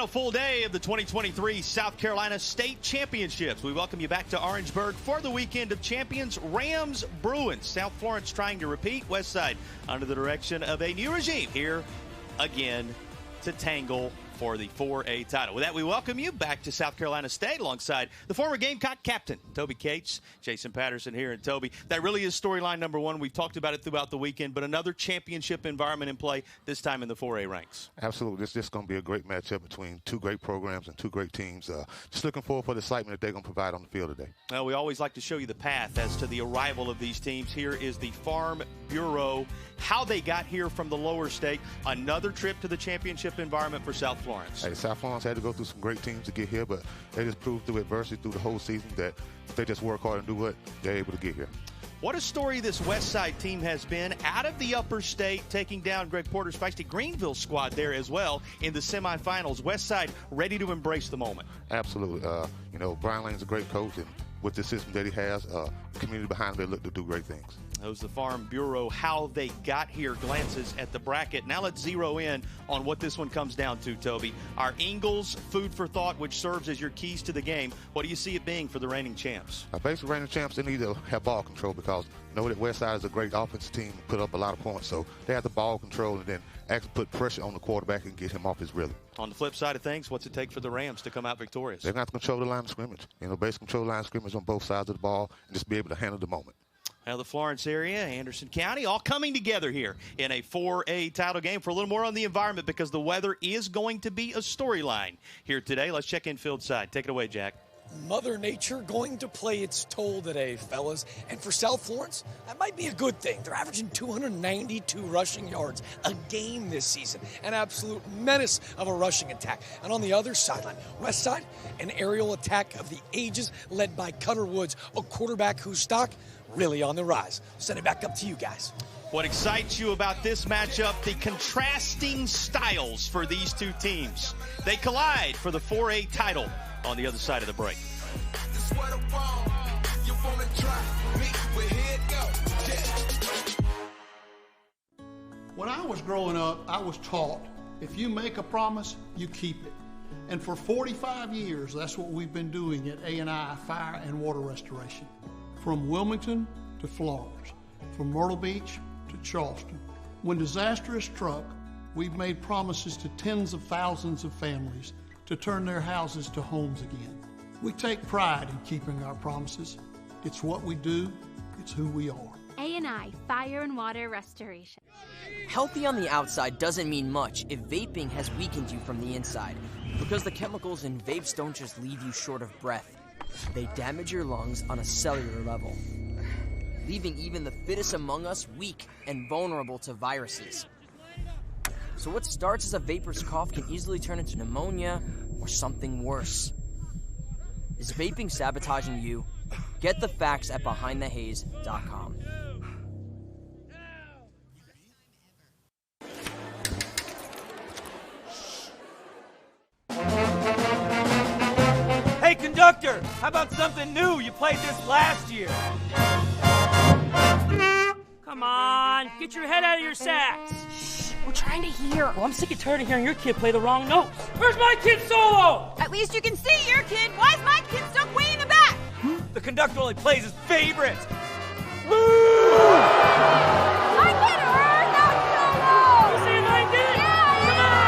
Final full day of the 2023 South Carolina State Championships. We welcome you back to Orangeburg for the weekend of champions, Rams Bruins. South Florence trying to repeat. Westside under the direction of a new regime here again to tangle for the 4A title. With that, we welcome you back to South Carolina State alongside the former Gamecock captain, Toby Cates, Jason Patterson here. And Toby, that really is storyline number one. We've talked about it throughout the weekend, but another championship environment in play, this time in the 4A ranks. Absolutely. This is just going to be a great matchup between two great programs and two great teams. Just looking forward for the excitement that they're going to provide on the field today. Well, we always like to show you the path as to the arrival of these teams. Here is the Farm Bureau, how they got here from the lower state. Another trip to the championship environment for South Florence. Hey, South Florence had to go through some great teams to get here, but they just proved through adversity through the whole season that if they just work hard and do what, they're able to get here. What a story this Westside team has been out of the upper state, taking down Greg Porter's feisty Greenville squad there as well in the semifinals. Westside ready to embrace the moment. Absolutely. Brian Lane's a great coach, and with the system that he has, the community behind him, they look to do great things. That was the Farm Bureau, how they got here, glances at the bracket. Now let's zero in on what this one comes down to, Toby. Our Ingles food for thought, which serves as your keys to the game. What do you see it being for the reigning champs? Basically, reigning champs, they need to have ball control because know that Westside is a great offensive team, put up a lot of points. So they have the ball control and then actually put pressure on the quarterback and get him off his rhythm. On the flip side of things, what's it take for the Rams to come out victorious? They're going to have to control the line of scrimmage. Basically control the line of scrimmage on both sides of the ball and just be able to handle the moment. Now the Florence area, Anderson County, all coming together here in a 4A title game. For a little more on the environment, because the weather is going to be a storyline here today. Let's check in field side. Take it away, Jack. Mother Nature going to play its toll today, fellas. And for South Florence, that might be a good thing. They're averaging 292 rushing yards a game this season. An absolute menace of a rushing attack. And on the other sideline, Westside, an aerial attack of the ages led by Cutter Woods, a quarterback whose stock really on the rise. Send it back up to you guys. What excites you about this matchup? The contrasting styles for these two teams. They collide for the 4A title on the other side of the break. When I was growing up, I was taught, if you make a promise, you keep it. And for 45 years, that's what we've been doing at A&I Fire and Water Restoration. From Wilmington to Florence, from Myrtle Beach to Charleston. When disaster has struck, we've made promises to tens of thousands of families to turn their houses to homes again. We take pride in keeping our promises. It's what we do, it's who we are. A&I Fire and Water Restoration. Healthy on the outside doesn't mean much if vaping has weakened you from the inside, because the chemicals in vapes don't just leave you short of breath. They damage your lungs on a cellular level, leaving even the fittest among us weak and vulnerable to viruses. So what starts as a vapor's cough can easily turn into pneumonia or something worse. Is vaping sabotaging you? Get the facts at BehindTheHaze.com. Hey, conductor, how about something new? You played this last year. Come on, get your head out of your sacks. Shh, we're trying to hear. Well, I'm sick and tired of hearing your kid play the wrong notes. Where's my kid's solo? At least you can see your kid. Why is my kid stuck way in the back? The conductor only plays his favorites. My kid heard that solo! You see if I did? Yeah! Come on!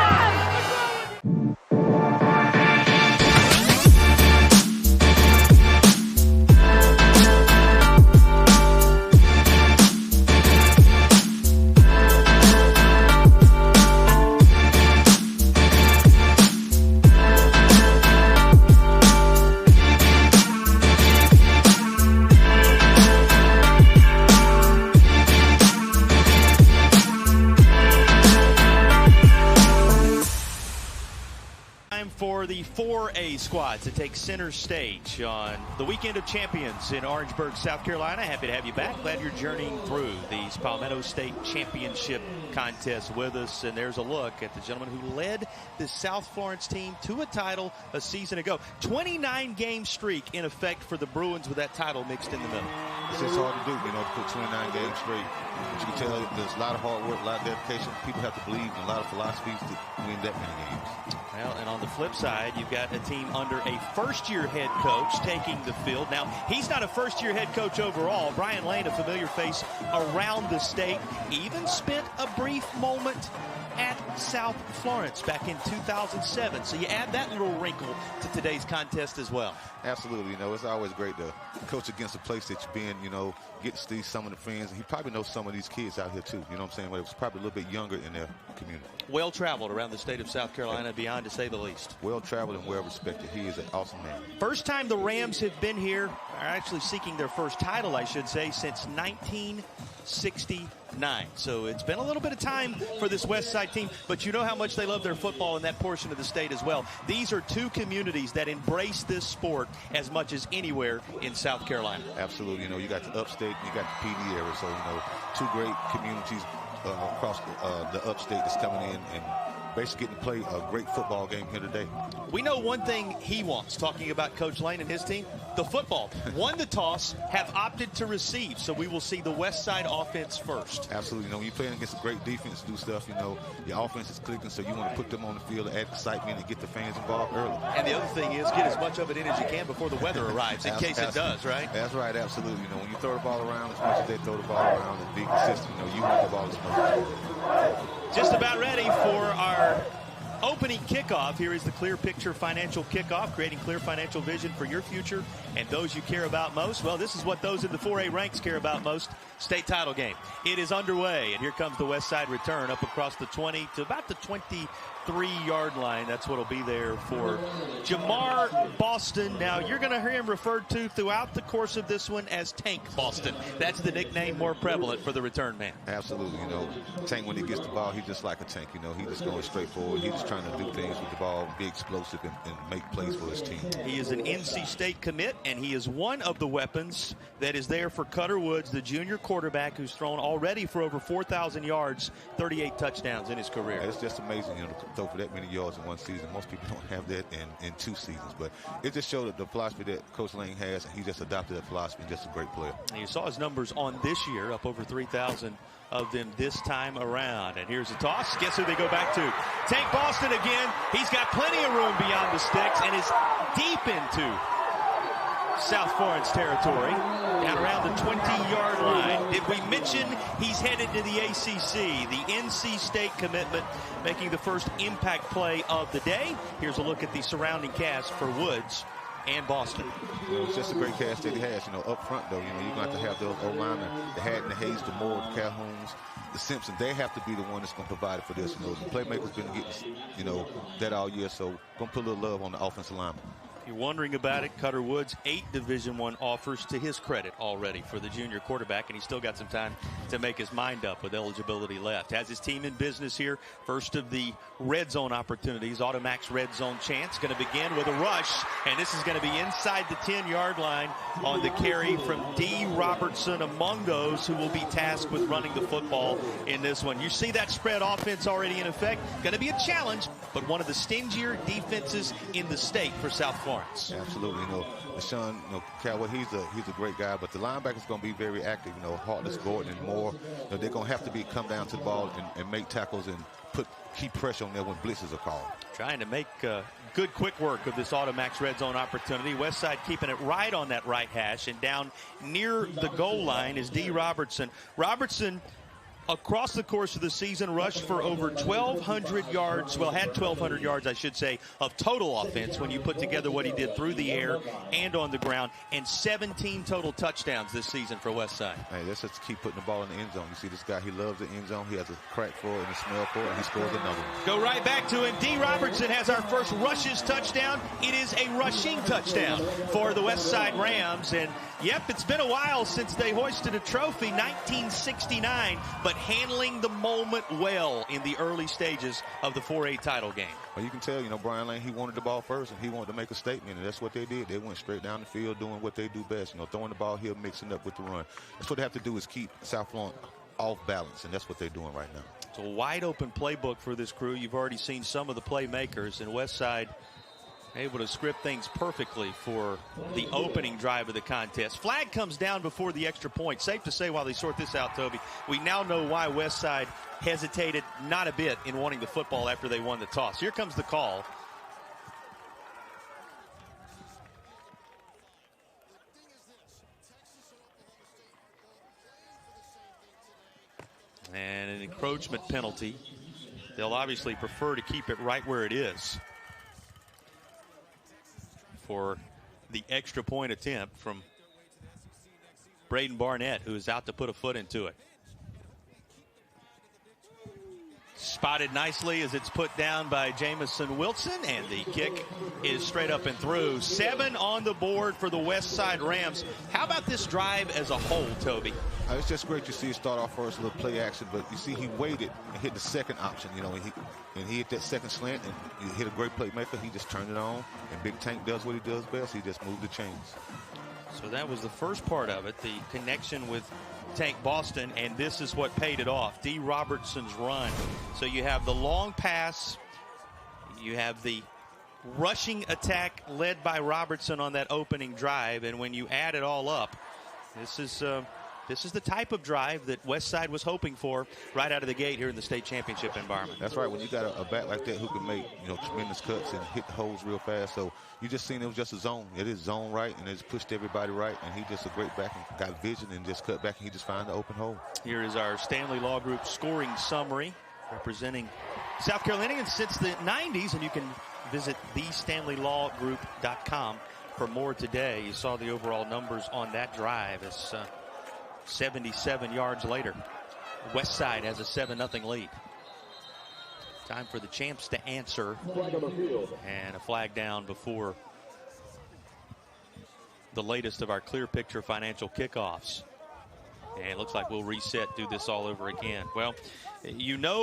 4A squads to take center stage on the weekend of champions in Orangeburg, South Carolina. Happy to have you back. Glad you're journeying through these Palmetto State Championship contests with us. And there's a look at the gentleman who led the South Florence team to a title a season ago. 29-game streak in effect for the Bruins with that title mixed in the middle. It's just hard to do, to put 29 games straight. But you can tell there's a lot of hard work, a lot of dedication. People have to believe in a lot of philosophies to win that many games. Well, and on the flip side, you've got a team under a first-year head coach taking the field. Now, he's not a first-year head coach overall. Brian Lane, a familiar face around the state, even spent a brief moment at South Florence back in 2007. So you add that little wrinkle to today's contest as well. Absolutely. It's always great to coach against a place that you've been, get to see some of the friends. He probably knows some of these kids out here too, But it was probably a little bit younger in their community. Well-traveled around the state of South Carolina, beyond to say the least. Well-traveled and well-respected. He is an awesome man. First time the Rams have been here, are actually seeking their first title, I should say, since 1969. So it's been a little bit of time for this Westside team, but you know how much they love their football in that portion of the state as well. These are two communities that embrace this sport as much as anywhere in South Carolina. Absolutely. You got the upstate, you got the PD area. So, two great communities across the upstate that's coming in and basically getting to play a great football game here today. We know one thing he wants, talking about Coach Lane and his team, the football. Won the toss, have opted to receive, so we will see the Westside offense first. Absolutely. When you're playing against a great defense, do stuff, your offense is clicking, so you want to put them on the field, add excitement, and get the fans involved early. And the other thing is get as much of it in as you can before the weather arrives, in case it does, right? That's right, absolutely. When you throw the ball around, as much as they throw the ball around and be consistent, you want the ball as much as you can. Just about ready for our opening kickoff. Here is the Clear Picture Financial Kickoff, creating clear financial vision for your future and those you care about most. Well, this is what those in the 4A ranks care about most. State title game. It is underway, and here comes the Westside return up across the 20 to about the 23-yard line. That's what will be there for Jamar Boston. Now, you're going to hear him referred to throughout the course of this one as Tank Boston. That's the nickname more prevalent for the return man. Absolutely. Tank, when he gets the ball, he's just like a tank. He's just going straight forward. He's just trying to do things with the ball, be explosive, and make plays for his team. He is an NC State commit, and he is one of the weapons that is there for Cutter Woods, the junior quarterback who's thrown already for over 4,000 yards, 38 touchdowns in his career. It's just amazing, to throw for that many yards in one season. Most people don't have that in 2 seasons, but it just showed the philosophy that Coach Lane has, and he just adopted that philosophy, and just a great player. And you saw his numbers on this year, up over 3,000 of them this time around. And here's a toss. Guess who they go back to? Tank Boston again. He's got plenty of room beyond the sticks and is deep into South Florence territory, down around the 20-yard line. Did we mention he's headed to the ACC, the NC State commitment, making the first impact play of the day? Here's a look at the surrounding cast for Woods and Boston. It's just a great cast that he has. Up front, though, you're going to have those O-linemen, the Haddon, the Hayes, the Moore, the Calhouns, the Simpson. They have to be the one that's going to provide it for this. The playmaker's been getting, that all year, so going to put a little love on the offensive lineman. If you're wondering about it, Cutter Woods, 8 Division I offers to his credit already for the junior quarterback, and he's still got some time to make his mind up with eligibility left. Has his team in business here. First of the red zone opportunities, Automax red zone chance. Going to begin with a rush, and this is going to be inside the 10-yard line on the carry from D. Robertson, among those who will be tasked with running the football in this one. You see that spread offense already in effect. Going to be a challenge, but one of the stingier defenses in the state for South Florence. Absolutely. Sean, Calway, he's a great guy, but the linebacker's going to be very active. Heartless, Gordon, and Moore. They're going to have to come down to the ball and make tackles and keep pressure on there when blitzes are called. Trying to make good quick work of this Automax red zone opportunity. Westside keeping it right on that right hash, and down near the goal line is D. Robertson. Robertson, across the course of the season, rushed for over 1,200 yards, well, had 1,200 yards, I should say, of total offense when you put together what he did through the air and on the ground, and 17 total touchdowns this season for Westside. Hey, let's just keep putting the ball in the end zone. You see this guy, he loves the end zone. He has a crack for it and a smell for it, and he scores another one. Go right back to him. D. Robertson has our first rushes touchdown. It is a rushing touchdown for the Westside Rams, and yep, it's been a while since they hoisted a trophy, 1969, but but handling the moment well in the early stages of the 4A title game. Well, you can tell, Brian Lane, he wanted the ball first, and he wanted to make a statement, and that's what they did. They went straight down the field doing what they do best, throwing the ball here, mixing up with the run. That's what they have to do, is keep South Florence off balance, and that's what they're doing right now. It's a wide open playbook for this crew. You've already seen some of the playmakers, and Westside able to script things perfectly for the opening drive of the contest. Flag comes down before the extra point. Safe to say, while they sort this out, Toby, we now know why Westside hesitated not a bit in wanting the football after they won the toss. Here comes the call. And an encroachment penalty. They'll obviously prefer to keep it right where it is for the extra point attempt from Braden Barnett, who is out to put a foot into it. Spotted nicely as it's put down by Jamison Wilson, and the kick is straight up and through. 7 on the board for the Westside Rams. How about this drive as a whole, Toby? It's just great to see it start off first, a little play action, but you see he waited and hit the second option, and he hit that second slant, and he hit a great playmaker. He just turned it on, and Big Tank does what he does best. He just moved the chains. So that was the first part of it, the connection with Tank Boston, and this is what paid it off. D. Robertson's run. So you have the long pass, you have the rushing attack led by Robertson on that opening drive, and when you add it all up, this is the type of drive that Westside was hoping for right out of the gate here in the state championship environment. That's right. When you got a back like that who can make tremendous cuts and hit the holes real fast, so you just seen it was just a zone. It is zone right, and it's pushed everybody right, and he just a great back and got vision and just cut back, and he just found the open hole. Here is our Stanley Law Group scoring summary representing South Carolina since the 90s, and you can visit thestanleylawgroup.com for more today. You saw the overall numbers on that drive. It's 77 yards later. Westside has a 7-0 lead. Time for the champs to answer. And a flag down before the latest of our Clear Picture financial kickoffs. And it looks like we'll reset, do this all over again. Well,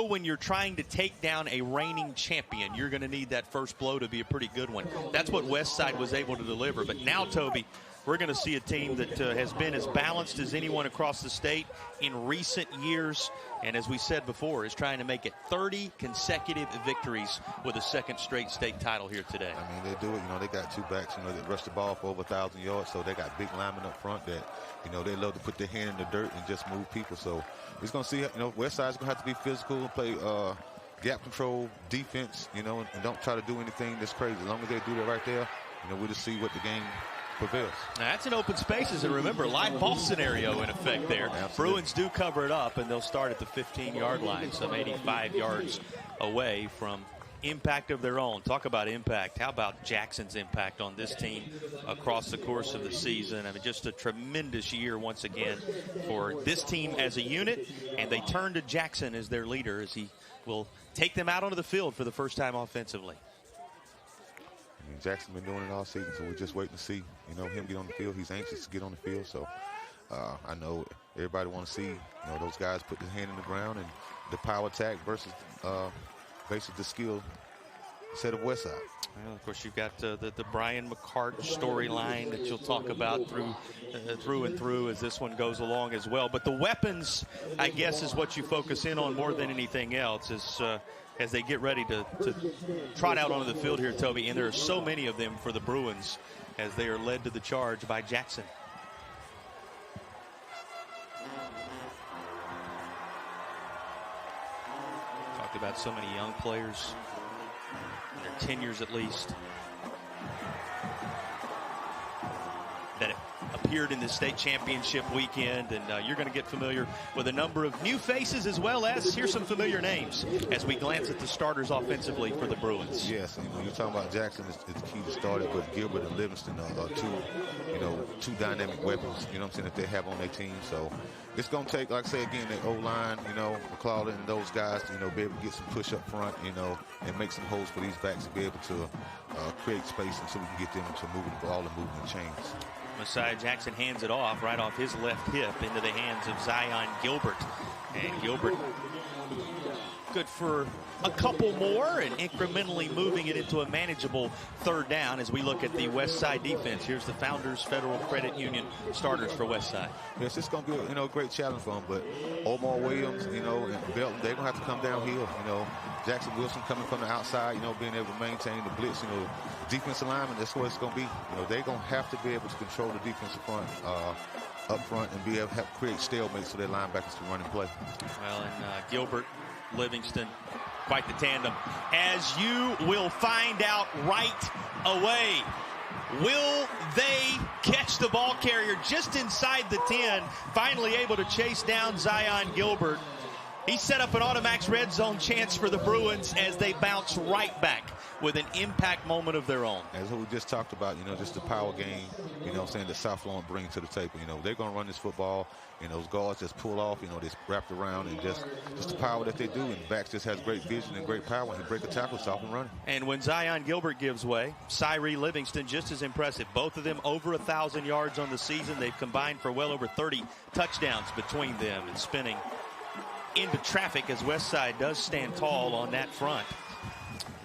when you're trying to take down a reigning champion, you're going to need that first blow to be a pretty good one. That's what Westside was able to deliver. But now, Toby, we're going to see a team that has been as balanced as anyone across the state in recent years. And as we said before, is trying to make it 30 consecutive victories with a second straight state title here today. I mean, they do it. They got two backs, that rush the ball for over 1,000 yards. So they got big linemen up front that, they love to put their hand in the dirt and just move people. So we're going to see, Westside's going to have to be physical and play gap control defense, and don't try to do anything that's crazy. As long as they do that right there, we'll just see what the game prevails. Now that's an open spaces, and remember, live ball scenario in effect there. Absolutely. Bruins do cover it up, and they'll start at the 15-yard line, some 85 yards away from impact of their own. Talk about impact. How about Jackson's impact on this team across the course of the season? I mean, just a tremendous year once again for this team as a unit, and they turn to Jackson as their leader as he will take them out onto the field for the first time offensively. I mean, Jackson's been doing it all season, so we're just waiting to see, him get on the field. He's anxious to get on the field, so I know everybody wants to see, those guys put their hand in the ground and the power attack versus basically the skill set of Westside. Well, of course, you've got the Brian McCart storyline that you'll talk about through and through as this one goes along as well. But the weapons, I guess, is what you focus in on more than anything else as they get ready to trot out onto the field here, Toby. And there are so many of them for the Bruins as they are led to the charge by Jackson. Talked about so many young players, in their tenures at least, that appeared in the state championship weekend, and you're going to get familiar with a number of new faces as well as here's some familiar names as we glance at the starters offensively for the Bruins. Yes, and when you're talking about Jackson, it's key to start it, but Gilbert and Livingston are two dynamic weapons, that they have on their team. So it's going to take, like I say again, that O-line, McClellan and those guys to, be able to get some push up front, and make some holes for these backs to be able to create space until we can get them to move the ball and move the chains. Messiah Jackson hands it off right off his left hip into the hands of Zion Gilbert. And Gilbert good for a couple more and incrementally moving it into a manageable third down as we look at the Westside defense. Here's the Founders Federal Credit Union starters for Westside. Yes, it's going to be a great challenge for them, but Omar Williams, and Belton, they're going to have to come downhill. Jackson Wilson coming from the outside, being able to maintain the blitz, defensive lineman, that's what it's going to be. They're going to have to be able to control the defensive front up front and be able to create stalemates so their linebackers can run and play. Well, and Gilbert, Livingston, quite the tandem, as you will find out right away. Will they catch the ball carrier just inside the 10, finally able to chase down Zion Gilbert? He set up an Automax red zone chance for the Bruins as they bounce right back with an impact moment of their own. As we just talked about, just the power game, that South Florence brings to the table. They're going to run this football, those guards just pull off, they wrap around, and just the power that they do. And backs just has great vision and great power, and break a tackle, stop and run. And when Zion Gilbert gives way, Cyree Livingston just as impressive. Both of them over 1,000 yards on the season. They've combined for well over 30 touchdowns between them, and spinning into traffic as Westside does stand tall on that front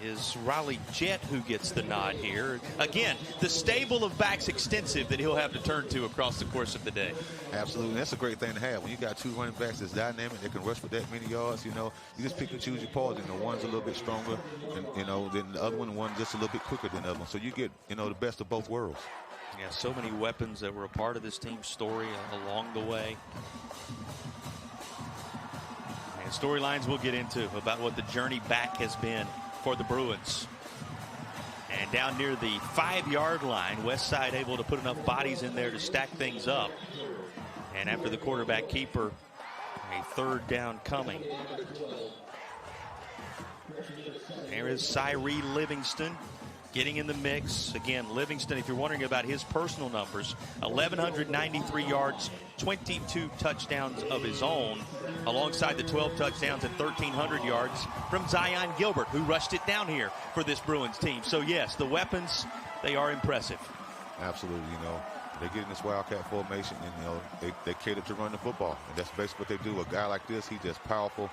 is Riley Jett, who gets the nod here. Again, the stable of backs extensive that he'll have to turn to across the course of the day. Absolutely. That's a great thing to have. When you got two running backs that's dynamic, they can rush for that many yards, you just pick and choose your paws. One's a little bit stronger and, than the other one just a little bit quicker than the other one. So you get, the best of both worlds. Yeah, so many weapons that were a part of this team's story along the way. And storylines we'll get into about what the journey back has been for the Bruins. And down near the 5-yard line, Westside able to put enough bodies in there to stack things up. And after the quarterback keeper, a third down coming. There is Cyree Livingston getting in the mix. Again, Livingston, if you're wondering about his personal numbers, 1,193 yards, 22 touchdowns of his own, alongside the 12 touchdowns and 1,300 yards from Zion Gilbert, who rushed it down here for this Bruins team. So, yes, the weapons, they are impressive. Absolutely, they get in this wildcat formation and, they cater to run the football. And that's basically what they do. A guy like this, he's just powerful,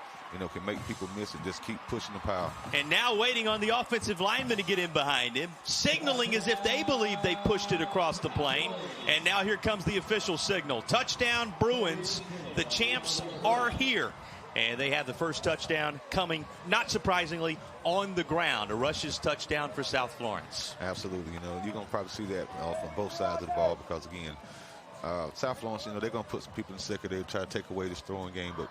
can make people miss and just keep pushing the power. And now waiting on the offensive lineman to get in behind him, signaling as if they believe they pushed it across the plane. And now here comes the official signal. Touchdown Bruins. The champs are here. And they have the first touchdown coming, not surprisingly, on the ground. A Rush's touchdown for South Florence. Absolutely. You're going to probably see that from both sides of the ball because, again, South Florence, they're going to put some people in the second. They try to take away this throwing game, but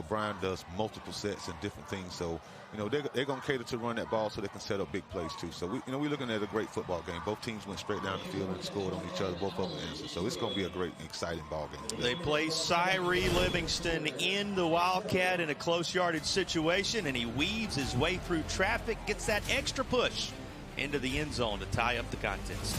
Brian does multiple sets and different things. So they're going to cater to run that ball so they can set up big plays too. So we're looking at a great football game. Both teams went straight down the field and scored on each other. Both of them answered. So it's going to be a great, exciting ball game. They play Cyree Livingston in the Wildcat in a close yardage situation, and he weaves his way through traffic, gets that extra push into the end zone to tie up the contest.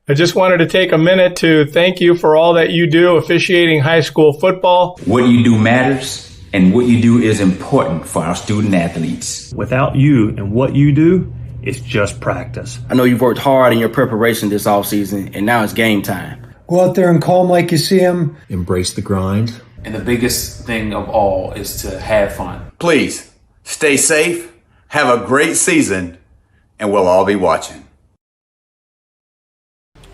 I just wanted to take a minute to thank you for all that you do officiating high school football. What you do matters, and what you do is important for our student athletes. Without you and what you do, it's just practice. I know you've worked hard in your preparation this offseason, and now it's game time. Go out there and call them like you see them. Embrace the grind. And the biggest thing of all is to have fun. Please, stay safe, have a great season, and we'll all be watching.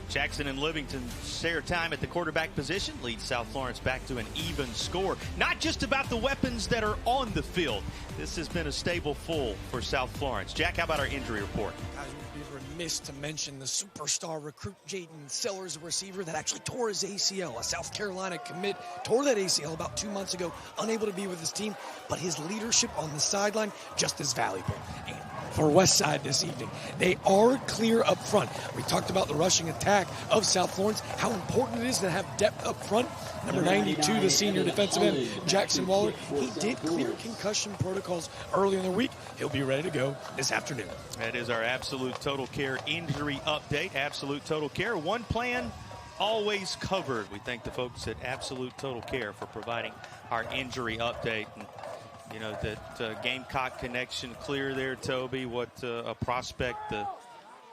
Jackson and Livingston share time at the quarterback position, leads South Florence back to an even score. Not just about the weapons that are on the field. This has been a stable full for South Florence. Jack, how about our injury report? Guys, these were remiss to mention the superstar recruit Jaden Sellers, a receiver that actually tore his ACL. A South Carolina commit tore that ACL about 2 months ago, unable to be with his team, but his leadership on the sideline just as valuable. And for Westside this evening, they are clear up front. We talked about the rushing attack of South Florence, how important it is to have depth up front. Number 92, the senior defensive end, Jackson Waller, he did clear concussion protocols early in the week. He'll be ready to go this afternoon. That is our Absolute Total Care injury update. Absolute Total Care, one plan, always covered. We thank the folks at Absolute Total Care for providing our injury update. And you know, that Gamecock connection clear there, Toby. What a prospect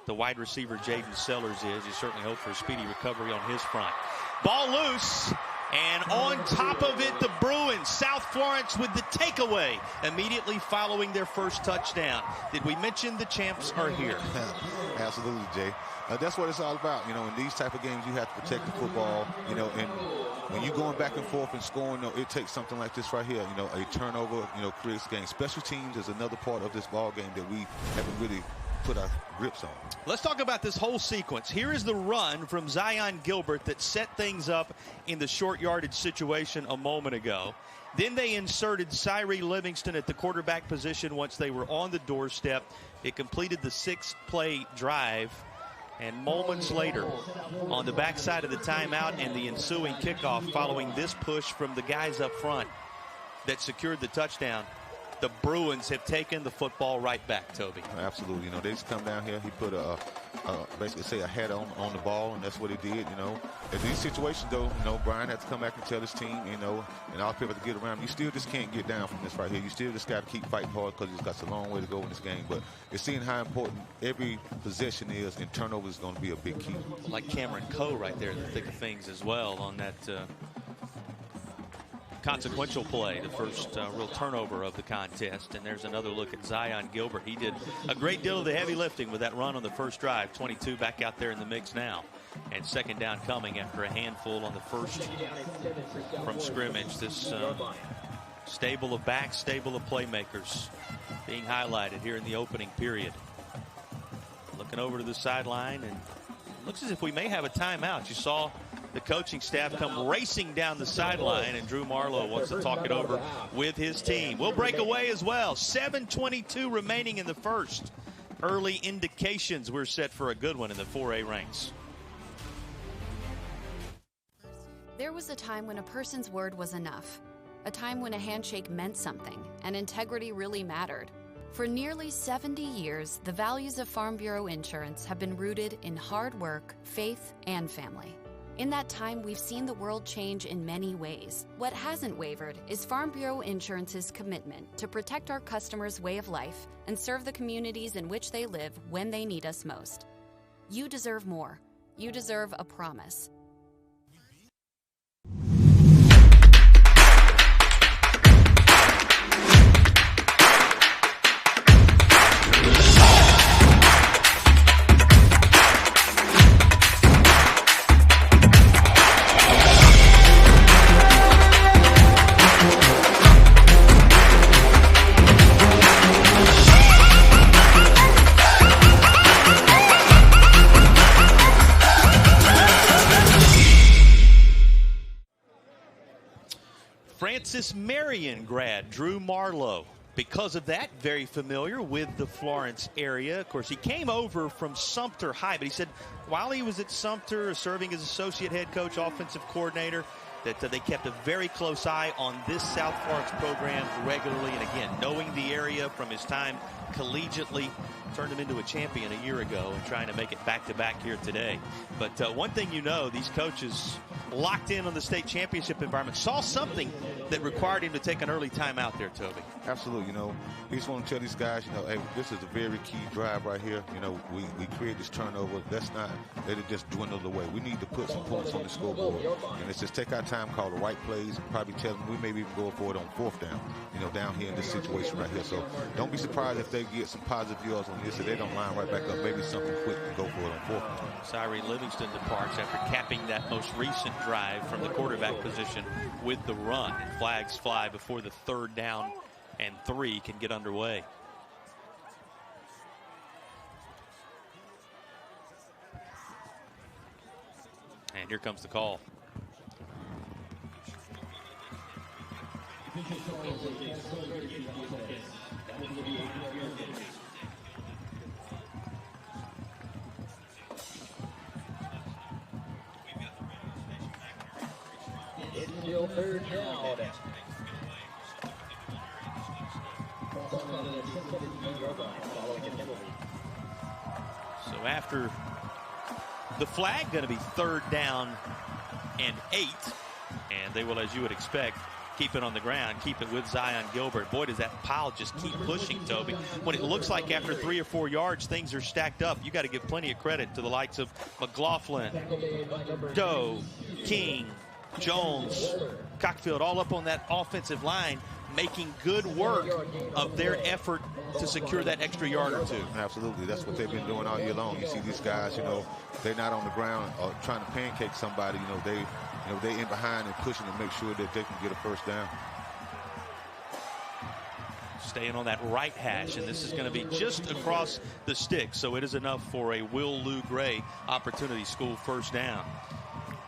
the wide receiver Jaden Sellers is. You certainly hope for a speedy recovery on his front. Ball loose, and on top of it, the Bruins. South Florence with the takeaway immediately following their first touchdown. Did we mention the champs are here? Absolutely, Jay. That's what it's all about. You know, in these type of games, you have to protect the football, you know, and when you're going back and forth and scoring, you know, it takes something like this right here. You know, a turnover, you know, creates game. Special teams is another part of this ball game that we haven't really put our grips on. Let's talk about this whole sequence. Here is the run from Zion Gilbert that set things up in the short yardage situation a moment ago. Then they inserted Cyree Livingston at the quarterback position once they were on the doorstep. It completed the 6-play drive. And moments later, on the backside of the timeout and the ensuing kickoff following this push from the guys up front that secured the touchdown, the Bruins have taken the football right back, Toby. Absolutely. You know, they just come down here. He put basically say a head on the ball, and that's what he did, you know. In these situations, though, you know, Brian had to come back and tell his team, you know, and all people have to get around. You still just can't get down from this right here. You still just got to keep fighting hard because he's got a long way to go in this game. But it's seeing how important every possession is, and turnover is going to be a big key. Like Cameron Coe right there in the thick of things as well on that consequential play, the first real turnover of the contest. And there's another look at Zion Gilbert. He did a great deal of the heavy lifting with that run on the first drive. 22 back out there in the mix now. And second down coming after a handful on the first from scrimmage. This stable of backs, stable of playmakers being highlighted here in the opening period. Looking over to the sideline, and looks as if we may have a timeout. You saw the coaching staff come racing down the sideline, and Drew Marlowe wants to talk it over with his team. We'll break away as well. 7:22 remaining in the first. Early indications we're set for a good one in the 4A ranks. There was a time when a person's word was enough. A time when a handshake meant something, and integrity really mattered. For nearly 70 years, the values of Farm Bureau Insurance have been rooted in hard work, faith, and family. In that time, we've seen the world change in many ways. What hasn't wavered is Farm Bureau Insurance's commitment to protect our customers' way of life and serve the communities in which they live when they need us most. You deserve more. You deserve a promise. Francis Marion grad Drew Marlowe. Because of that, very familiar with the Florence area. Of course, he came over from Sumter High, but he said while he was at Sumter, serving as associate head coach, offensive coordinator, that they kept a very close eye on this South Florence program regularly. And again, knowing the area from his time collegiately, turned him into a champion a year ago and trying to make it back-to-back here today. But one thing you know, these coaches locked in on the state championship environment saw something that required him to take an early time out there, Toby. Absolutely. You know, he just want to tell these guys, you know, hey, this is a very key drive right here. You know, we create this turnover. Let's not let it just dwindle away. We need to put some points on the scoreboard. And let's just take our time, call the right plays, and probably tell them we may even go for it on fourth down, you know, down here in this situation right here. So don't be surprised if they get some positive yards on this, so they don't line right back up. Maybe something quick and go for it on fourth down. Cyree Livingston departs after capping that most recent drive from the quarterback position with the run. Flags fly before the 3rd down and 3 can get underway. And here comes the call. Third down. So after the flag, going to be 3rd down and 8. And they will, as you would expect, keep it on the ground, keep it with Zion Gilbert. Boy, does that pile just keep pushing, Toby. When it looks like after 3 or 4 yards, things are stacked up, you got to give plenty of credit to the likes of McLaughlin, Doe, King, Jones, Cockfield, all up on that offensive line, making good work of their effort to secure that extra yard or two. Absolutely. That's what they've been doing all year long. You see these guys, they're not on the ground trying to pancake somebody. They in behind and pushing to make sure that they can get a first down. Staying on that right hash, and this is going to be just across the stick, so it is enough for a Will Lou Gray Opportunity School first down.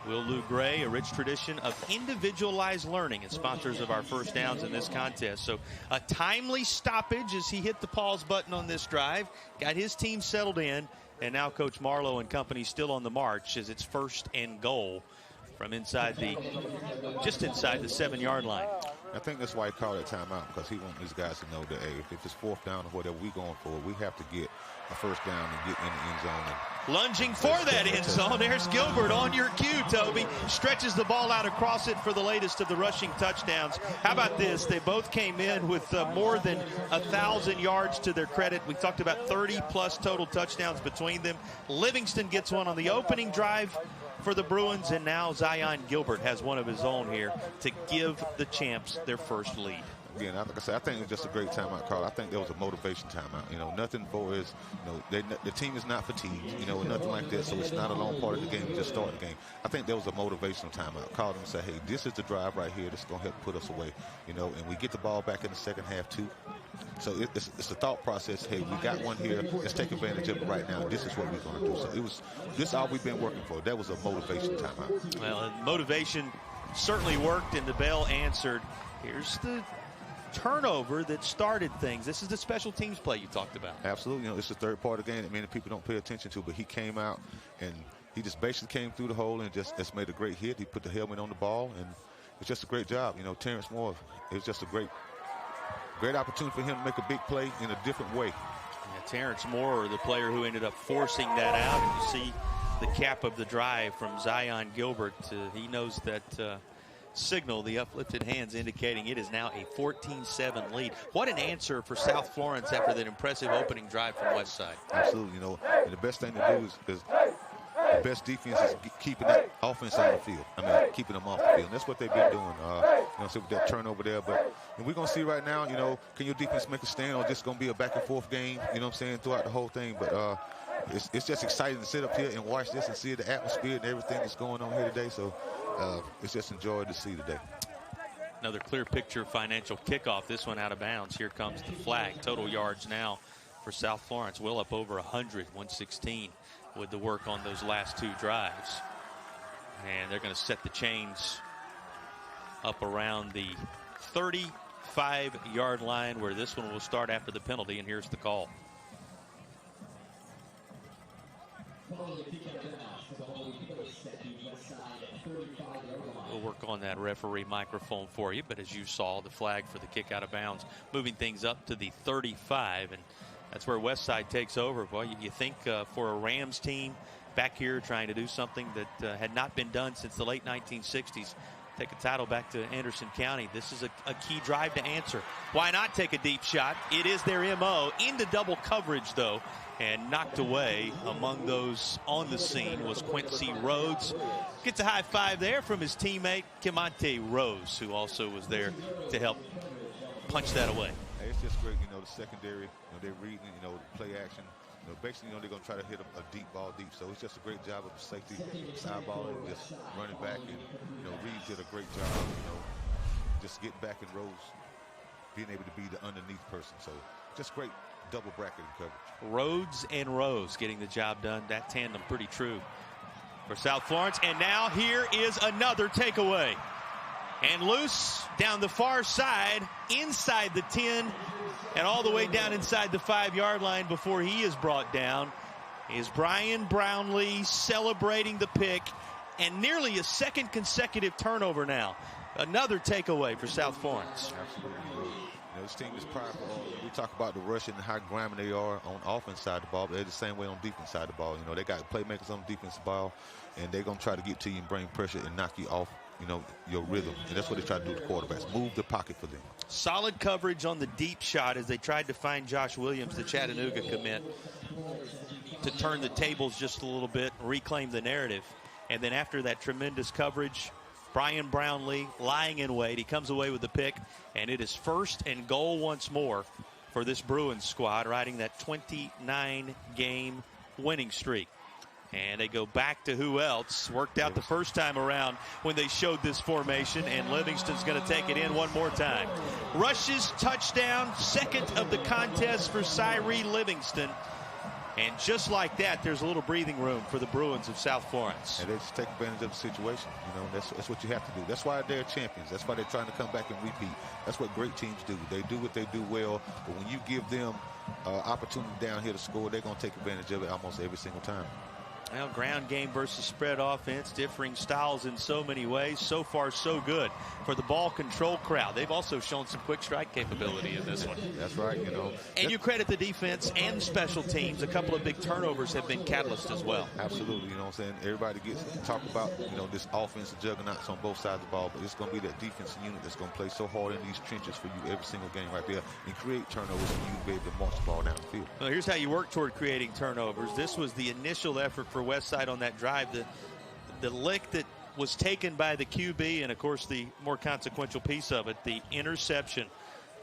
Will Lou Gray, a rich tradition of individualized learning, and sponsors of our first downs in this contest. So a timely stoppage as he hit the pause button on this drive, got his team settled in, and now Coach Marlowe and company still on the march as it's 1st and goal from just inside the 7-yard line. I think that's why he called that timeout, because he wants these guys to know that, hey, if it's 4th down or whatever we're going for, we have to get a first down and get in the end zone. Lunging for that end zone. There's Gilbert on your cue, Toby. Stretches the ball out across it for the latest of the rushing touchdowns. How about this? They both came in with more than 1,000 yards to their credit. We talked about 30-plus total touchdowns between them. Livingston gets one on the opening drive for the Bruins, and now Zion Gilbert has one of his own here to give the champs their first lead. Again, like I said, I think it was just a great timeout call. I think there was a motivation timeout. Nothing for his, the team is not fatigued, nothing like that. So it's not a long part of the game. We just start the game. I think there was a motivational timeout. Called him and said, hey, this is the drive right here that's going to help put us away, and we get the ball back in the second half too. So it's the thought process. Hey, we got one here. Let's take advantage of it right now. This is what we're going to do. So this is all we've been working for. That was a motivation timeout. Well, motivation certainly worked, and the bell answered. Here's the turnover that started things. This is the special teams play you talked about. Absolutely. It's the third part of the game that many people don't pay attention to, but he came out and he just basically came through the hole and just made a great hit. He put the helmet on the ball, and it's just a great job. Terrence Moore, it was just a great opportunity for him to make a big play in a different way. Yeah, Terrence Moore, the player who ended up forcing that out, and you see the cap of the drive from Zion Gilbert. He knows that signal, the uplifted hands indicating it is now a 14-7 lead. What an answer for South Florence after that impressive opening drive from Westside. Absolutely, and the best thing to do is the best defense is keeping that offense on the field. Keeping them off the field. And that's what they've been doing. So with that turnover there, but we're gonna see right now. Can your defense make a stand, or just gonna be a back and forth game? Throughout the whole thing. But it's just exciting to sit up here and watch this and see the atmosphere and everything that's going on here today. So it's just enjoyable to see today. Another clear picture financial kickoff. This one out of bounds. Here comes the flag. Total yards now for South Florence. Well up over 100, 116 with the work on those last 2 drives. And they're going to set the chains up around the 35-yard line, where this one will start after the penalty. And here's the call. We'll work on that referee microphone for you, but as you saw, the flag for the kick out of bounds, moving things up to the 35, and that's where Westside takes over. Boy, you think for a Rams team back here trying to do something that had not been done since the late 1960s, take a title back to Anderson County. This is a key drive to answer. Why not take a deep shot? It is their MO. Into double coverage, though, and knocked away. Among those on the scene was Quincy Rhodes. Gets a high five there from his teammate, Kimonte Rose, who also was there to help punch that away. Hey, it's just great, the secondary, they're reading, the play action. Basically, they're going to try to hit a deep ball deep. So it's just a great job of the safety, side ball, and just running back. And, Reed did a great job, just getting back in rows, being able to be the underneath person. So just great double bracket coverage. Rhodes and Rose getting the job done. That tandem pretty true. for South Florence. And now here is another takeaway. And loose down the far side, inside the 10, and all the way down inside the 5-yard line before he is brought down is Brian Brownlee celebrating the pick, and nearly a second consecutive turnover now. Another takeaway for South Florence. Absolutely. This team is prideful. We talk about the rushing and how grimy they are on offense side of the ball, but they're the same way on defense side of the ball. They got playmakers on the defensive ball, and they're going to try to get to you and bring pressure and knock you off, your rhythm. And that's what they try to do to quarterbacks. Move the pocket for them. Solid coverage on the deep shot as they tried to find Josh Williams, the Chattanooga commit, to turn the tables just a little bit and reclaim the narrative. And then after that tremendous coverage, Brian Brownlee lying in wait. He comes away with the pick, and it is 1st and goal once more for this Bruins squad, riding that 29-game winning streak. And they go back to who else worked out the first time around when they showed this formation, and Livingston's going to take it in one more time. Rushes, touchdown, second of the contest for Cyree Livingston. And just like that, there's a little breathing room for the Bruins of South Florence. And they just take advantage of the situation. That's what you have to do. That's why they're champions. That's why they're trying to come back and repeat. That's what great teams do. They do what they do well, but when you give them opportunity down here to score, they're going to take advantage of it almost every single time. Well, ground game versus spread offense, differing styles in so many ways. So far, so good for the ball control crowd. They've also shown some quick strike capability in this one. That's right, And you credit the defense and special teams. A couple of big turnovers have been catalysts as well. Absolutely, you know what I'm saying? Everybody gets talk about, this offensive juggernauts on both sides of the ball, but it's going to be that defensive unit that's going to play so hard in these trenches for you every single game right there and create turnovers and you be able to march the ball down the field. Well, here's how you work toward creating turnovers. This was the initial effort for Westside on that drive. The lick that was taken by the QB, and of course the more consequential piece of it, the interception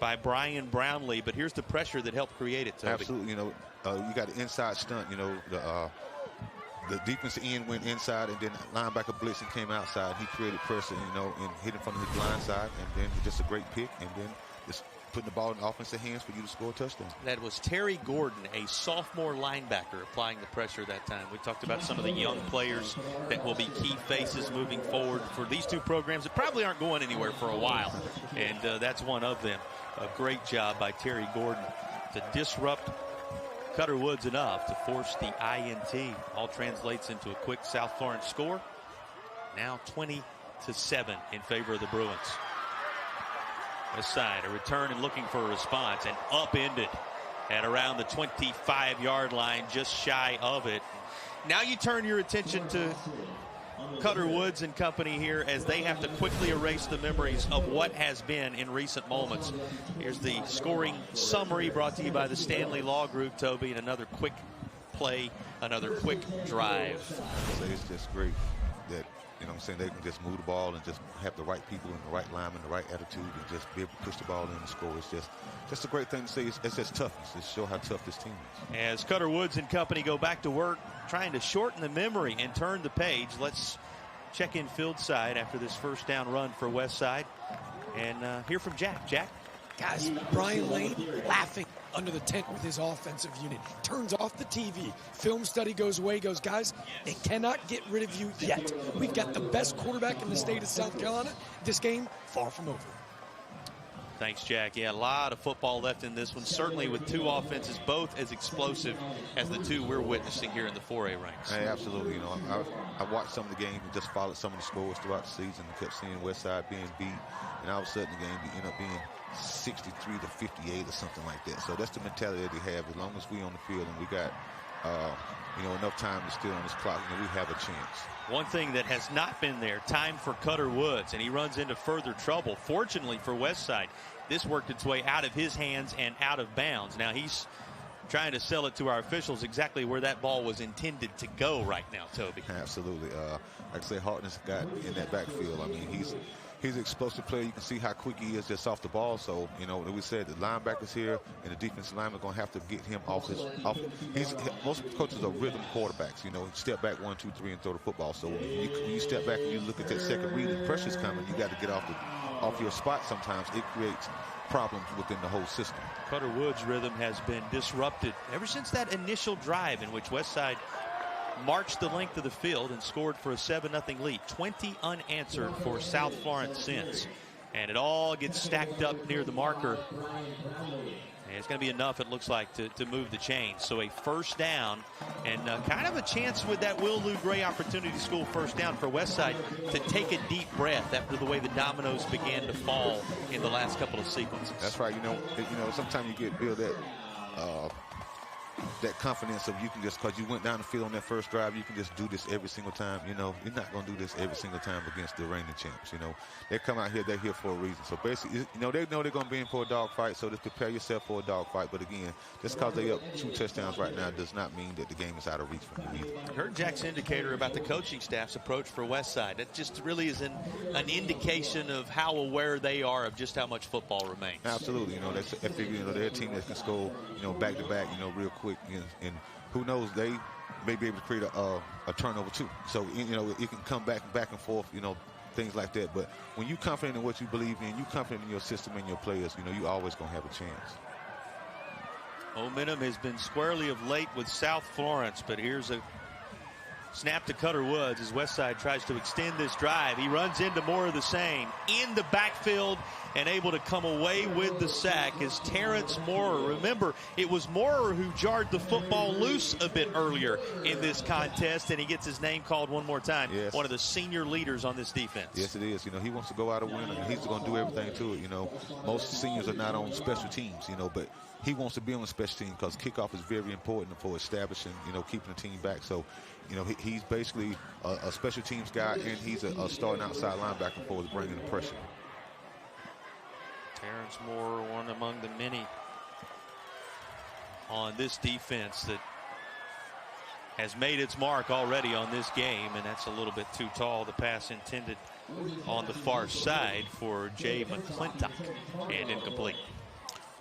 by Brian Brownlee. But here's the pressure that helped create it, Toby. Absolutely. You got an inside stunt. The defensive end went inside, and then linebacker blitzing came outside. He created pressure, and hit him from his blind side, and then just a great pick, and then just putting the ball in offensive hands for you to score a touchdown. That was Terry Gordon, a sophomore linebacker, applying the pressure that time. We talked about some of the young players that will be key faces moving forward for these two programs that probably aren't going anywhere for a while, and that's one of them. A great job by Terry Gordon to disrupt Cutter Woods enough to force the INT. All translates into a quick South Florence score. Now 20-7 in favor of the Bruins. Westside, a return and looking for a response, and upended at around the 25-yard line, just shy of it. Now you turn your attention to Cutter Woods and company here as they have to quickly erase the memories of what has been in recent moments. Here's the scoring summary brought to you by the Stanley Law Group, Toby, and another quick play, another quick drive. It's just great that, they can just move the ball and just have the right people and the right linemen, the right attitude, and just be able to push the ball in and score. It's just a great thing to say. It's just toughness. It shows how tough this team is. As Cutter Woods and company go back to work, trying to shorten the memory and turn the page. Let's check in field side after this first down run for Westside and hear from Jack. Jack? Guys, Brian Lane laughing under the tent with his offensive unit. Turns off the TV. Film study goes away. Goes, guys, they cannot get rid of you yet. We've got the best quarterback in the state of South Carolina. This game, far from over. Thanks, Jack. Yeah, a lot of football left in this one, certainly with two offenses, both as explosive as the two we're witnessing here in the 4A ranks. Hey, absolutely. I watched some of the games and just followed some of the scores throughout the season and kept seeing Westside being beat. And all of a sudden the game ended up being 63-58 or something like that. So that's the mentality that they have. As long as we on the field and we got enough time to steal on this clock, we have a chance. One thing that has not been there, time for Cutter Woods, and he runs into further trouble. Fortunately for Westside, this worked its way out of his hands and out of bounds. Now he's trying to sell it to our officials exactly where that ball was intended to go right now, Toby. Absolutely. Like I say, Hartness got in that backfield. I mean, he's an explosive player. You can see how quick he is just off the ball. So, we said the linebackers here and the defensive linemen are going to have to get him off. Most coaches are rhythm quarterbacks. Step back 1, 2, 3 and throw the football. So when you step back and you look at that second read and pressure's coming, you got to get off your spot sometimes. It creates problems within the whole system. Cutter Woods' rhythm has been disrupted ever since that initial drive in which Westside marched the length of the field and scored for a 7-0 lead. 20 unanswered for South Florence since. And it all gets stacked up near the marker. And it's going to be enough, it looks like, to move the chains. So a first down and kind of a chance with that Will Lou Gray opportunity school first down for Westside to take a deep breath after the way the dominoes began to fall in the last couple of sequences. That's right. You know, sometimes you build that confidence of you can just, because you went down the field on that first drive, you can just do this every single time. You know, you're not going to do this every single time against the reigning champs. You know, they come out here, they're here for a reason. So basically, you know they're going to be in for a dogfight, so just prepare yourself for a dogfight. But again, just because they up 2 touchdowns right now does not mean that the game is out of reach for them either. I heard Jack's indicator about the coaching staff's approach for Westside. That just really is an indication of how aware they are of just how much football remains. Absolutely. You know, they figure, you know, they're a team that can score, you know, back to back, you know, real quick. And who knows, they may be able to create a turnover too. So, you know, it can come back and forth, you know, things like that. But when you're confident in what you believe in, you're confident in your system and your players, you know, you're always going to have a chance. Momentum has been squarely of late with South Florence, but here's a snap to Cutter Woods as Westside tries to extend this drive. He runs into more of the same in the backfield and able to come away with the sack is Terrence Moorer. Remember, it was Moorer who jarred the football loose a bit earlier in this contest, and he gets his name called one more time. Yes. One of the senior leaders on this defense. Yes, it is. You know, he wants to go out a winner, and he's going to do everything to it. You know, most seniors are not on special teams, you know, but he wants to be on the special team because kickoff is very important for establishing, you know, keeping the team back. So, you know, he's basically a special teams guy, and he's a starting outside linebacker for us, bringing the pressure. Terrence Moore, one among the many on this defense that has made its mark already on this game, and that's a little bit too tall. The pass intended on the far side for Jay McClintock and incomplete.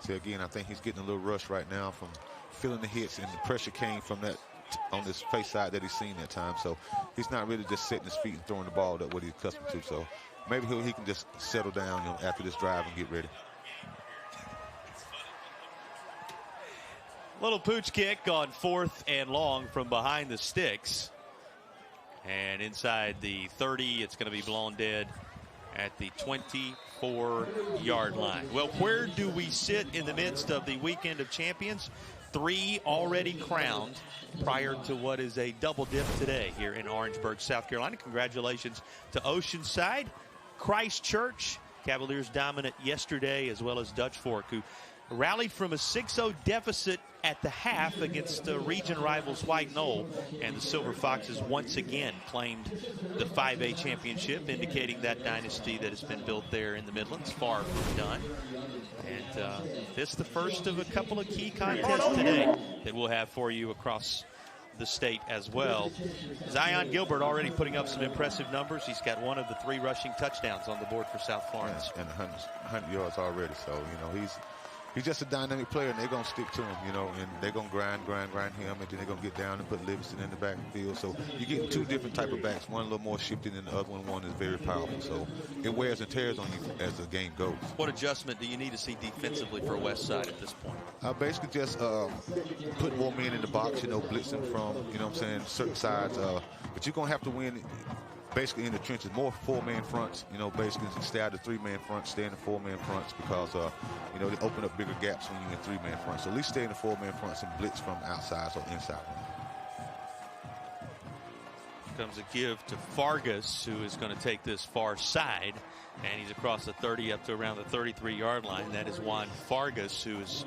See, again, I think he's getting a little rush right now from feeling the hits, and the pressure came from that on this face side that he's seen at times. So he's not really just setting his feet and throwing the ball at what he's accustomed to. So maybe he can just settle down, you know, after this drive and get ready. Little pooch kick on 4th and long from behind the sticks. And inside the 30, it's going to be blown dead at the 24-yard line. Well, where do we sit in the midst of the weekend of champions? 3 already crowned prior to what is a double dip today here in Orangeburg, South Carolina. Congratulations to Oceanside, Christchurch, Cavaliers dominant yesterday, as well as Dutch Fork, who rallied from a 6-0 deficit at the half against region rivals White Knoll, and the Silver Foxes once again claimed the 5A championship, indicating that dynasty that has been built there in the Midlands, far from done. And this is the first of a couple of key contests today that we'll have for you across the state as well. Zion Gilbert already putting up some impressive numbers. He's got one of the 3 rushing touchdowns on the board for South Florence. And 100 yards already. So, you know, he's just a dynamic player, and they're going to stick to him, you know, and they're going to grind him, and then they're going to get down and put Livingston in the backfield. So you're getting 2 different type of backs, one a little more shifty than the other one is very powerful. So it wears and tears on you as the game goes. What adjustment do you need to see defensively for Westside at this point? Basically just put more men in the box, you know, blitzing from, you know what I'm saying, certain sides. But you're going to have to win basically in the trenches, more 4-man fronts, you know, basically stay out of 3-man fronts, stay in the 4-man fronts because, you know, they open up bigger gaps when you're in 3-man fronts. So at least stay in the 4-man fronts and blitz from outside or inside. Comes a give to Fargus, who is going to take this far side, and he's across the 30 up to around the 33-yard line. That is Juan Fargus, who is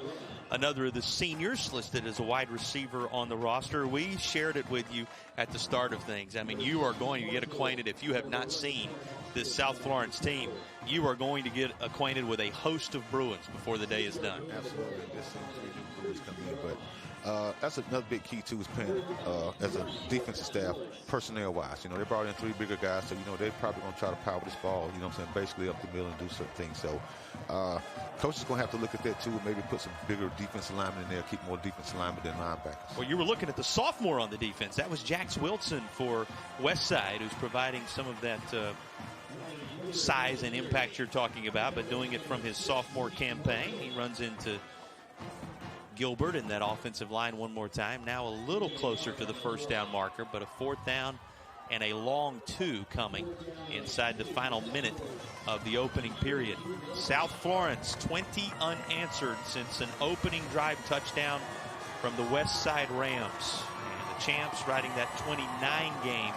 another of the seniors listed as a wide receiver on the roster. We shared it with you at the start of things. I mean, you are going to get acquainted, if you have not seen this South Florence team, you are going to get acquainted with a host of Bruins before the day is done. Absolutely. This seems to Bruins come in, but that's another big key too, is playing as a defensive staff, personnel-wise. You know, they brought in 3 bigger guys, so, you know, they're probably going to try to power this ball, you know what I'm saying, basically up the middle and do certain things. So coach is going to have to look at that too and maybe put some bigger defensive linemen in there, keep more defensive linemen than linebackers. Well, you were looking at the sophomore on the defense. That was Jax Wilson for Westside, who's providing some of that size and impact you're talking about, but doing it from his sophomore campaign. He runs into Gilbert in that offensive line one more time. Now a little closer to the first down marker, but a 4th down and a long 2 coming inside the final minute of the opening period. South Florence, 20 unanswered since an opening drive touchdown from the Westside Rams. And the champs riding that 29-game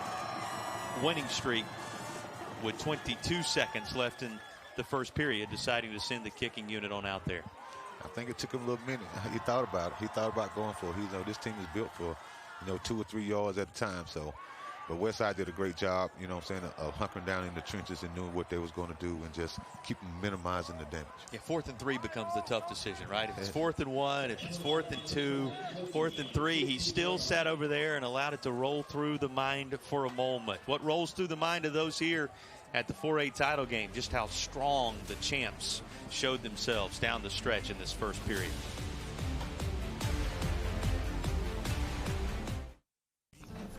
winning streak with 22 seconds left in the first period, deciding to send the kicking unit on out there. I think it took him a little minute. He thought about it. He thought about going for it. This team is built for, 2 or 3 yards at a time. So, but Westside did a great job, of hunkering down in the trenches and knowing what they was going to do and just keep minimizing the damage. Yeah, 4th and 3 becomes the tough decision, right? If it's 4th and 1, if it's 4th and 2, 4th and 3, he still sat over there and allowed it to roll through the mind for a moment. What rolls through the mind of those here at the 4A title game, just how strong the champs showed themselves down the stretch in this first period.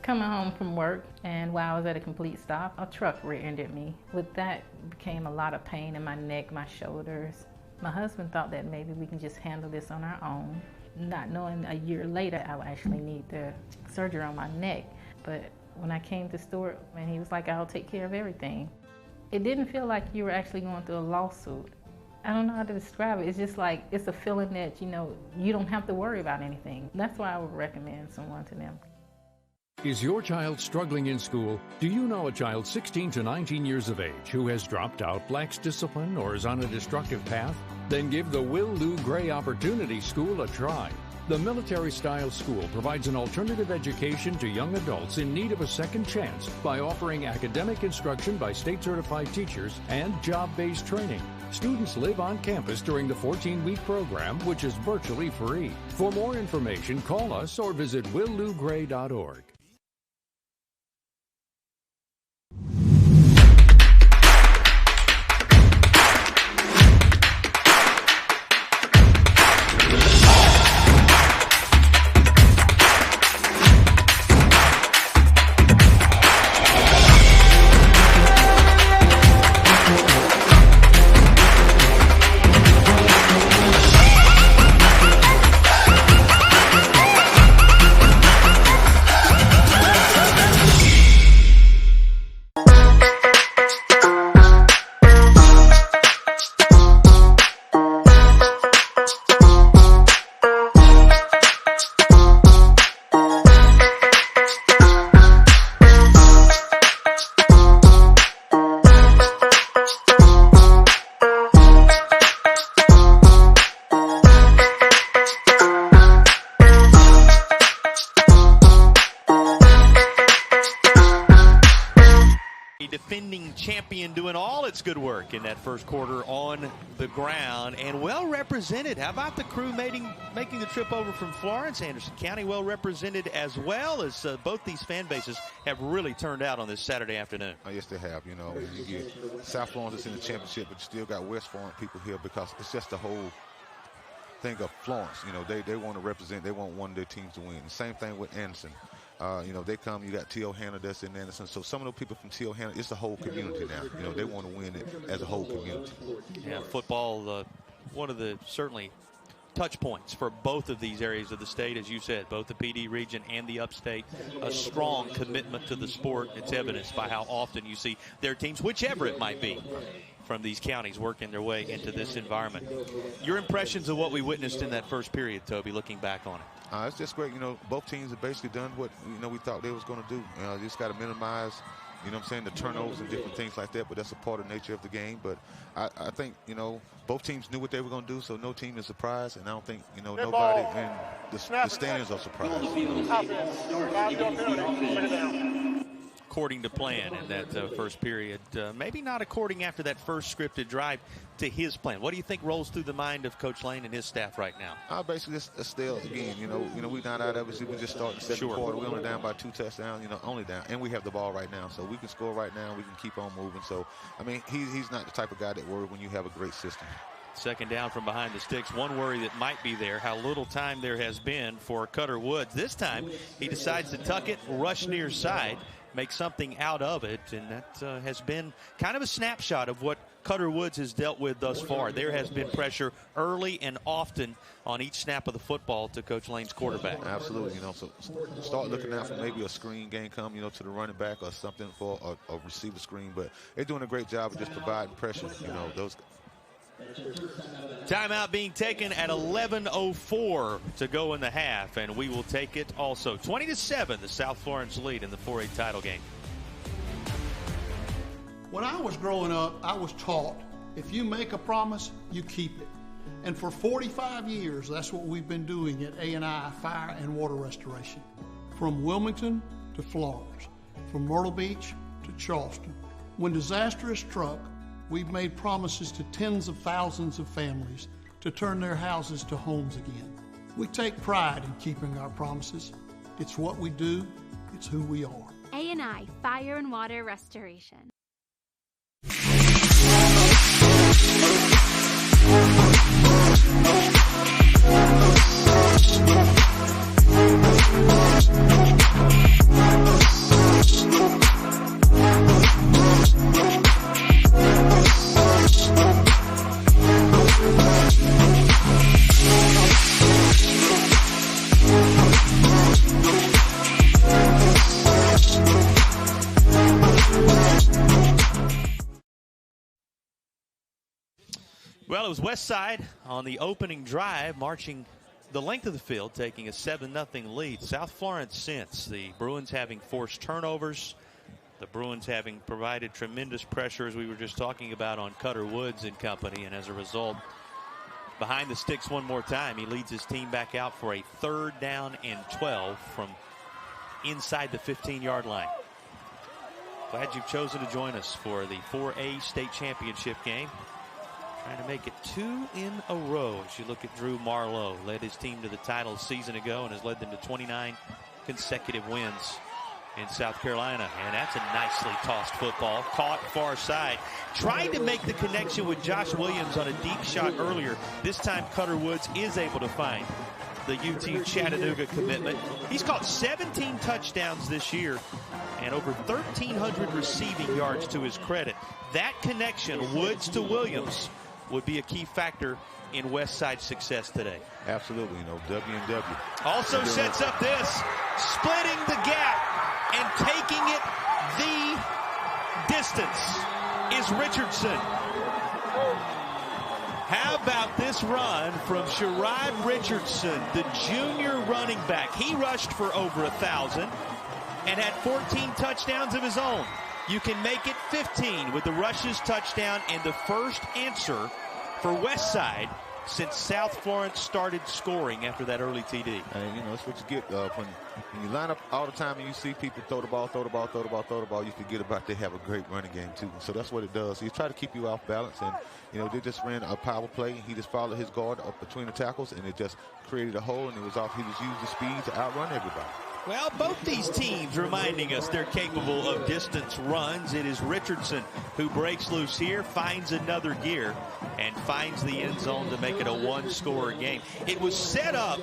Coming home from work, and while I was at a complete stop, a truck rear-ended me. With that became a lot of pain in my neck, my shoulders. My husband thought that maybe we can just handle this on our own, not knowing a year later I would actually need the surgery on my neck. But when I came to Stuart, and he was like, I'll take care of everything. It didn't feel like you were actually going through a lawsuit. I don't know how to describe it. It's just like, it's a feeling that, you don't have to worry about anything. That's why I would recommend someone to them. Is your child struggling in school? Do you know a child 16 to 19 years of age who has dropped out, lacks discipline, or is on a destructive path? Then give the Will Lou Gray Opportunity School a try. The military-style school provides an alternative education to young adults in need of a second chance by offering academic instruction by state-certified teachers and job-based training. Students live on campus during the 14-week program, which is virtually free. For more information, call us or visit willlougray.org. Defending champion doing all its good work in that first quarter on the ground and well represented. How about the crew making the trip over from Florence? Anderson County well represented as well, as both these fan bases have really turned out on this Saturday afternoon. Oh, yes, they have. You get South Florence is in the championship, but you still got West Florence people here because it's just the whole thing of Florence. They want to represent. They want one of their teams to win. Same thing with Anderson. They come, you got T.O. Hanna that's in Anderson. So some of the people from T.O. Hanna, it's the whole community now. They want to win it as a whole community. Yeah, football, one of the certainly touch points for both of these areas of the state, as you said, both the PD region and the upstate. A strong commitment to the sport. It's evidenced by how often you see their teams, whichever it might be, from these counties working their way into this environment. Your impressions of what we witnessed in that first period, Toby, looking back on it? It's just great. Both teams have basically done what, we thought they was going to do. You just got to minimize, the turnovers and different things like that, but that's a part of the nature of the game. But I think, both teams knew what they were going to do, so no team is surprised, and I don't think, nobody in the standings are surprised. According to plan in that first period. Maybe not according after that first scripted drive to his plan. What do you think rolls through the mind of Coach Lane and his staff right now? Basically, it's still, again, we're not out of it. We just started the second quarter. We're only down by 2 touchdowns, only down. And we have the ball right now, so we can score right now. We can keep on moving. So, he's not the type of guy that worries when you have a great system. Second down from behind the sticks. One worry that might be there, how little time there has been for Cutter Woods. This time, he decides to tuck it, rush near side, make something out of it, and that has bin kind of a snapshot of what Cutter Woods has dealt with thus far. There has been pressure early and often on each snap of the football to Coach Lane's quarterback. Absolutely, so start looking out for maybe a screen game come, to the running back or something for a receiver screen. But they're doing a great job of just providing pressure, those. Timeout being taken at 11:04 to go in the half, and we will take it also. 20-7, the South Florence lead in the 4A title game. When I was growing up, I was taught, if you make a promise, you keep it. And for 45 years, that's what we've been doing at A&I Fire and Water Restoration. From Wilmington to Florence, from Myrtle Beach to Charleston. When disaster has struck, we've made promises to tens of thousands of families to turn their houses to homes again. We take pride in keeping our promises. It's what we do. It's who we are. A&I Fire and Water Restoration. Well, it was Westside on the opening drive, marching the length of the field, taking a 7-0 lead. South Florence since. The Bruins having forced turnovers. The Bruins having provided tremendous pressure, as we were just talking about, on Cutter Woods and company. And as a result, behind the sticks one more time. He leads his team back out for a 3rd down and 12 from inside the 15-yard line. Glad you've chosen to join us for the 4A state championship game. Trying to make it 2 in a row as you look at Drew Marlowe. Led his team to the title a season ago and has led them to 29 consecutive wins in South Carolina. And that's a nicely tossed football. Caught far side. Tried to make the connection with Josh Williams on a deep shot earlier. This time Cutter Woods is able to find the UT Chattanooga commitment. He's caught 17 touchdowns this year and over 1,300 receiving yards to his credit. That connection, Woods to Williams, would be a key factor in Westside's success today. Absolutely, W&W. Also sets up this, splitting the gap and taking it the distance is Richardson. How about this run from Sherrod Richardson, the junior running back? He rushed for over 1,000 and had 14 touchdowns of his own. You can make it 15 with the rushes, touchdown, and the first answer for Westside since South Florence started scoring after that early TD. And, that's what you get when you line up all the time and you see people throw the ball, you forget about they have a great running game, too. So that's what it does. He try to keep you off balance, and, they just ran a power play. He just followed his guard up between the tackles, and it just created a hole, and he was using the speed to outrun everybody. Well, both these teams reminding us they're capable of distance runs. It is Richardson who breaks loose here, finds another gear, and finds the end zone to make it a one-score game. It was set up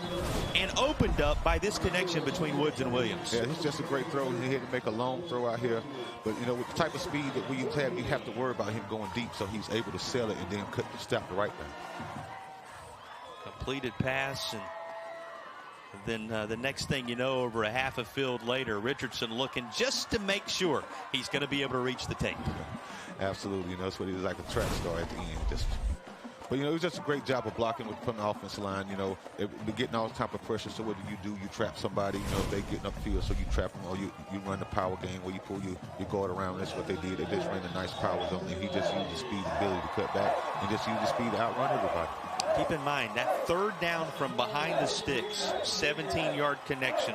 and opened up by this connection between Woods and Williams. Yeah, it's just a great throw. He had to make a long throw out here. But, with the type of speed that Williams have, you have to worry about him going deep, so he's able to sell it and then stop the right back. Completed pass, and then the next thing you know, over a half a field later, Richardson looking just to make sure he's going to be able to reach the tape. Absolutely. That's what he was, like a track star at the end. But, it was just a great job of blocking from the offensive line. They're getting all type of pressure. So what do? You trap somebody. If they getting upfield, so you trap them, or you run the power game where you pull your guard around. That's what they did. They just ran a nice power zone, and he just used the speed and ability to cut back and just use the speed to outrun everybody. Keep in mind, that 3rd down from behind the sticks, 17-yard connection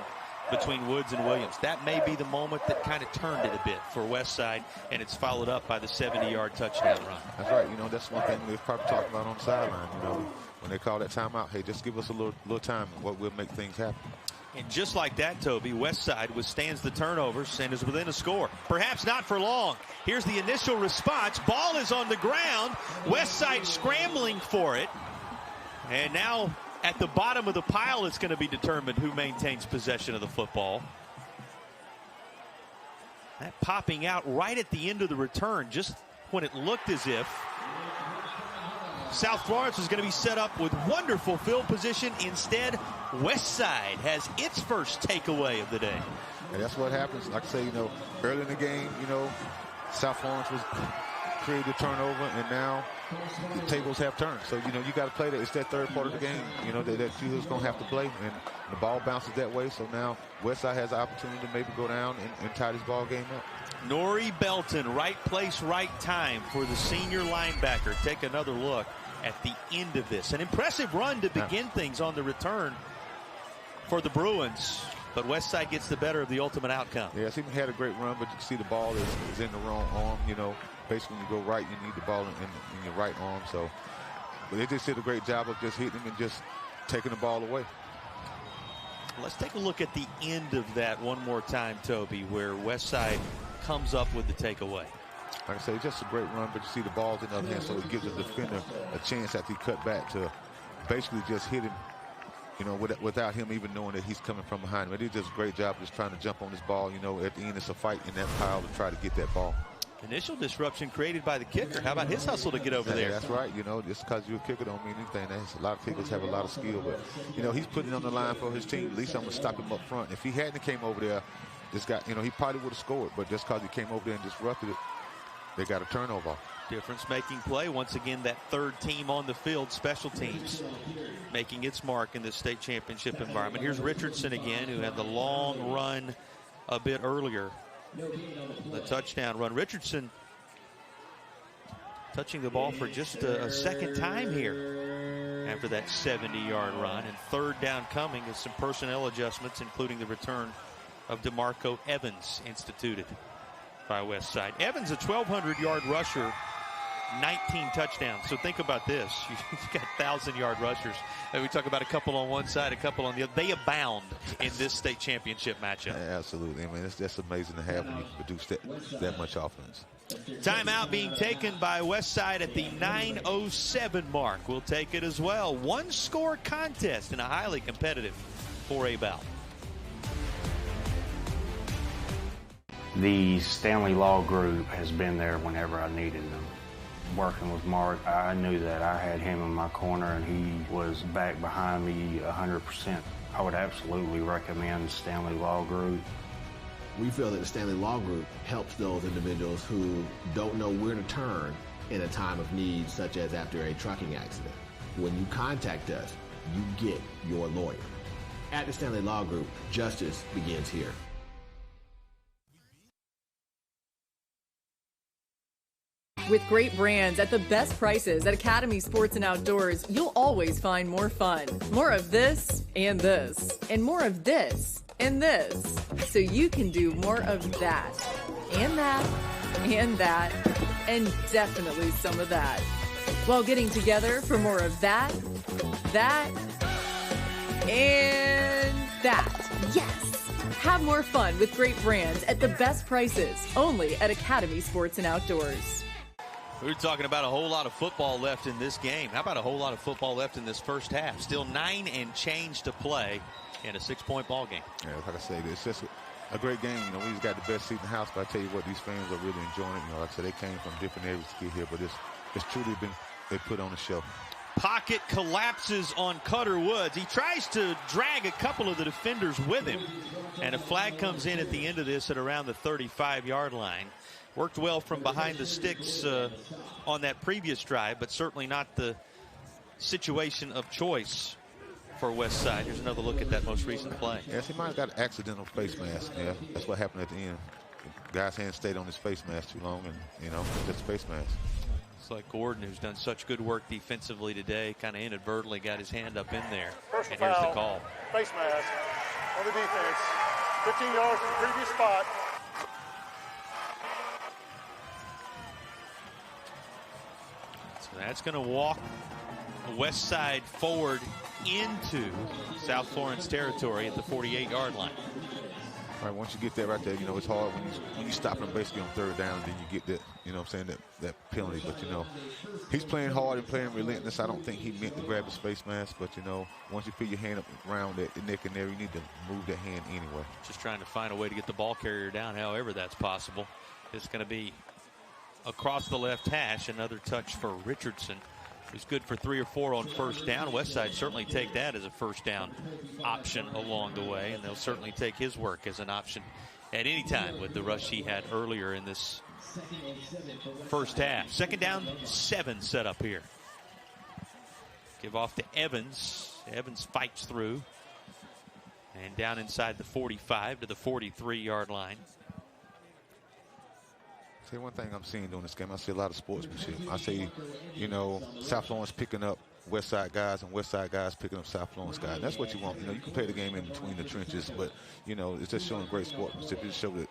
between Woods and Williams. That may be the moment that kind of turned it a bit for Westside, and it's followed up by the 70-yard touchdown run. That's right. That's one thing we're probably talking about on the sideline. When they call that timeout, hey, just give us a little time, and what will make things happen. And just like that, Toby, Westside withstands the turnovers and is within a score. Perhaps not for long. Here's the initial response. Ball is on the ground. Westside scrambling for it. And now at the bottom of the pile, it's going to be determined who maintains possession of the football. That popping out right at the end of the return, just when it looked as if South Florence was going to be set up with wonderful field position. Instead, Westside has its first takeaway of the day. And that's what happens. Like I say, early in the game, South Florence was created a turnover, and now the tables have turned. So, you got to play that. It's that third part of the game, that you're going to have to play. And the ball bounces that way. So now Westside has the opportunity to maybe go down and tie this ball game up. Nori Belton, right place, right time for the senior linebacker. Take another look at the end of this. An impressive run to begin things on the return for the Bruins. But Westside gets the better of the ultimate outcome. Yes, he had a great run, but you can see the ball is in the wrong arm. Basically when you go right, you need the ball in your right arm. So, but they just did a great job of just hitting him and just taking the ball away. Let's take a look at the end of that one more time, Toby, where Westside comes up with the takeaway. Like I say, just a great run, but you see the ball's in the other hand, so it gives the defender a chance after he cut back to basically just hit him, without him even knowing that he's coming from behind him. They did just a great job just trying to jump on this ball. At the end, it's a fight in that pile to try to get that ball. Initial disruption created by the kicker. How about his hustle to get over there? That's right. Just because you're a kicker don't mean anything. A lot of kickers have a lot of skill, but he's putting it on the line for his team. At least I'm gonna stop him up front. If he hadn't came over there, this guy, he probably would have scored. But just because he came over there and disrupted it, they got a turnover. Difference-making play. Once again, that third team on the field, special teams, making its mark in this state championship environment. Here's Richardson again, who had the long run a bit earlier. The touchdown run. Richardson touching the ball for just a second time here after that 70-yard run. And third down coming is some personnel adjustments, including the return of DeMarco Evans, instituted by Westside. Evans, a 1,200-yard rusher, 19 touchdowns. So think about this. You've got 1,000-yard rushers. And we talk about a couple on one side, a couple on the other. They abound in this state championship matchup. Yeah, absolutely. I mean, that's amazing to have when you produce that much offense. Timeout being taken by Westside at the 9:07 mark. We'll take it as well. One-score contest in a highly competitive 4A bout. The Stanley Law Group has been there whenever I needed them. Working with Mark, I knew that I had him in my corner and he was back behind me 100%. I would absolutely recommend Stanley Law Group. We feel that the Stanley Law Group helps those individuals who don't know where to turn in a time of need, such as after a trucking accident. When you contact us, you get your lawyer. At the Stanley Law Group, justice begins here. With great brands at the best prices at Academy Sports and Outdoors, you'll always find more fun. More of this and this, and more of this and this. So you can do more of that, and that, and that, and definitely some of that. While getting together for more of that, and that. Yes! Have more fun with great brands at the best prices, only at Academy Sports and Outdoors. We're talking about a whole lot of football left in this game. How about a whole lot of football left in this first half? Still 9 and change to play in a 6-point ball game. Yeah, like I say, it's just a great game. We just got the best seat in the house, but I tell you what, these fans are really enjoying it. Like I said, they came from different areas to get here, but it's truly been, they put on a show. Pocket collapses on Cutter Woods. He tries to drag a couple of the defenders with him, and a flag comes in at the end of this at around the 35-yard line. Worked well from behind the sticks on that previous drive, but certainly not the situation of choice for Westside. Here's another look at that most recent play. Yes, he might have got an accidental face mask. Yeah, that's what happened at the end. The guy's hand stayed on his face mask too long, and, just a face mask. It's like Gordon, who's done such good work defensively today, kind of inadvertently got his hand up in there. Personal and here's foul, the call. Face mask on the defense. 15 yards from the previous spot. So that's going to walk Westside forward into South Florence territory at the 48-yard line. All right, once you get there right there, it's hard when you stop them basically on third down, and then you get you know what I'm saying, that penalty. But, you know, he's playing hard and playing relentless. I don't think he meant to grab his face mask. But, you know, once you put your hand up around the neck and there, you need to move that hand anyway. Just trying to find a way to get the ball carrier down, however that's possible. It's going to be across the left hash. Another touch for Richardson, who's good for 3 or 4 on first down. Westside certainly take that as a first down option along the way, and they'll certainly take his work as an option at any time with the rush he had earlier in this first half. 2nd down, 7 set up here. Give off to Evans. Evans fights through and down inside the 45 to the 43-yard line. See, one thing I'm seeing during this game, I see a lot of sportsmanship. I see, you know, South Florence picking up Westside guys and Westside guys picking up South Florence guys. And that's what you want. You know, you can play the game in between the trenches, but, you know, it's just showing great sportsmanship. It just shows that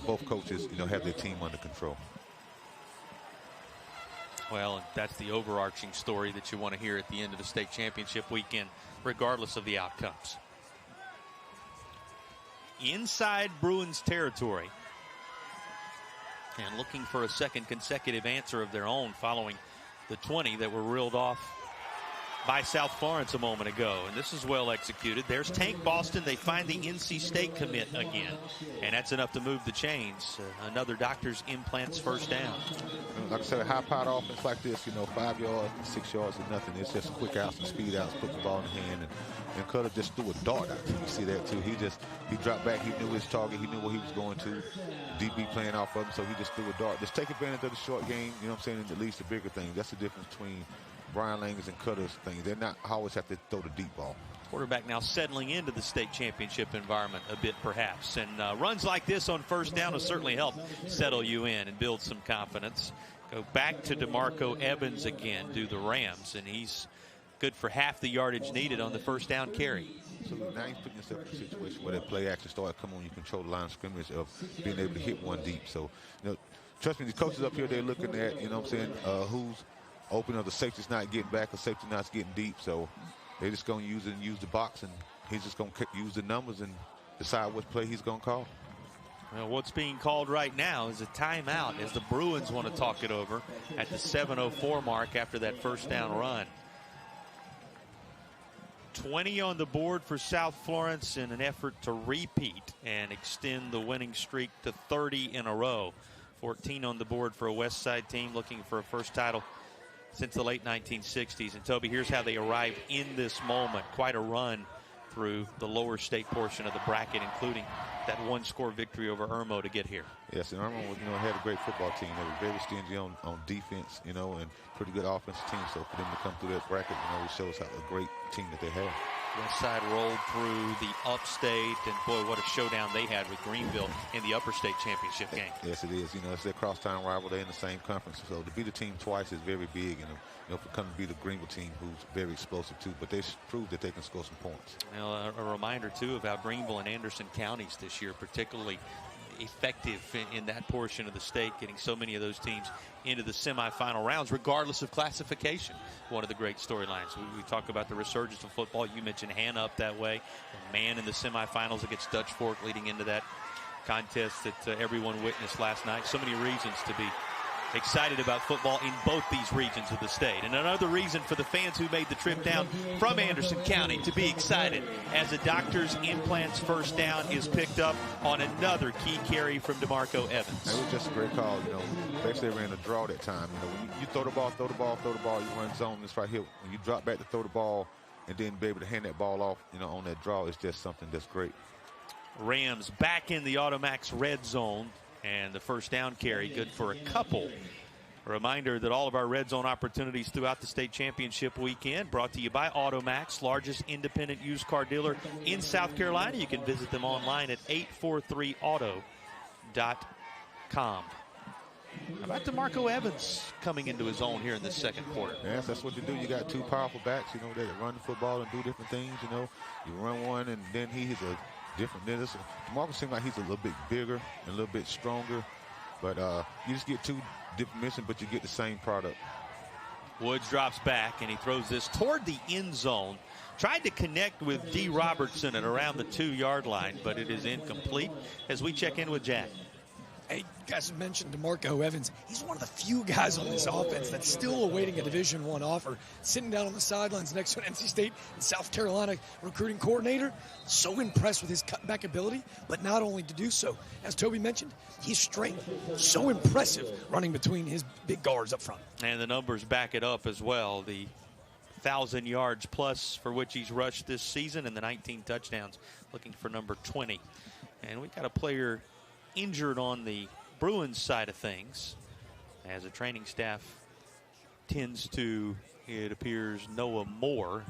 both coaches, you know, have their team under control. Well, and that's the overarching story that you want to hear at the end of the state championship weekend, regardless of the outcomes. Inside Bruins territory, and looking for a second consecutive answer of their own following the 20 that were reeled off by South Florence a moment ago. And this is well executed. There's Tank Boston. They find the NC State commit again, and that's enough to move the chains. Another Doctor's Implants first down. Like I said, a high-powered offense like this, you know, 5 yards, 6 yards is nothing. It's just quick outs and speed outs, put the ball in the hand, and Cutter just threw a dart out. You see that too. He dropped back. He knew his target. He knew where he was going to. DB playing off of him, so he just threw a dart. Just take advantage of the short game. You know what I'm saying? And at least the bigger thing. That's the difference between Brian Langer's and Cutter's thing. They're not always have to throw the deep ball. Quarterback now settling into the state championship environment a bit, perhaps. And runs like this on first down will certainly help settle you in and build some confidence. Go back to DeMarco Evans again, do the Rams, and he's good for half the yardage needed on the first down carry. So now he's putting himself in a situation where that play action started coming on. You control the line of scrimmage of being able to hit one deep. So, you know, trust me, the coaches up here, they're looking at, you know what I'm saying, who's open, or the safety's not getting back, or safety not getting deep. So they're just going to use the box, and he's just going to use the numbers and decide what play he's going to call. Well, what's being called right now is a timeout as the Bruins want to talk it over at the 7:04 mark after that first down run. 20 on the board for South Florence in an effort to repeat and extend the winning streak to 30 in a row. 14 on the board for a Westside team looking for a first title since the late 1960s. And Toby, here's how they arrived in this moment. Quite a run through the lower state portion of the bracket, including that one-score victory over Irmo to get here. Yes, and Irmo, you know, had a great football team. They were very stingy on defense, you know, and pretty good offensive team. So for them to come through that bracket, you know, it shows how a great team that they have. Westside rolled through the upstate, and boy, what a showdown they had with Greenville in the upper state championship game. Yes, it is. You know, it's their crosstown rival. They're in the same conference. So to beat a team twice is very big. And, you know, for come to beat a Greenville team who's very explosive too. But they proved that they can score some points. Well, a reminder too of how Greenville and Anderson counties this year, particularly effective in that portion of the state, getting so many of those teams into the semifinal rounds, regardless of classification. One of the great storylines. We talk about the resurgence of football. You mentioned Hannah up that way. A man in the semifinals against Dutch Fork leading into that contest that everyone witnessed last night. So many reasons to be excited about football in both these regions of the state. And another reason for the fans who made the trip down from Anderson County to be excited as a Doctor's Implants first down is picked up on another key carry from DeMarco Evans. It was just a great call. You know, basically they ran a draw that time. You know, when you throw the ball, you run zone. This right here, when you drop back to throw the ball and then be able to hand that ball off, you know, on that draw, it's just something that's great. Rams back in the Automax red zone. And the first down carry, good for a couple. A reminder that all of our red zone opportunities throughout the state championship weekend brought to you by Automax, largest independent used car dealer in South Carolina. You can visit them online at 843auto.com. How about DeMarco Evans coming into his own here in the second quarter? Yes, that's what you do. You got two powerful backs, you know, that run the football and do different things, you know. You run one, and then he's a different. DeMarco seems like he's a little bit bigger and a little bit stronger, but you just get two different missions, but you get the same product. Woods drops back, and he throws this toward the end zone. Tried to connect with D. Robertson at around the 2-yard line, but it is incomplete as we check in with Jack. Hey, you guys mentioned DeMarco Evans. He's one of the few guys on this offense that's still awaiting a Division I offer, sitting down on the sidelines next to an NC State and South Carolina recruiting coordinator. So impressed with his cutback ability, but not only to do so, as Toby mentioned, his strength. So impressive running between his big guards up front. And the numbers back it up as well. The 1,000 yards plus for which he's rushed this season and the 19 touchdowns, looking for number 20. And we've got a player injured on the Bruins side of things, as a training staff tends to, it appears, Noah Moore.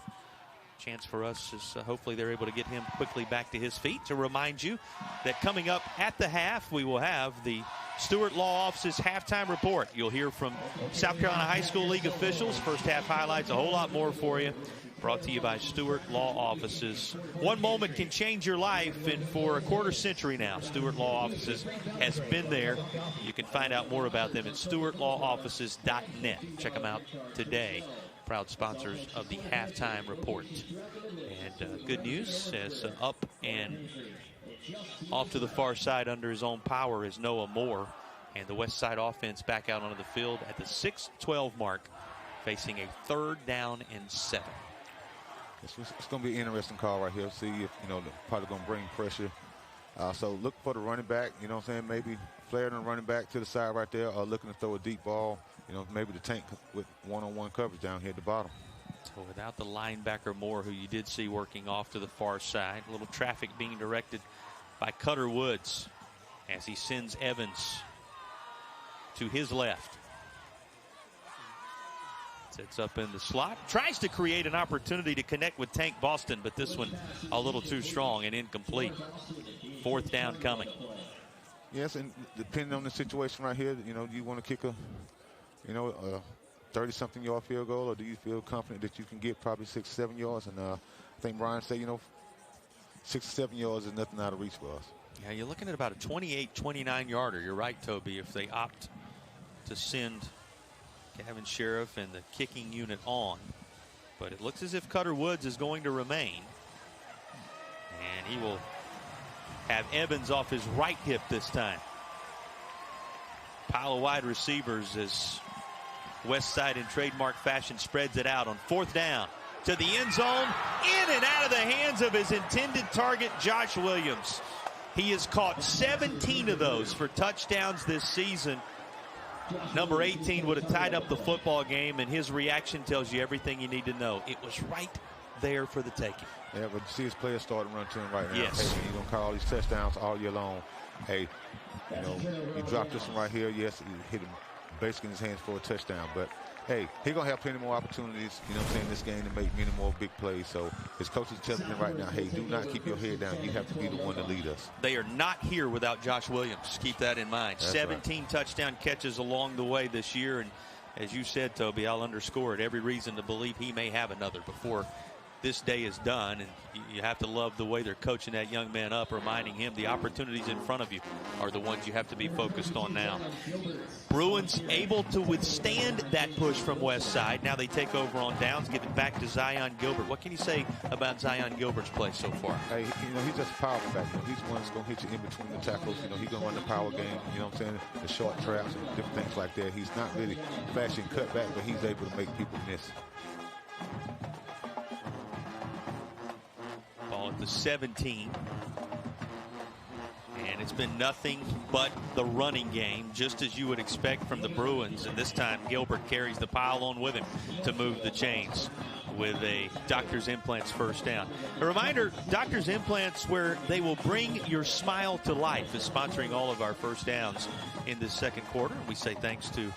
Chance for us is hopefully they're able to get him quickly back to his feet. To remind you that coming up at the half, we will have the Stewart Law Office's halftime report. You'll hear from South Carolina High School League officials, first half highlights, a whole lot more for you. Brought to you by Stewart Law Offices. One moment can change your life, and for a quarter century now, Stewart Law Offices has been there. You can find out more about them at stewartlawoffices.net. Check them out today. Proud sponsors of the halftime report. And good news, as up and off to the far side under his own power is Noah Moore. And the Westside offense back out onto the field at the 6:12 mark, facing a 3rd down and 7. It's going to be an interesting call right here. See if, they're probably going to bring pressure. So look for the running back, maybe flaring the running back to the side right there, or looking to throw a deep ball, maybe the tank with one-on-one coverage down here at the bottom. So without the linebacker Moore, who you did see working off to the far side, a little traffic being directed by Cutter Woods as he sends Evans to his left. Sits up in the slot, tries to create an opportunity to connect with Tank Boston, but this one a little too strong and incomplete. 4th down coming. Yes, and depending on the situation right here, do you want to kick a 30-something yard field goal, or do you feel confident that you can get probably 6 or 7 yards? And I think Brian said, 6 or 7 yards is nothing out of reach for us. Yeah, you're looking at about a 28, 29 yarder. You're right, Toby, if they opt to send Gavin Sheriff and the kicking unit on. But it looks as if Cutter Woods is going to remain. And he will have Evans off his right hip this time. Pile of wide receivers as Westside in trademark fashion spreads it out on 4th down to the end zone, in and out of the hands of his intended target, Josh Williams. He has caught 17 of those for touchdowns this season. Number 18 would have tied up the football game, and his reaction tells you everything you need to know. It was right there for the taking. Yeah, but you see his players starting to run to him right now. Yes. Hey, you're going to call all these touchdowns all year long. Hey, you drop this one right here. Yes, you hit him basically in his hands for a touchdown. But, hey, he's going to have plenty more opportunities, in this game to make many more big plays. So his coach is telling him right now, hey, do not keep your head down. You have to be the one to lead us. They are not here without Josh Williams. Keep that in mind. That's 17 right. touchdown catches along the way this year. And as you said, Toby, I'll underscore it. Every reason to believe he may have another before this day is done. And you have to love the way they're coaching that young man up, reminding him the opportunities in front of you are the ones you have to be focused on now. Bruins able to withstand that push from Westside. Now they take over on downs, give it back to Zion Gilbert. What can you say about Zion Gilbert's play so far? Hey, he's just a powerful back. He's one that's going to hit you in between the tackles. He's going to run the power game, the short traps and different things like that. He's not really flashing cutback, but he's able to make people miss. Ball at the 17. And it's been nothing but the running game, just as you would expect from the Bruins. And this time, Gilbert carries the pile on with him to move the chains with a Doctor's Implants first down. A reminder, Doctor's Implants, where they will bring your smile to life, is sponsoring all of our first downs in this second quarter. We say thanks to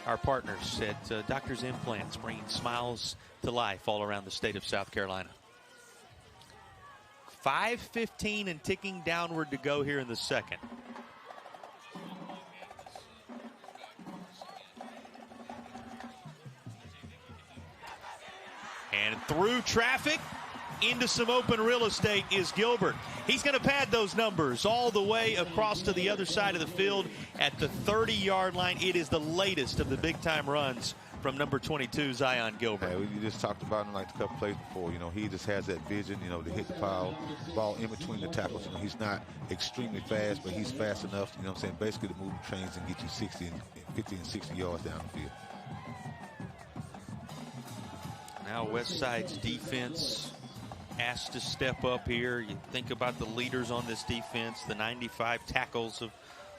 our partners at Doctor's Implants, bringing smiles to life all around the state of South Carolina. 5:15 and ticking downward to go here in the second. And through traffic into some open real estate is Gilbert. He's going to pad those numbers all the way across to the other side of the field at the 30-yard line. It is the latest of the big-time runs from number 22, Zion Gilbert. Yeah, we just talked about him like a couple plays before. You know, he just has that vision, you know, to hit the ball in between the tackles. You know, he's not extremely fast, but he's fast enough, you know what I'm saying, basically to move the trains and get you 50 and 60 yards down the field. Now Westside's defense asked to step up here. You think about the leaders on this defense, the 95 tackles of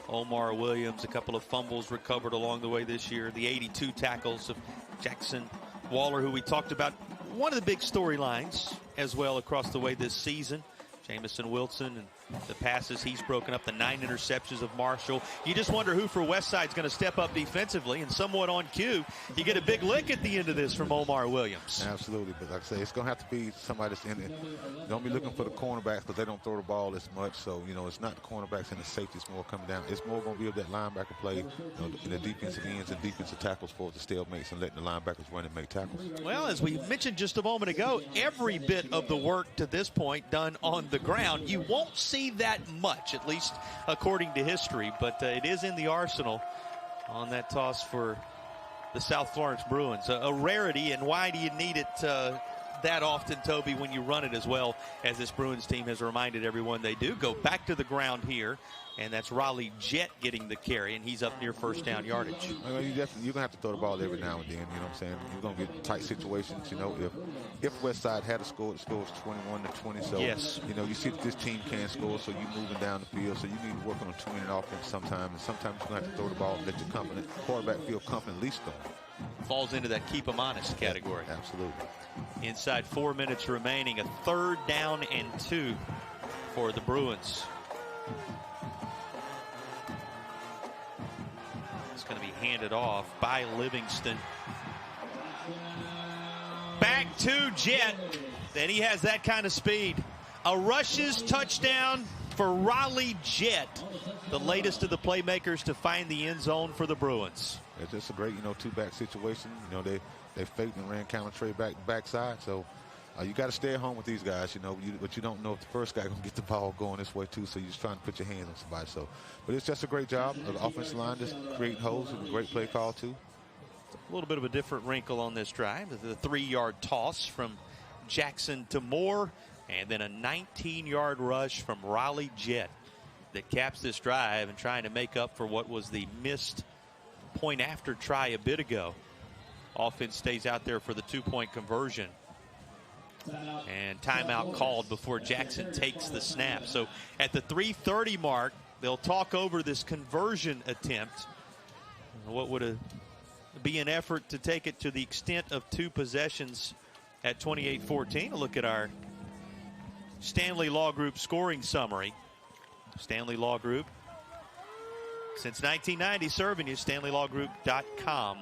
Omar Williams, a couple of fumbles recovered along the way this year, the 82 tackles of Jackson Waller, who we talked about. One of the big storylines as well across the way this season, Jamison Wilson and the passes he's broken up, the 9 interceptions of Marshall. You just wonder who for Westside's going to step up defensively, and somewhat on cue, you get a big lick at the end of this from Omar Williams. Absolutely, but like I say, it's going to have to be somebody that's in it. Don't be looking for the cornerbacks because they don't throw the ball as much. So, you know, it's not the cornerbacks and the safeties more coming down. It's more going to be of that linebacker play, you know, in the defensive ends and defensive tackles for the stalemates and letting the linebackers run and make tackles. Well, as we mentioned just a moment ago, every bit of the work to this point done on the ground. You won't see that much, at least according to history, but it is in the arsenal on that toss for the South Florence Bruins. A rarity, and why do you need it that often, Toby, when you run it as well as this Bruins team has reminded everyone they do? Go back to the ground here, and that's Raleigh Jett getting the carry, and he's up near first down yardage. Well, you're going to have to throw the ball every now and then, you know what I'm saying? You're going to get tight situations, you know. If Westside had a score, the score was 21-20. So, yes, you know, you see that this team can score, so you're moving down the field. So you need to work on a tweening offense sometimes. And sometimes you're going to have to throw the ball and let your quarterback feel confident at least going. Falls into that keep them honest category. Absolutely. Inside 4 minutes remaining, a 3rd down and 2 for the Bruins. It's going to be handed off by Livingston. Back to Jett. Then he has that kind of speed. A rushes touchdown for Raleigh Jett, the latest of the playmakers to find the end zone for the Bruins. It's just a great, you know, two-back situation. You know, they faked and ran counter trade backside. So you got to stay at home with these guys, you know. But you don't know if the first guy going to get the ball going this way too. So you're just trying to put your hands on somebody. So, but it's just a great job of the offensive line, just creating holes and a great play call too. A little bit of a different wrinkle on this drive. The 3-yard toss from Jackson to Moore, and then a 19-yard rush from Raleigh Jett that caps this drive and trying to make up for what was the missed point after try a bit ago. Offense stays out there for the 2-point conversion. And timeout called before Jackson takes the snap. So at the 3:30 mark, they'll talk over this conversion attempt. What would be an effort to take it to the extent of 2 possessions at 28-14. A look at our Stanley Law Group scoring summary. Stanley Law Group, since 1990, serving you. StanleyLawGroup.com,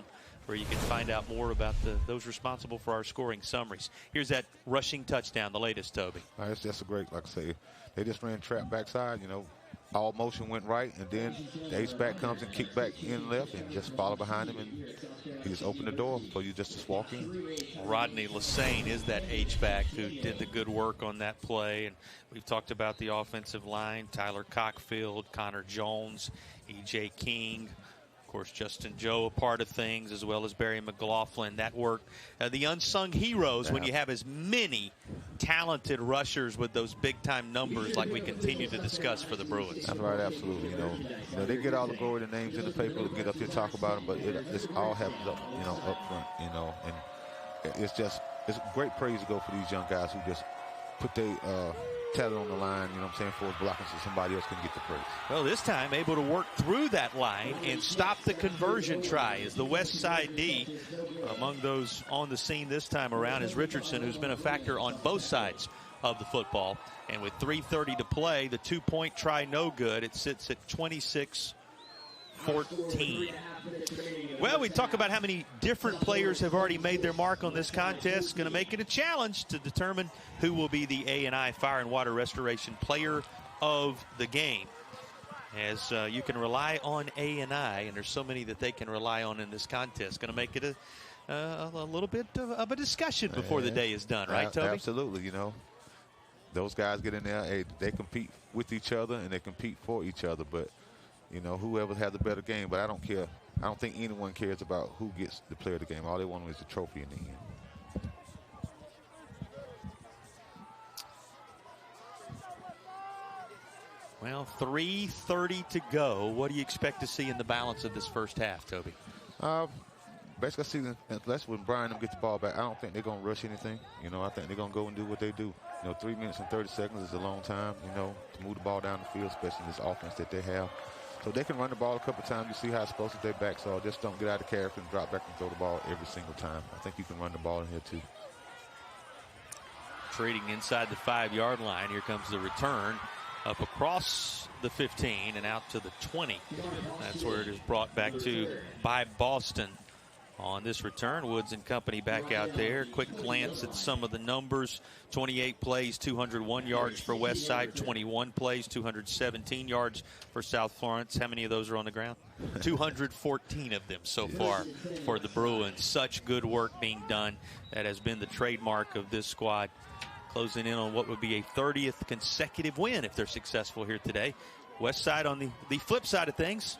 where you can find out more about those responsible for our scoring summaries. Here's that rushing touchdown, the latest, Toby. It's just a great, like I say, they just ran trap backside, you know. All motion went right, and then the H-back comes and kick back in left and just follow behind him, and he just opened the door for you just to walk in. Rodney Lassane is that H-back who did the good work on that play. And we've talked about the offensive line, Tyler Cockfield, Connor Jones, E.J. King, of course, Justin Joe a part of things, as well as Barry McLaughlin. That work, the unsung heroes when you have as many talented rushers with those big-time numbers like we continue to discuss for the Bruins. That's right, absolutely. You know, they get all the glory, the names in the paper to get up here and talk about them, but it's all happens up, you know, up front, you know, and it's great praise to go for these young guys who just put their talent on the line, you know what I'm saying, for blocking so somebody else can get the praise. Well, this time able to work through that line and stop the conversion try is the Westside D. Among those on the scene this time around is Richardson, who's been a factor on both sides of the football. And with 3:30 to play, the 2-point try no good. It sits at 26-14. Well, we talk about how many different players have already made their mark on this contest. It's going to make it a challenge to determine who will be the A&I Fire and Water Restoration Player of the Game. As you can rely on A&I, and there's so many that they can rely on in this contest. Going to make it a little bit of a discussion before the day is done, right, Toby? Absolutely. You know, those guys get in there, they compete with each other and they compete for each other, but you know, whoever has the better game. But I don't care I don't think anyone cares about who gets the player of the game. All they want is the trophy in the end. Well, 3:30 to go. What do you expect to see in the balance of this first half, Toby? Basically, I see unless when Brian gets the ball back, I don't think they're going to rush anything. You know, I think they're going to go and do what they do. You know, 3 minutes and 30 seconds is a long time, you know, to move the ball down the field, especially in this offense that they have. So they can run the ball a couple times. You see how explosive their backs are. Just don't get out of character and drop back and throw the ball every single time. I think you can run the ball in here, too. Trading inside the 5-yard line. Here comes the return. Up across the 15 and out to the 20. That's where it is brought back to by Boston on this return. Woods and company back out there. Quick glance at some of the numbers. 28 plays, 201 yards for Westside. 21 plays, 217 yards for South Florence. How many of those are on the ground? 214 of them so far for the Bruins. Such good work being done. That has been the trademark of this squad. Closing in on what would be a 30th consecutive win if they're successful here today. Westside on the flip side of things,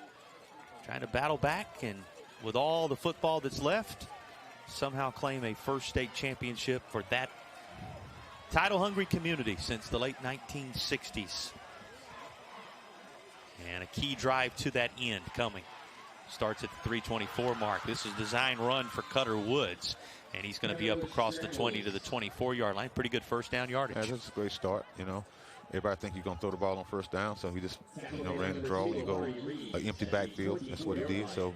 trying to battle back and with all the football that's left, somehow claim a first state championship for that title-hungry community since the late 1960s. And a key drive to that end coming. Starts at the 3:24 mark. This is design run for Cutter Woods. And he's going to be up across the 20 to the 24-yard line. Pretty good first down yardage. Yeah, that's a great start, you know. Everybody think you're going to throw the ball on first down, so he just, you know, ran the draw. You go an empty backfield. That's what he did. So,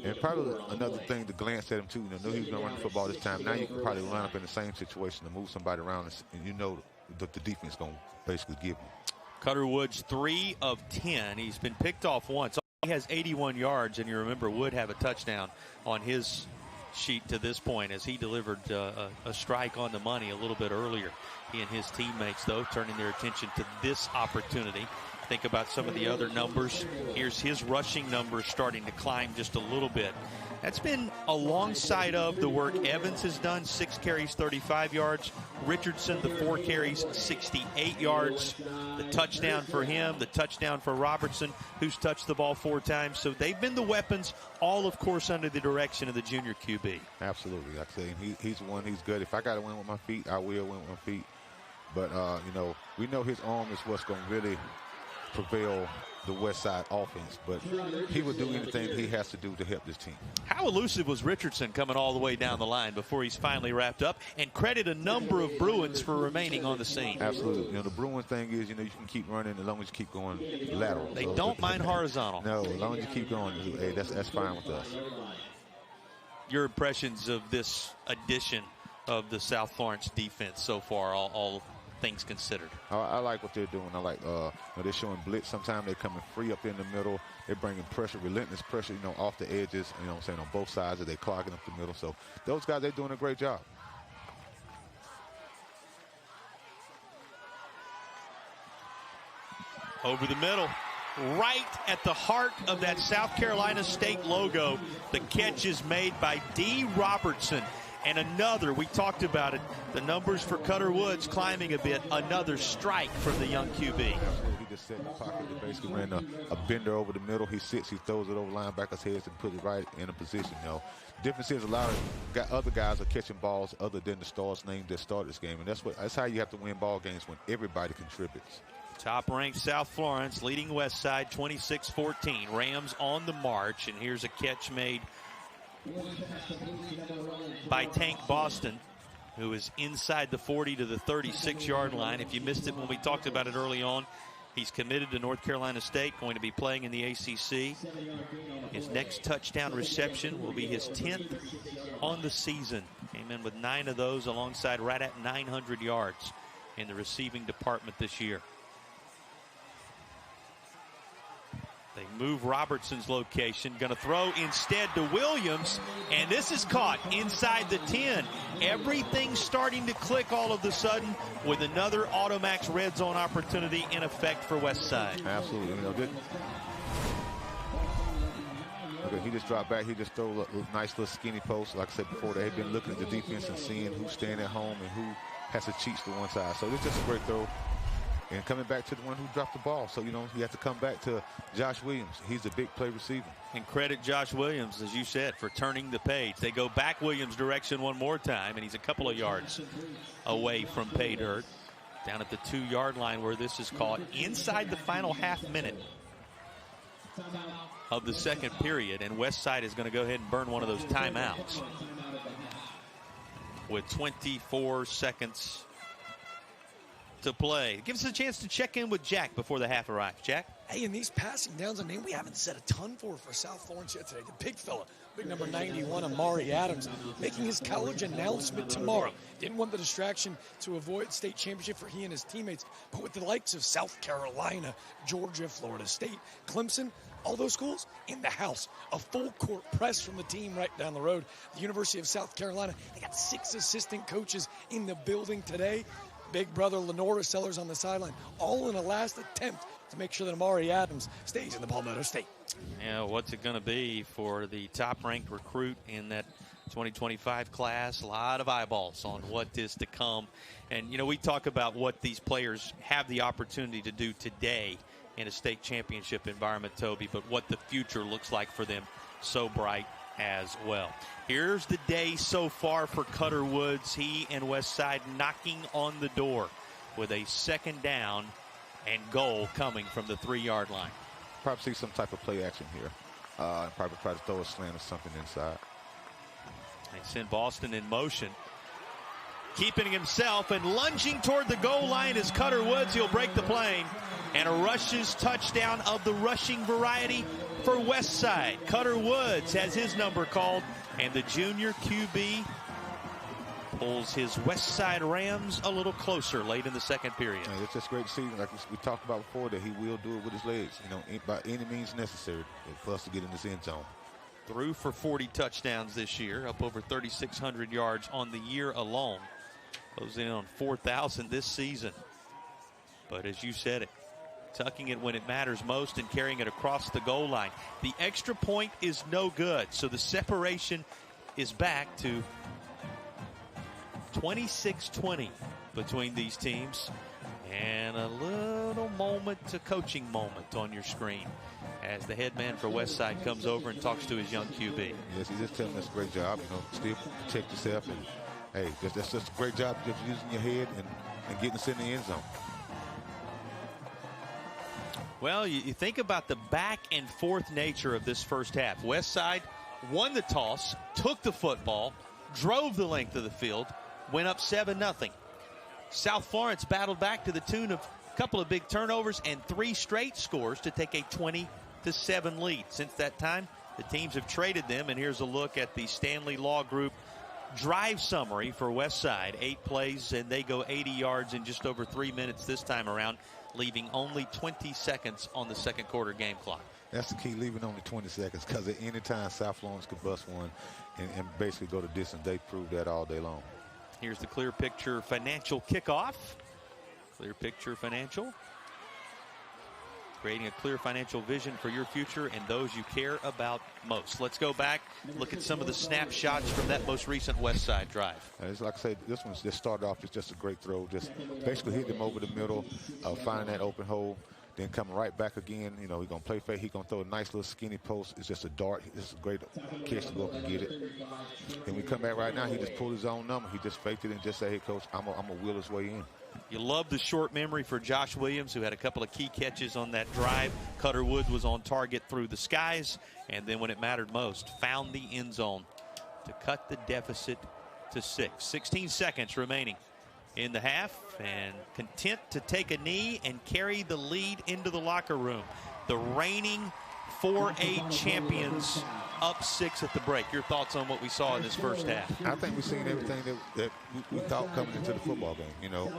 and probably another thing to glance at him, too. You know, knew he was going to run the football this time. Now you can probably line up in the same situation to move somebody around, and you know the defense is going to basically give you. Cutter Woods, 3 of 10. He's been picked off once. He has 81 yards, and you remember Wood have a touchdown on his sheet to this point as he delivered a strike on the money a little bit earlier. He and his teammates, though, turning their attention to this opportunity. Think about some of the other numbers. Here's his rushing numbers starting to climb just a little bit. That's been alongside of the work Evans has done, 6 carries, 35 yards. Richardson, the 4 carries, 68 yards. The touchdown for him, the touchdown for Robertson, who's touched the ball 4 times. So they've been the weapons, all, of course, under the direction of the junior QB. Absolutely. Like I say, he's one, he's good. If I got to win with my feet, I will win with my feet. But, you know, we know his arm is what's going to really prevail the Westside offense, but he would do anything he has to do to help this team. How elusive was Richardson coming all the way down the line before he's finally wrapped up, and credit a number of Bruins for remaining on the scene. Absolutely. You know, the Bruin thing is, you know, you can keep running as long as you keep going lateral. They don't mind horizontal. No, as long as you keep going, hey, that's fine with us. Your impressions of this addition of the South Florence defense so far, all things considered? I like what they're doing. I like they're showing blitz. Sometimes they're coming free up in the middle. They're bringing pressure, relentless pressure, you know, off the edges, you know what I'm saying, on both sides. They're clogging up the middle. So those guys, they're doing a great job. Over the middle, right at the heart of that South Carolina State logo, the catch is made by D. Robertson. And another, we talked about it, the numbers for Cutter Woods climbing a bit, another strike from the young QB. He just set in the pocket. They basically ran a bender over the middle. He sits, he throws it over linebackers' heads and puts it right in a position. You know, the difference is a lot of other guys are catching balls other than the stars named that started this game. And that's how you have to win ball games, when everybody contributes. Top-ranked South Florence leading Westside 26-14. Rams on the march, and here's a catch made by Tank Boston, who is inside the 40 to the 36-yard line. If you missed it when we talked about it early on, he's committed to North Carolina State, going to be playing in the ACC. His next touchdown reception will be his 10th on the season. Came in with 9 of those, alongside right at 900 yards in the receiving department this year. They move Robertson's location. Going to throw instead to Williams. And this is caught inside the 10. Everything's starting to click all of a sudden with another Automax red zone opportunity in effect for Westside. Absolutely. You know, okay, he just dropped back. He just threw a nice little skinny post. Like I said before, they've been looking at the defense and seeing who's staying at home and who has to cheat to one side. So it's just a great throw. And coming back to the one who dropped the ball. So, you know, you have to come back to Josh Williams. He's a big play receiver. And credit Josh Williams, as you said, for turning the page. They go back Williams' direction one more time, and he's a couple of yards away from pay dirt. Down at the 2-yard line where this is caught inside the final half minute of the second period. And Westside is going to go ahead and burn one of those timeouts with 24 seconds to play. It gives us a chance to check in with Jack before the half arrives. Jack? Hey, in these passing downs, I mean, we haven't said a ton for South Florence yet today. The big fella, big number 91, Amari Adams, making his college announcement tomorrow. Didn't want the distraction to avoid state championship for he and his teammates, but with the likes of South Carolina, Georgia, Florida State, Clemson, all those schools in the house. A full court press from the team right down the road. The University of South Carolina, they got 6 assistant coaches in the building today. Big brother Lenora Sellers on the sideline, all in a last attempt to make sure that Amari Adams stays in the Palmetto State. Yeah, what's it going to be for the top-ranked recruit in that 2025 class? A lot of eyeballs on what is to come. And, you know, we talk about what these players have the opportunity to do today in a state championship environment, Toby, but what the future looks like for them, so bright as well. Here's the day so far for Cutter Woods. He and Westside knocking on the door with a second down and goal coming from the 3-yard line. Probably see some type of play action here. And probably try to throw a slant or something inside. They send Boston in motion. Keeping himself and lunging toward the goal line is Cutter Woods. He'll break the plane. And a rushes touchdown of the rushing variety for Westside. Cutter Woods has his number called, and the junior QB pulls his Westside Rams a little closer late in the second period. Yeah, it's just great to see, like we talked about before, that he will do it with his legs, you know, by any means necessary for us to get in this end zone. Threw for 40 touchdowns this year, up over 3,600 yards on the year alone. Closing in on 4,000 this season. But as you said it, tucking it when it matters most and carrying it across the goal line. The extra point is no good, so the separation is back to 26-20 between these teams. And a little coaching moment on your screen as the head man for Westside comes over and talks to his young QB. Yes, he's just telling us a great job, you know, still protect yourself. And, hey, that's just a great job just using your head and getting us in the end zone. Well, you think about the back and forth nature of this first half. Westside won the toss, took the football, drove the length of the field, went up 7-0. South Florence battled back to the tune of a couple of big turnovers and 3 straight scores to take a 20-7 lead. Since that time, the teams have traded them, and here's a look at the Stanley Law Group drive summary for Westside. 8 plays, and they go 80 yards in just over 3 minutes this time around, leaving only 20 seconds on the second quarter game clock. That's the key, leaving only 20 seconds, because at any time South Florence could bust one and basically go the distance. They proved that all day long. Here's the Clear Picture Financial kickoff. Clear Picture Financial, creating a clear financial vision for your future and those you care about most. Let's go back, look at some of the snapshots from that most recent Westside drive. It's like I said, this one just started off as just a great throw. Just basically hit him over the middle, finding that open hole, then coming right back again. You know, he's going to play fake. He's going to throw a nice little skinny post. It's just a dart. It's a great catch to go up and get it. Then we come back right now. He just pulled his own number. He just faked it and just said, hey, Coach, I'm going to wheel his way in. You love the short memory for Josh Williams, who had a couple of key catches on that drive. Cutter Woods was on target through the skies, and then when it mattered most, found the end zone to cut the deficit to 6. 16 seconds remaining in the half, and content to take a knee and carry the lead into the locker room. The reigning 4A champions up 6 at the break. Your thoughts on what we saw in this first half? I think we've seen everything that we thought coming into the football game. You know,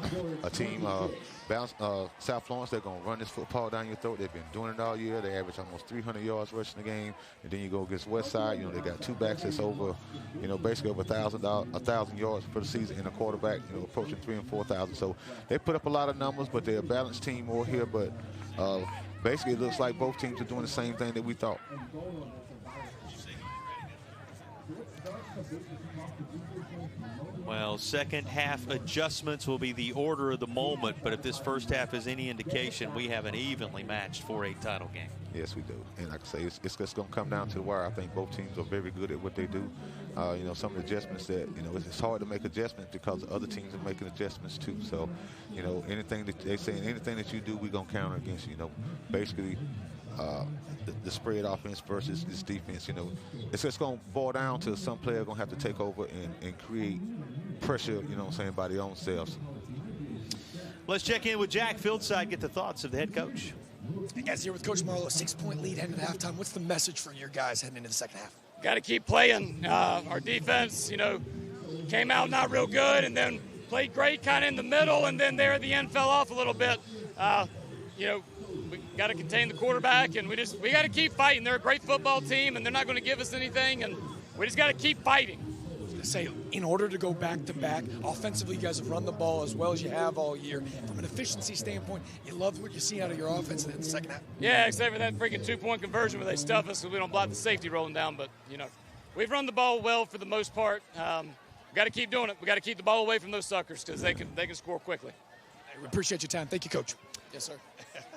a team, South Florence, they're going to run this football down your throat. They've been doing it all year. They average almost 300 yards rushing the game. And then you go against Westside. You know, they got 2 backs that's over, you know, basically over 1,000 yards for the season, and a quarterback, you know, approaching 3,000 and 4,000. So they put up a lot of numbers, but they're a balanced team more here. But basically, it looks like both teams are doing the same thing that we thought. Well, second half adjustments will be the order of the moment, but if this first half is any indication, we have an evenly matched 4A title game. Yes, we do. And like I say, it's just going to come down to the wire. I think both teams are very good at what they do. You know, some of the adjustments that, you know, it's hard to make adjustments because the other teams are making adjustments too. So, you know, anything that they say, anything that you do, we're going to counter against you. You know, basically the spread offense versus this defense, you know, it's just going to boil down to some player going to have to take over and create pressure, you know what I'm saying, by their own selves. Let's check in with Jack Fieldside, get the thoughts of the head coach. Hey guys, here with Coach Marlowe, 6-point lead heading into halftime. What's the message for your guys heading into the second half? Got to keep playing. Our defense, you know, came out not real good and then played great kind of in the middle, and then there at the end fell off a little bit. You know, we got to contain the quarterback, and we got to keep fighting. They're a great football team, and they're not going to give us anything, and we just got to keep fighting. Say, in order to go back-to-back, offensively, you guys have run the ball as well as you have all year. From an efficiency standpoint, you love what you see out of your offense in the second half. Yeah, except for that freaking two-point conversion where they stuff us because we don't block the safety rolling down. But, you know, we've run the ball well for the most part. We got to keep doing it. We got to keep the ball away from those suckers because they can score quickly. Hey, we appreciate your time. Thank you, Coach. Yes, sir.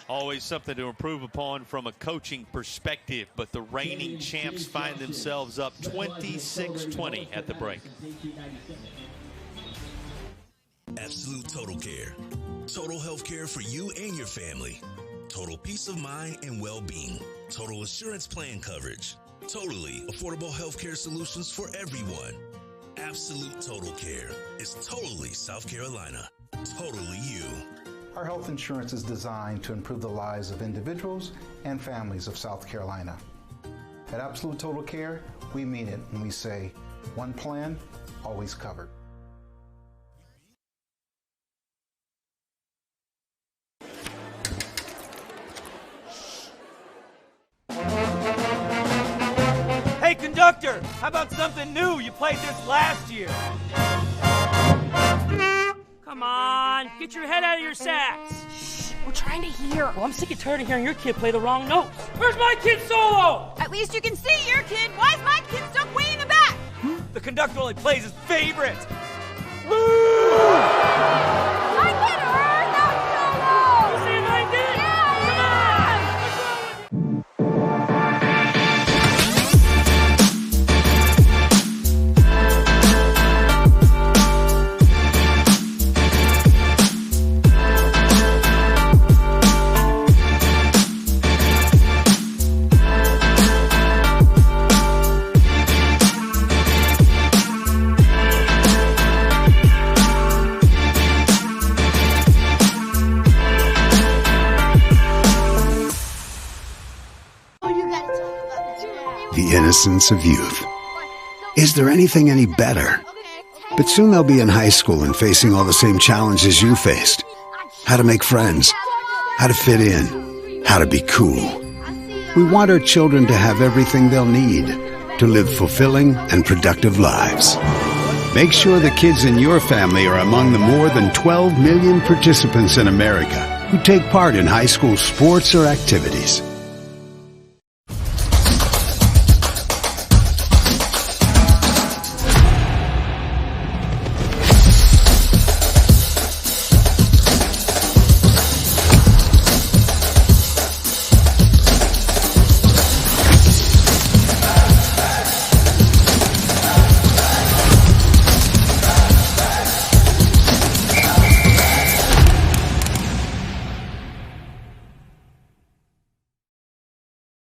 Always something to improve upon from a coaching perspective, but the reigning champs find themselves up 26-20 at the break. Absolute Total Care. Total health care for you and your family. Total peace of mind and well-being. Total assurance plan coverage. Totally affordable health care solutions for everyone. Absolute Total Care is totally South Carolina. Totally you. Our health insurance is designed to improve the lives of individuals and families of South Carolina. At Absolute Total Care, we mean it when we say, one plan, always covered. Hey, conductor, how about something new? You played this last year. Come on, get your head out of your sacks. Shh, we're trying to hear. Well, I'm sick and tired of hearing your kid play the wrong notes. Where's my kid's solo? At least you can see your kid. Why is my kid stuck way in the back? The conductor only plays his favorites. My kid heard that solo! You saying I did? Yeah, come on! The innocence of youth. Is there anything any better? But soon they'll be in high school and facing all the same challenges you faced. How to make friends, how to fit in, how to be cool. We want our children to have everything they'll need to live fulfilling and productive lives. Make sure the kids in your family are among the more than 12 million participants in America who take part in high school sports or activities.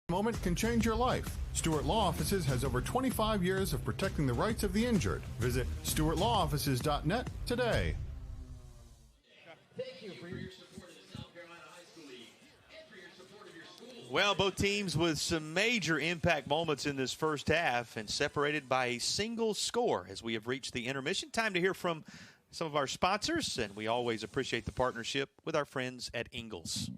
Moment can change your life. Stewart Law Offices has over 25 years of protecting the rights of the injured. Visit stewartlawoffices.net today. Thank you for your support of the South Carolina High School League and for your support of your school. Well, both teams with some major impact moments in this first half and separated by a single score as we have reached the intermission. Time to hear from some of our sponsors, and we always appreciate the partnership with our friends at Ingalls.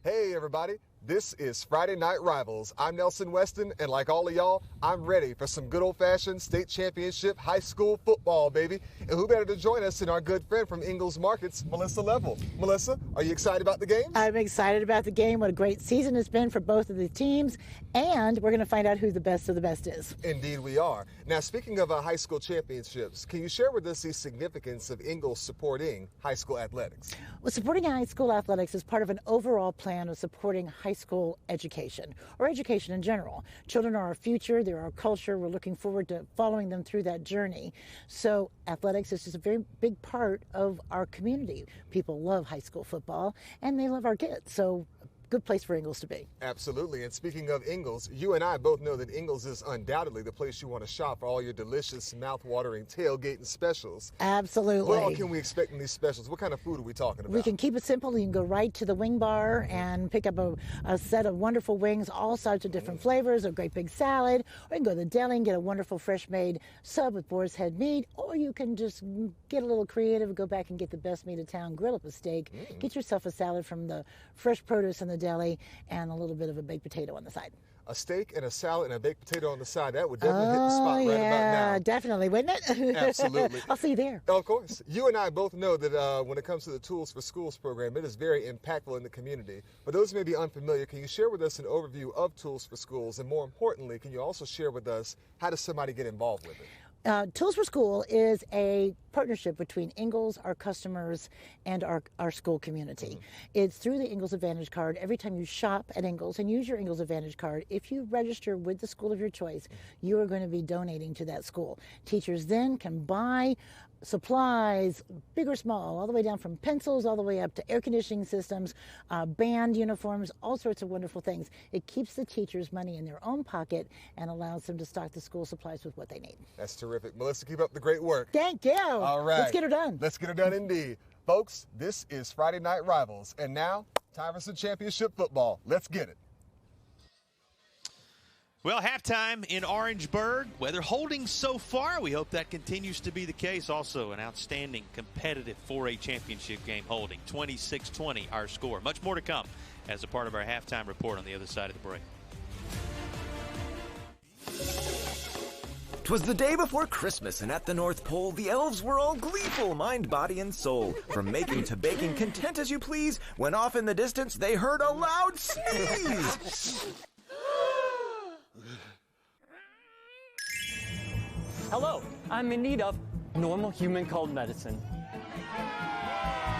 Hey everybody, This is Friday Night Rivals. I'm Nelson Weston, and like all of y'all, I'm ready for some good old-fashioned state championship high school football, baby. And who better to join us than our good friend from Ingalls Markets, Melissa Level. Melissa, are you excited about the game? I'm excited about the game. What a great season it's been for both of the teams, and we're going to find out who the best of the best is. Indeed we are. Now, speaking of high school championships, can you share with us the significance of Ingalls supporting high school athletics? Well, supporting high school athletics is part of an overall plan of supporting high school education, or education in general. Children are our future, they're our culture. We're looking forward to following them through that journey. So athletics is just a very big part of our community. People love high school football, and they love our kids. So good place for Ingalls to be. Absolutely. And speaking of Ingalls, you and I both know that Ingalls is undoubtedly the place you want to shop for all your delicious, mouth-watering tailgating specials. Absolutely. What all can we expect in these specials? What kind of food are we talking about? We can keep it simple. You can go right to the wing bar and pick up a set of wonderful wings, all sorts of different flavors, a great big salad, or you can go to the deli and get a wonderful fresh-made sub with boar's head meat, or you can just get a little creative, go back and get the best meat of town, grill up a steak, get yourself a salad from the fresh produce in the deli, and a little bit of a baked potato on the side. A steak and a salad and a baked potato on the side. That would definitely hit the spot right about now. Yeah, definitely, wouldn't it? Absolutely. I'll see you there. Of course. You and I both know that when it comes to the Tools for Schools program, it is very impactful in the community. For those who may be unfamiliar, can you share with us an overview of Tools for Schools? And more importantly, can you also share with us how does somebody get involved with it? Tools for School is a partnership between Ingalls, our customers, and our school community. It's through the Ingalls Advantage Card. Every time you shop at Ingalls and use your Ingalls Advantage Card, if you register with the school of your choice, you are going to be donating to that school. Teachers then can buy supplies, big or small, all the way down from pencils all the way up to air conditioning systems, band uniforms, all sorts of wonderful things. It keeps the teachers' money in their own pocket and allows them to stock the school supplies with what they need. That's terrific. Melissa, keep up the great work. Thank you. All right. Let's get her done. Let's get her done indeed. Folks, this is Friday Night Rivals. And now, time for some championship football. Let's get it. Well, halftime in Orangeburg. Weather holding so far. We hope that continues to be the case. Also, an outstanding competitive 4A championship game holding. 26-20 our score. Much more to come as a part of our halftime report on the other side of the break. 'Twas the day before Christmas, and at the North Pole, the elves were all gleeful, mind, body, and soul. From making to baking, content as you please, when off in the distance they heard a loud sneeze. Hello, I'm in need of normal human cold medicine.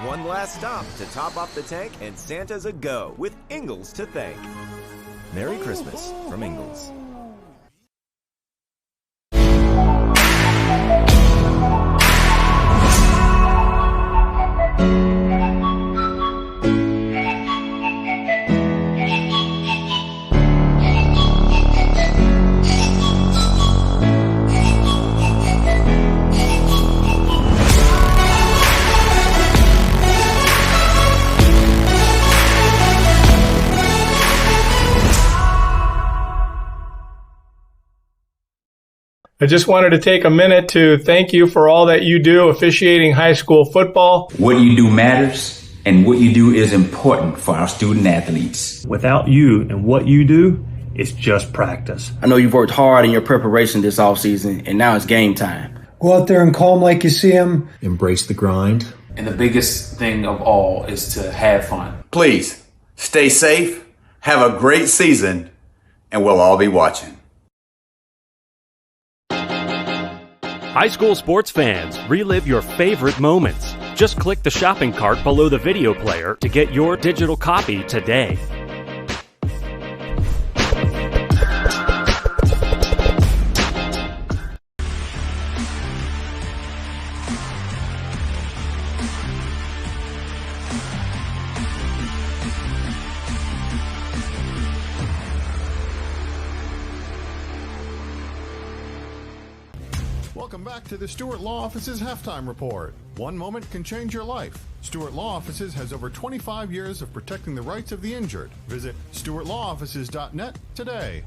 One last stop to top off the tank, and Santa's a go, with Ingalls to thank. Merry Christmas from Ingalls. I just wanted to take a minute to thank you for all that you do officiating high school football. What you do matters, and what you do is important for our student athletes. Without you and what you do, it's just practice. I know you've worked hard in your preparation this offseason, and now it's game time. Go out there and call them like you see them. Embrace the grind. And the biggest thing of all is to have fun. Please, stay safe, have a great season, and we'll all be watching. High school sports fans, relive your favorite moments. Just click the shopping cart below the video player to get your digital copy today. Welcome back to the Stewart Law Office's Halftime Report. One moment can change your life. Stewart Law Offices has over 25 years of protecting the rights of the injured. Visit StewartLawOffices.net today.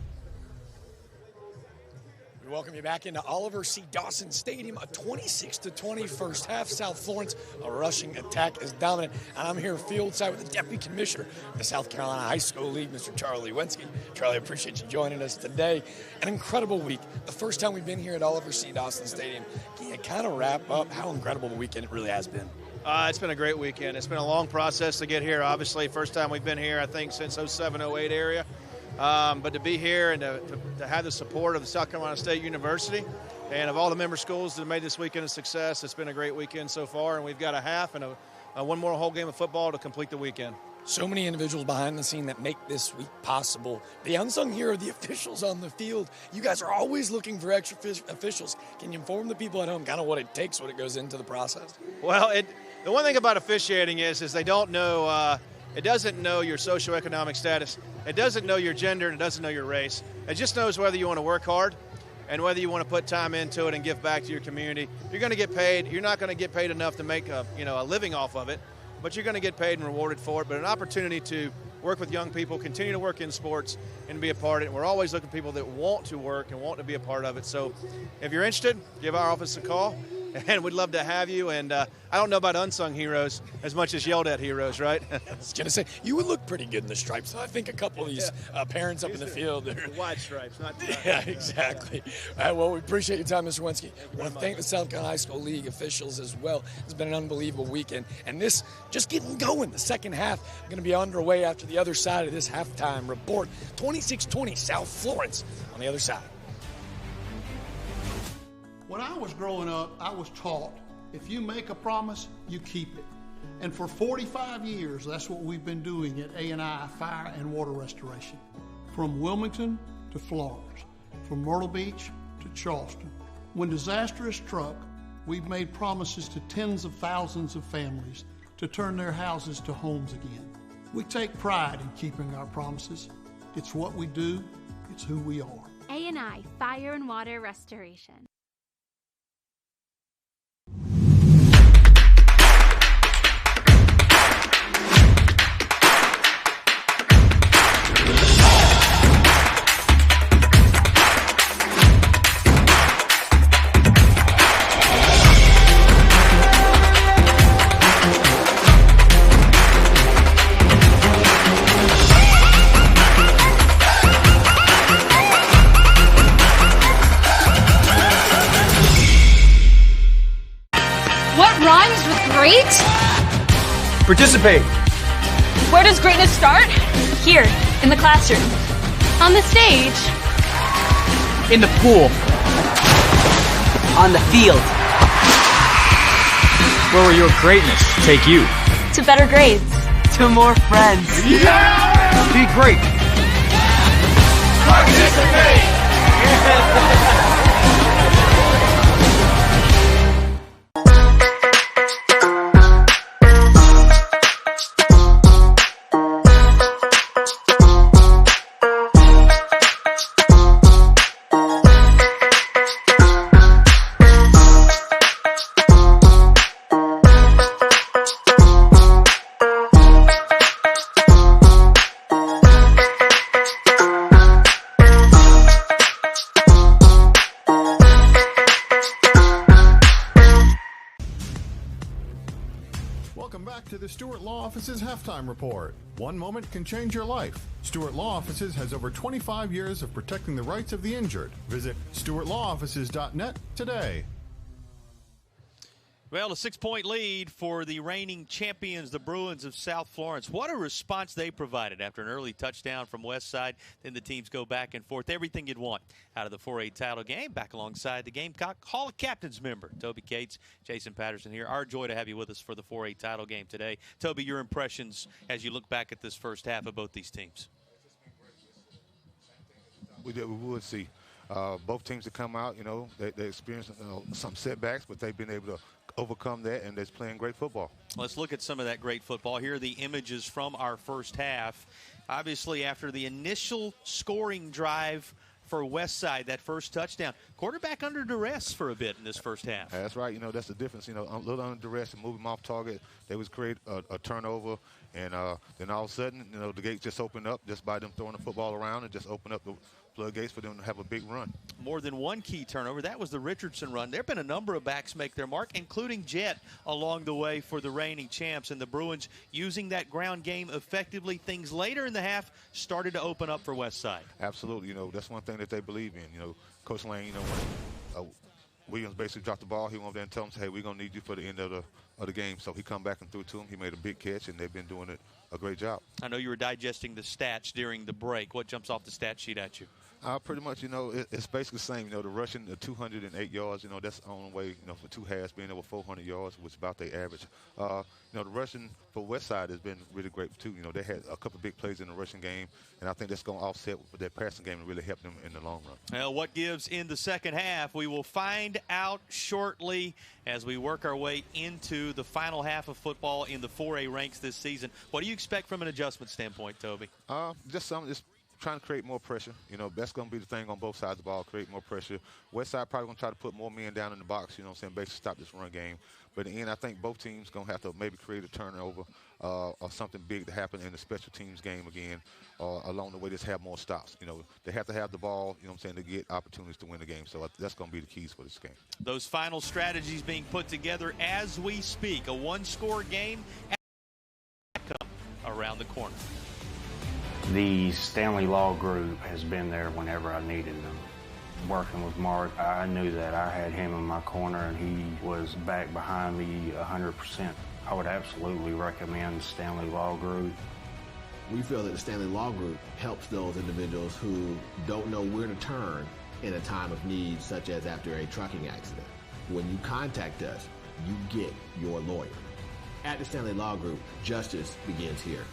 We welcome you back into Oliver C. Dawson Stadium, a 26-20 first half. South Florence, a rushing attack is dominant. And I'm here fieldside with the Deputy Commissioner of the South Carolina High School League, Mr. Charlie Wensky. Charlie, I appreciate you joining us today. An incredible week. The first time we've been here at Oliver C. Dawson Stadium. Can you kind of wrap up how incredible the weekend it really has been? It's been a great weekend. It's been a long process to get here, obviously. First time we've been here, I think, since 07, 08 area. But to be here and to have the support of the South Carolina State University and of all the member schools that have made this weekend a success, it's been a great weekend so far. And we've got a half and one more whole game of football to complete the weekend. So many individuals behind the scene that make this week possible. The unsung hero, the officials on the field. You guys are always looking for extra officials. Can you inform the people at home kind of what it takes, what it goes into the process? Well, the one thing about officiating is they don't know it doesn't know your socioeconomic status. It doesn't know your gender, and it doesn't know your race. It just knows whether you want to work hard and whether you want to put time into it and give back to your community. You're going to get paid. You're not going to get paid enough to make a living off of it, but you're going to get paid and rewarded for it. But an opportunity to work with young people, continue to work in sports, and be a part of it. We're always looking for people that want to work and want to be a part of it. So if you're interested, give our office a call. And we'd love to have you. And I don't know about unsung heroes as much as yelled at heroes, right? I was going to say, you would look pretty good in the stripes. So I think a couple of these parents up in the field. Wide stripes, not the Yeah, exactly. All right, well, we appreciate your time, Mr. Wensky. I want to thank the South Carolina High School League officials as well. It's been an unbelievable weekend. And this just getting going. The second half going to be underway after the other side of this halftime report. 26-20, South Florence on the other side. When I was growing up, I was taught, if you make a promise, you keep it. And for 45 years, that's what we've been doing at A&I Fire and Water Restoration. From Wilmington to Florence, from Myrtle Beach to Charleston. When disaster has struck, we've made promises to tens of thousands of families to turn their houses to homes again. We take pride in keeping our promises. It's what we do, it's who we are. A&I Fire and Water Restoration. Great? Participate. Where does greatness start? Here, in the classroom. On the stage. In the pool. On the field. Where will your greatness take you? To better grades. To more friends. Yeah! Be great. Participate! To the Stewart Law Office's halftime report. One moment can change your life. Stewart Law Offices has over 25 years of protecting the rights of the injured. Visit stewartlawoffices.net today. Well, a 6-point lead for the reigning champions, the Bruins of South Florence. What a response they provided after an early touchdown from Westside. Then the teams go back and forth. Everything you'd want out of the 4A title game. Back alongside the Gamecock Hall of Captains member, Toby Cates, Jason Patterson here. Our joy to have you with us for the 4A title game today. Toby, your impressions as you look back at this first half of both these teams. We would see. Both teams that come out, they experienced some setbacks, but they've been able to overcome that, and they're playing great football. Let's look at some of that great football. Here are the images from our first half. Obviously, after the initial scoring drive for Westside, that first touchdown, quarterback under duress for a bit in this first half. That's right. That's the difference. A little under duress and move them off target. They was create a turnover, and then all of a sudden, the gates just opened up just by them throwing the football around and just open up floodgates for them to have a big run. More than one key turnover. That was the Richardson run. There have been a number of backs make their mark, including Jet along the way for the reigning champs. And the Bruins using that ground game effectively. Things later in the half started to open up for Westside. Absolutely. You know, that's one thing that they believe in. You know, Coach Lane, you know, when Williams basically dropped the ball, he went over there and told him, hey, we're going to need you for the end of the game. So he come back and threw it to him. He made a big catch, and they've been doing it a great job. I know you were digesting the stats during the break. What jumps off the stat sheet at you? Pretty much, you know, it's basically the same. You know, the rushing, the 208 yards, you know, that's the only way, you know, for two halves being over 400 yards, which is about their average. You know, the rushing for Westside has been really great, too. You know, they had a couple of big plays in the rushing game, and I think that's going to offset with their passing game and really help them in the long run. Well, what gives in the second half, we will find out shortly as we work our way into the final half of football in the 4A ranks this season. What do you expect from an adjustment standpoint, Toby? Just trying to create more pressure. You know, that's going to be the thing on both sides of the ball, create more pressure. Westside probably going to try to put more men down in the box, you know what I'm saying, basically stop this run game. But in the end, I think both teams going to have to maybe create a turnover or something big to happen in the special teams game again, along the way just have more stops. You know, they have to have the ball, you know what I'm saying, to get opportunities to win the game. So that's going to be the keys for this game. Those final strategies being put together as we speak. A one-score game around the corner. The Stanley Law Group has been there whenever I needed them. Working with Mark, I knew that I had him in my corner and he was back behind me 100%. I would absolutely recommend Stanley Law Group. We feel that the Stanley Law Group helps those individuals who don't know where to turn in a time of need, such as after a trucking accident. When you contact us, you get your lawyer. At the Stanley Law Group, justice begins here.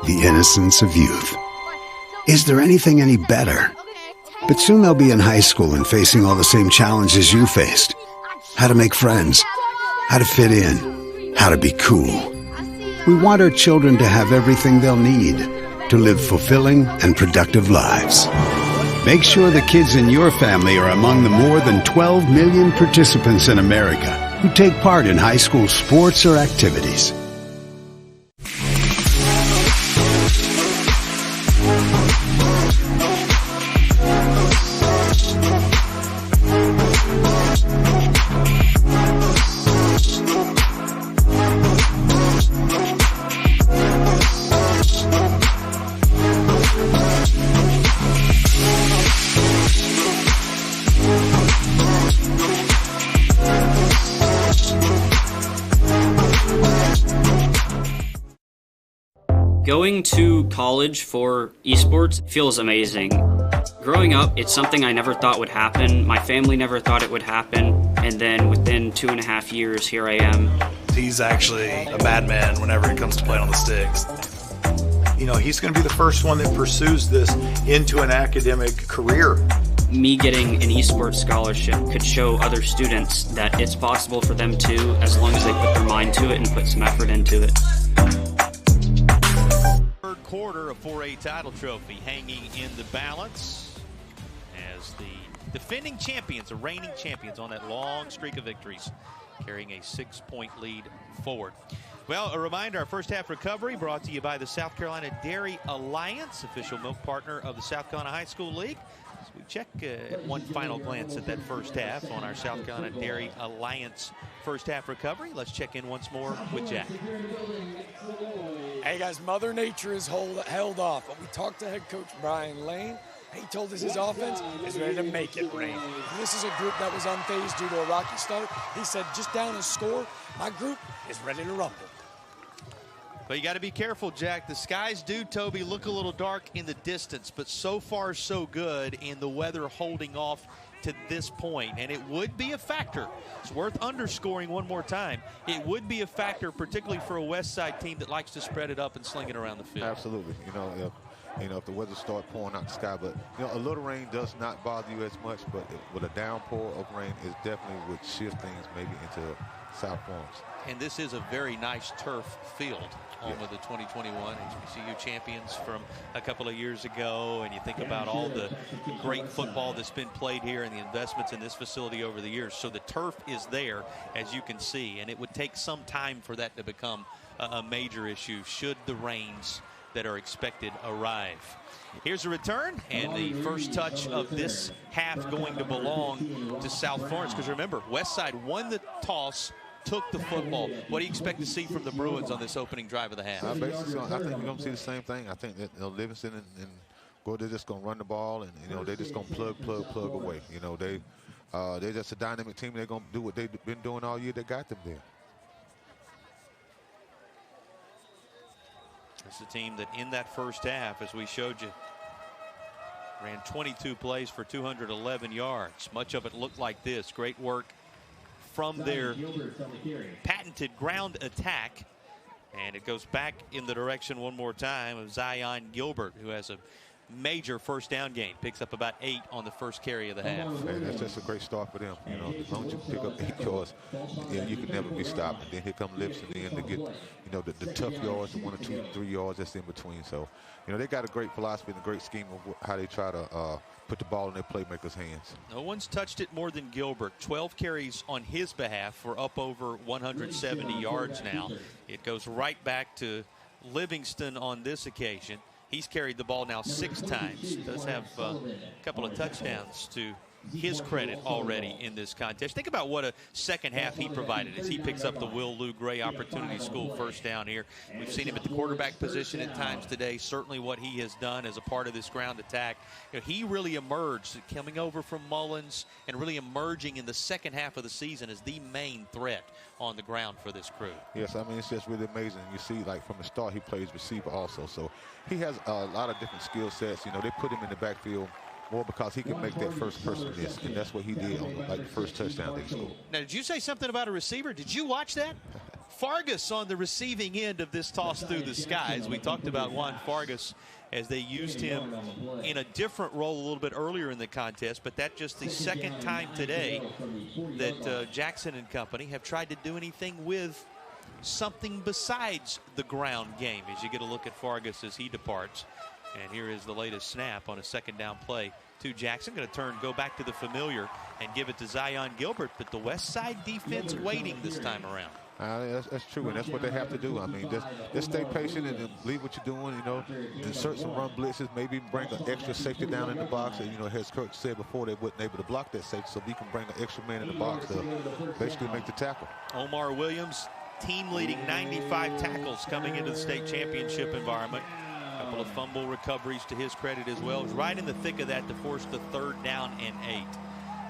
The innocence of youth. Is there anything any better? But soon they'll be in high school and facing all the same challenges you faced. How to make friends, how to fit in, how to be cool. We want our children to have everything they'll need to live fulfilling and productive lives. Make sure the kids in your family are among the more than 12 million participants in America who take part in high school sports or activities. Going to college for esports feels amazing. Growing up, it's something I never thought would happen. My family never thought it would happen. And then within 2.5 years, here I am. He's actually a madman whenever it comes to playing on the sticks. You know, he's going to be the first one that pursues this into an academic career. Me getting an esports scholarship could show other students that it's possible for them too, as long as they put their mind to it and put some effort into it. Third quarter, a 4A title trophy hanging in the balance as the defending champions, the reigning champions on that long streak of victories, carrying a 6-point lead forward. Well, a reminder, our first half recovery brought to you by the South Carolina Dairy Alliance, official milk partner of the South Carolina High School League. So we check one final glance at that first half on our South Carolina Dairy Alliance first half recovery. Let's check in once more with Jack. Hey guys, Mother Nature is held off, but we talked to head coach Brian Lane. He told us his offense is ready to make it rain. And this is a group that was unfazed due to a rocky start. He said, just down a score, my group is ready to rumble. But you got to be careful, Jack. The skies do, Toby, look a little dark in the distance, but so far so good in the weather holding off to this point, and it would be a factor. It's worth underscoring one more time. It would be a factor, particularly for a Westside team that likes to spread it up and sling it around the field. Absolutely. If the weather start pouring out the sky, but a little rain does not bother you as much, but with a downpour of rain, it definitely would shift things maybe into South Florence. And this is a very nice turf field, home of the 2021 HBCU champions from a couple of years ago. And you think about all the great football that's been played here and the investments in this facility over the years. So the turf is there, as you can see, and it would take some time for that to become a major issue should the rains that are expected arrive. Here's a return, and the first touch of this half going to belong to South Florence, because remember, Westside won the toss, took the football. What do you expect to see from the Bruins on this opening drive of the half? I think you're going to see the same thing. I think that Livingston and Gordon, they're just going to run the ball, and they're just going to plug away. They're just a dynamic team. They're going to do what they've been doing all year that got them there. It's a team that in that first half, as we showed you, ran 22 plays for 211 yards. Much of it looked like this. Great work from their patented ground attack. And it goes back in the direction one more time of Zion Gilbert, who has a major first down gain. Picks up about 8 on the first carry of the half. Hey, that's just a great start for them. As long as you pick up 8 yards, you can never be stopped. And then here come Livingston in to get, the tough yards, the 1 or 2, 3 yards that's in between. So, they got a great philosophy and a great scheme of how they try to put the ball in their playmakers' hands. No one's touched it more than Gilbert. 12 carries on his behalf for up over 170 yards now. It goes right back to Livingston on this occasion. He's carried the ball now 6 times. Does have a couple of touchdowns to his credit already in this contest. Think about what a second half he provided as he picks up the Will Lou Gray Opportunity School first down here. We've seen him at the quarterback position at times today. Certainly what he has done as a part of this ground attack. He really emerged coming over from Mullins and really emerging in the second half of the season as the main threat on the ground for this crew. Yes, it's just really amazing. You see, from the start, he plays receiver also. So he has a lot of different skill sets. They put him in the backfield more because he can make that first person miss, and that's what he did on the first touchdown they scored. Now, did you say something about a receiver? Did you watch that? Fargas on the receiving end of this toss through the skies. We talked about Juan Fargas as they used him in a different role a little bit earlier in the contest, but that's just the second time today that Jackson and company have tried to do anything with something besides the ground game as you get a look at Fargas as he departs. And here is the latest snap on a second down play to Jackson. Going to go back to the familiar and give it to Zion Gilbert, but the Westside defense waiting this time around. That's true, and that's what they have to do. Just stay patient and believe what you're doing. Insert some run blitzes, maybe bring an extra safety down in the box. And, as Kirk said before, they wasn't able to block that safety, so we can bring an extra man in the box to basically make the tackle. Omar Williams, team leading 95 tackles coming into the state championship environment. A couple of fumble recoveries to his credit as well. He's right in the thick of that to force the 3rd down and 8.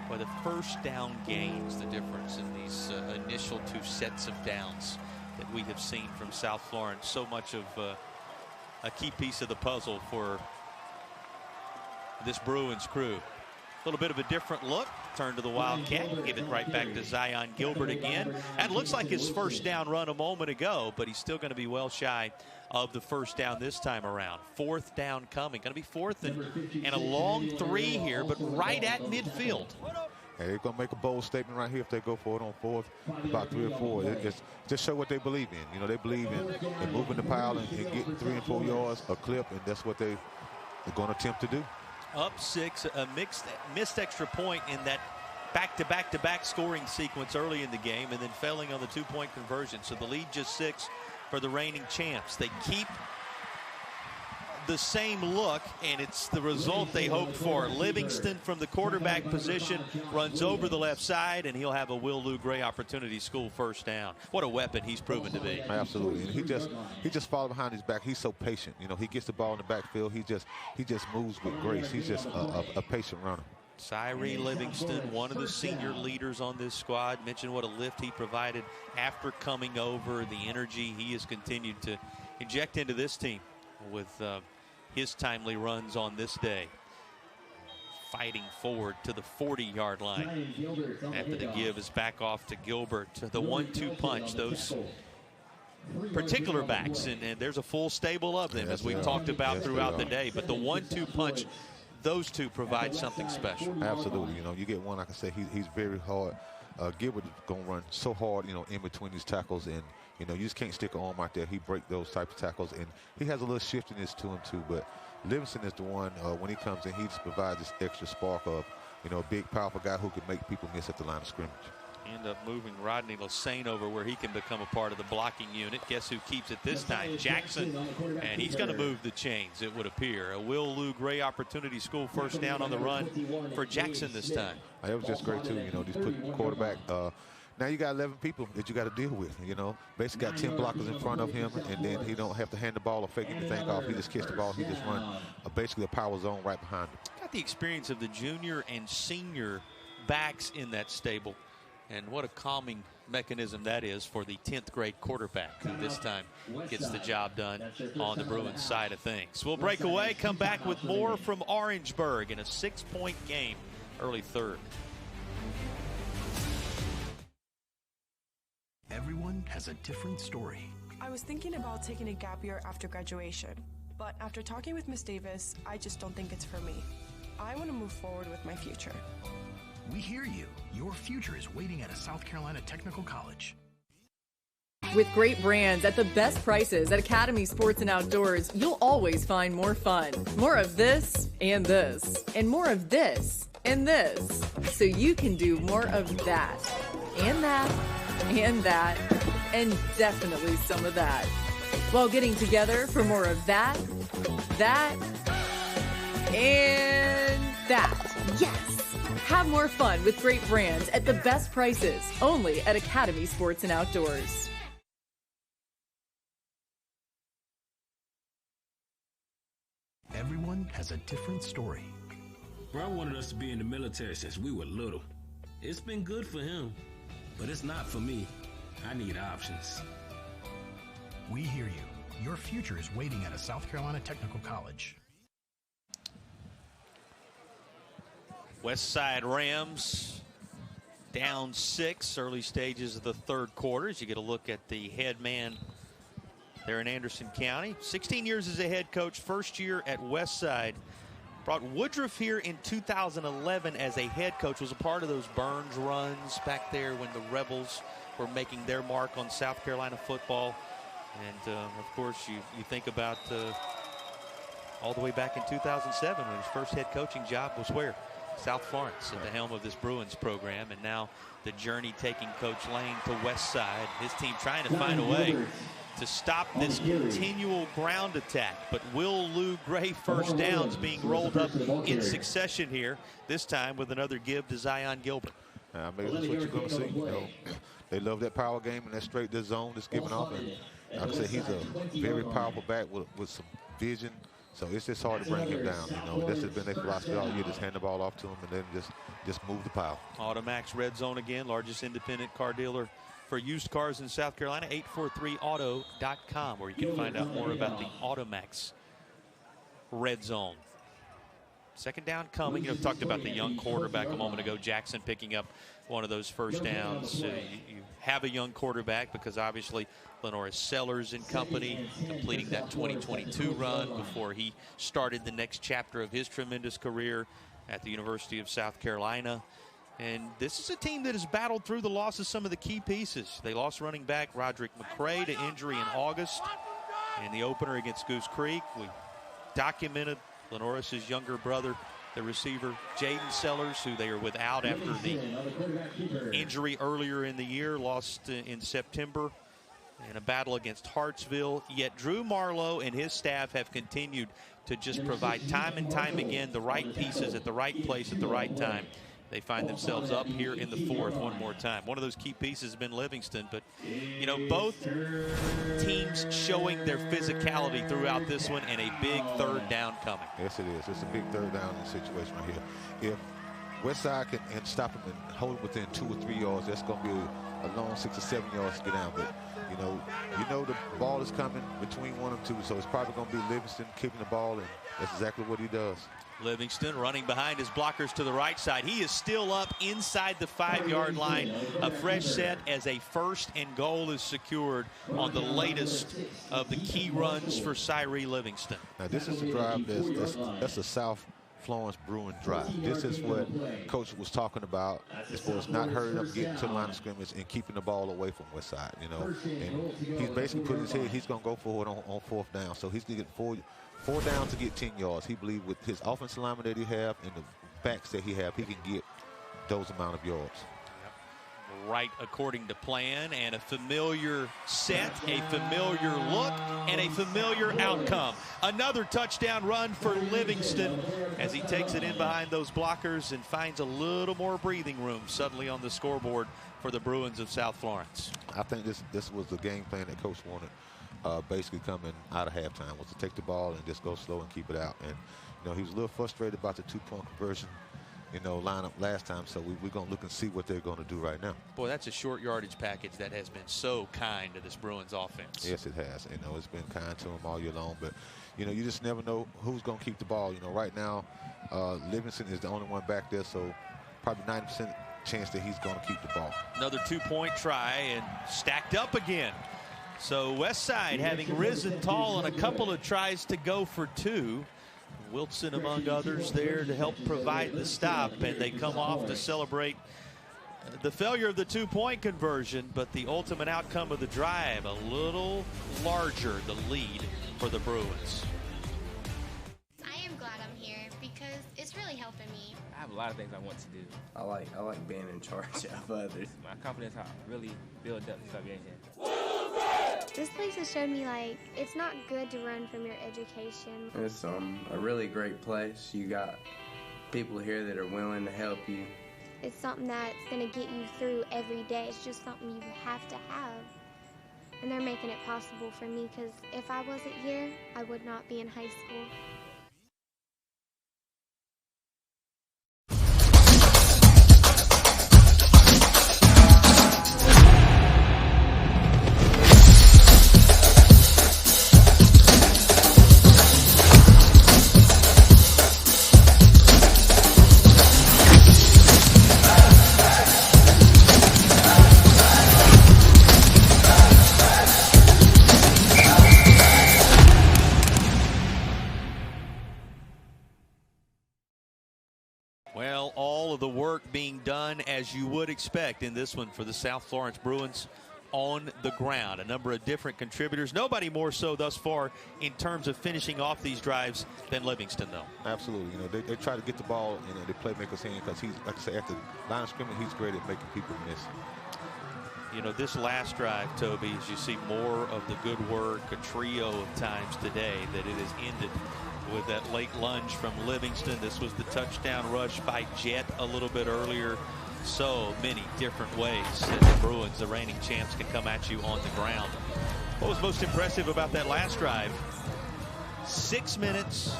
But the first down gains, the difference in these initial 2 sets of downs that we have seen from South Florence. So much of a key piece of the puzzle for this Bruins crew. A little bit of a different look. Turn to the Wildcat. Give it right back to Zion Gilbert again. That looks like his first down run a moment ago, but he's still going to be well shy of the first down this time around. 4th down coming. Going to be 4th and a long 3 here, but right at midfield. Hey, they're going to make a bold statement right here if they go for it on 4th, about 3 or 4. It's just show what they believe in. They believe in moving the pile and getting 3 and 4 yards a clip, and that's what they're going to attempt to do. Up 6, a missed extra point in that back-to-back-to-back scoring sequence early in the game, and then failing on the 2-point conversion. So the lead just 6 for the reigning champs. They keep the same look, and it's the result they hoped for. Livingston from the quarterback position runs over the left side, and he'll have a Will Lou Gray Opportunity School first down. What a weapon he's proven to be. Absolutely, and he just follows behind his back. He's so patient. He gets the ball in the backfield. He just moves with grace. He's just a patient runner. Cyree Livingston, one of the senior leaders on this squad, mentioned what a lift he provided after coming over, the energy he has continued to inject into this team with his timely runs on this day. Fighting forward to the 40-yard line. After the give is back off to Gilbert. The 1-2 punch, those particular backs, and there's a full stable of them, as we've talked about throughout the day. But the 1-2 punch, those two provide something special. Absolutely. You know, you get one, like I said, he's very hard. Gilbert is going to run so hard, you know, in between these tackles, and, you know, you just can't stick an arm out there. He breaks those types of tackles, and he has a little shiftiness to him, too. But Livingston is the one, when he comes in, he just provides this extra spark of, you know, a big, powerful guy who can make people miss at the line of scrimmage. End up moving Rodney Lassane over where he can become a part of the blocking unit. Guess who keeps it this time? Jackson, and he's going to move the chains, it would appear. A Will Lou Gray opportunity school first down on the run for Jackson this time. That was just great, too. You know, just put the quarterback. Now you got 11 people that you got to deal with, you know. Basically got 10 blockers in front of him, and then he don't have to hand the ball or fake anything off. He just kicks the ball. He just run basically a power zone right behind him. Got the experience of the junior and senior backs in that stable. And what a calming mechanism that is for the 10th grade quarterback, who this time gets the job done on the Bruins side of things. We'll break away, come back with more from Orangeburg in a 6-point game, early third. Everyone has a different story. I was thinking about taking a gap year after graduation, but after talking with Miss Davis, I just don't think it's for me. I want to move forward with my future. We hear you. Your future is waiting at a South Carolina technical college. With great brands at the best prices at Academy Sports and Outdoors, you'll always find more fun. More of this, and more of this, and this. So you can do more of that, and that, and definitely some of that. While getting together for more of that, and that. Yes! Have more fun with great brands at the best prices, only at Academy Sports and Outdoors. Everyone has a different story. Bro wanted us to be in the military since we were little. It's been good for him, but it's not for me. I need options. We hear you. Your future is waiting at a South Carolina technical college. Westside Rams down 6, early stages of the third quarter. As you get a look at the head man there in Anderson County. 16 years as a head coach, first year at Westside. Brought Woodruff here in 2011 as a head coach. Was a part of those Burns runs back there when the Rebels were making their mark on South Carolina football. And, of course, you think about all the way back in 2007 when his first head coaching job was where? South Florence at the helm of this Bruins program, and now the journey taking Coach Lane to Westside. His team trying to find a way to stop this continual ground attack. But Will Lou Gray first downs being rolled up in succession here, this time with another give to Zion Gilbert. Maybe that's what you're going to see. You know, they love that power game and that straight this zone that's giving off. And like I said, he's a very powerful back with some vision. So it's just hard to bring him down. You know, this has been their philosophy all year. Just hand the ball off to him and then just move the pile. Automax Red Zone again, largest independent car dealer for used cars in South Carolina. 843auto.com, where you can find out more about the Automax Red Zone. Second down coming. You know, talked about the young quarterback a moment ago. Jackson picking up one of those first downs. You have a young quarterback because obviously Lenora Sellers and company completing that 2022 run before he started the next chapter of his tremendous career at the University of South Carolina. And this is a team that has battled through the loss of some of the key pieces. They lost running back Roderick McCray to injury in August. In the opener against Goose Creek, we documented Lenoris' younger brother, the receiver Jaden Sellers, who they are without after the injury earlier in the year, lost in September in a battle against Hartsville. Yet Drew Marlowe and his staff have continued to just provide time and time again the right pieces at the right place at the right time. They find themselves up here in the fourth one more time. One of those key pieces has been Livingston, but, you know, both teams showing their physicality throughout this one and a big third down coming. Yes, it is. It's a big third down situation right here. If Westside can stop him and hold him within 2 or 3 yards, that's going to be a long 6 or 7 yards to get down. But you know the ball is coming between 1 and 2, so it's probably going to be Livingston keeping the ball, and that's exactly what he does. Livingston running behind his blockers to the right side. He is still up inside the 5-yard line. A fresh set as a 1st and goal is secured on the latest of the key runs for Cyree Livingston. Now this is a drive that's a South Florence Bruin drive. This is what Coach was talking about as far as not hurrying up, getting to the line of scrimmage, and keeping the ball away from Westside. And he's basically putting his head. He's going to go for it on 4th down. So he's going to get 4 down to get 10 yards. He believes with his offensive lineman that he have and the backs that he have, he can get those amount of yards. Right according to plan, and a familiar set, a familiar look, and a familiar outcome. Another touchdown run for Livingston as he takes it in behind those blockers and finds a little more breathing room suddenly on the scoreboard for the Bruins of South Florence. I think this was the game plan that Coach wanted. Basically coming out of halftime was to take the ball and just go slow and keep it out. And he was a little frustrated about the 2-point conversion lineup last time, so we're going to look and see what they're going to do right now. Boy, that's a short yardage package that has been so kind to this Bruins offense. Yes, it has. It's been kind to them all year long, but you just never know who's going to keep the ball. Right now Livingston is the only one back there, so probably 90% chance that he's going to keep the ball. Another 2-point try and stacked up again. So Westside having risen tall on a couple of tries to go for 2. Wilson among others there to help provide the stop, and they come off to celebrate the failure of the 2-point conversion, but the ultimate outcome of the drive a little larger, the lead for the Bruins. I am glad I'm here because it's really helping me. I have a lot of things I want to do. I like being in charge of others. My confidence really built up to being here. This place has showed me it's not good to run from your education. It's a really great place. You got people here that are willing to help you. It's something that's going to get you through every day. It's just something you have to have. And they're making it possible for me because if I wasn't here, I would not be in high school. Well, all of the work being done as you would expect in this one for the South Florence Bruins on the ground. A number of different contributors. Nobody more so thus far in terms of finishing off these drives than Livingston, though. Absolutely. They try to get the ball in the playmaker's hand because he's, like I said, at the line of scrimmage, he's great at making people miss. This last drive, Toby, as you see more of the good work, a trio of times today that it has ended with that late lunge from Livingston. This was the touchdown rush by Jet a little bit earlier. So many different ways that the Bruins, the reigning champs, can come at you on the ground. What was most impressive about that last drive? 6 minutes,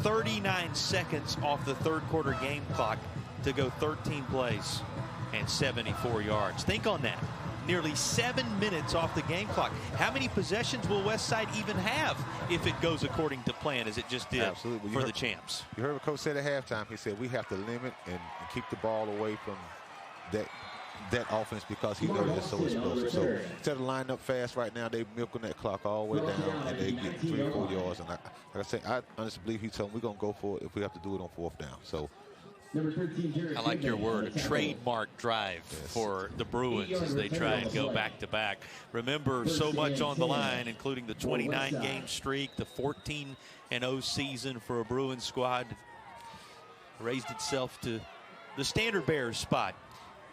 39 seconds off the third quarter game clock to go 13 plays and 74 yards. Think on that. Nearly 7 minutes off the game clock. How many possessions will Westside even have if it goes according to plan as it just did for the champs? You heard what Coach said at halftime. He said we have to limit and keep the ball away from that offense because he knows it's so explosive. So instead of lining up fast right now, they're milking that clock all the way down and they get 3 or 4 yards. And like I said, I honestly believe he told them we're going to go for it if we have to do it on 4th down. So I like your word, a trademark drive for the Bruins as they try and go back-to-back. Remember, so much on the line, including the 29-game streak, the 14-0 season for a Bruins squad. Raised itself to the standard bearers spot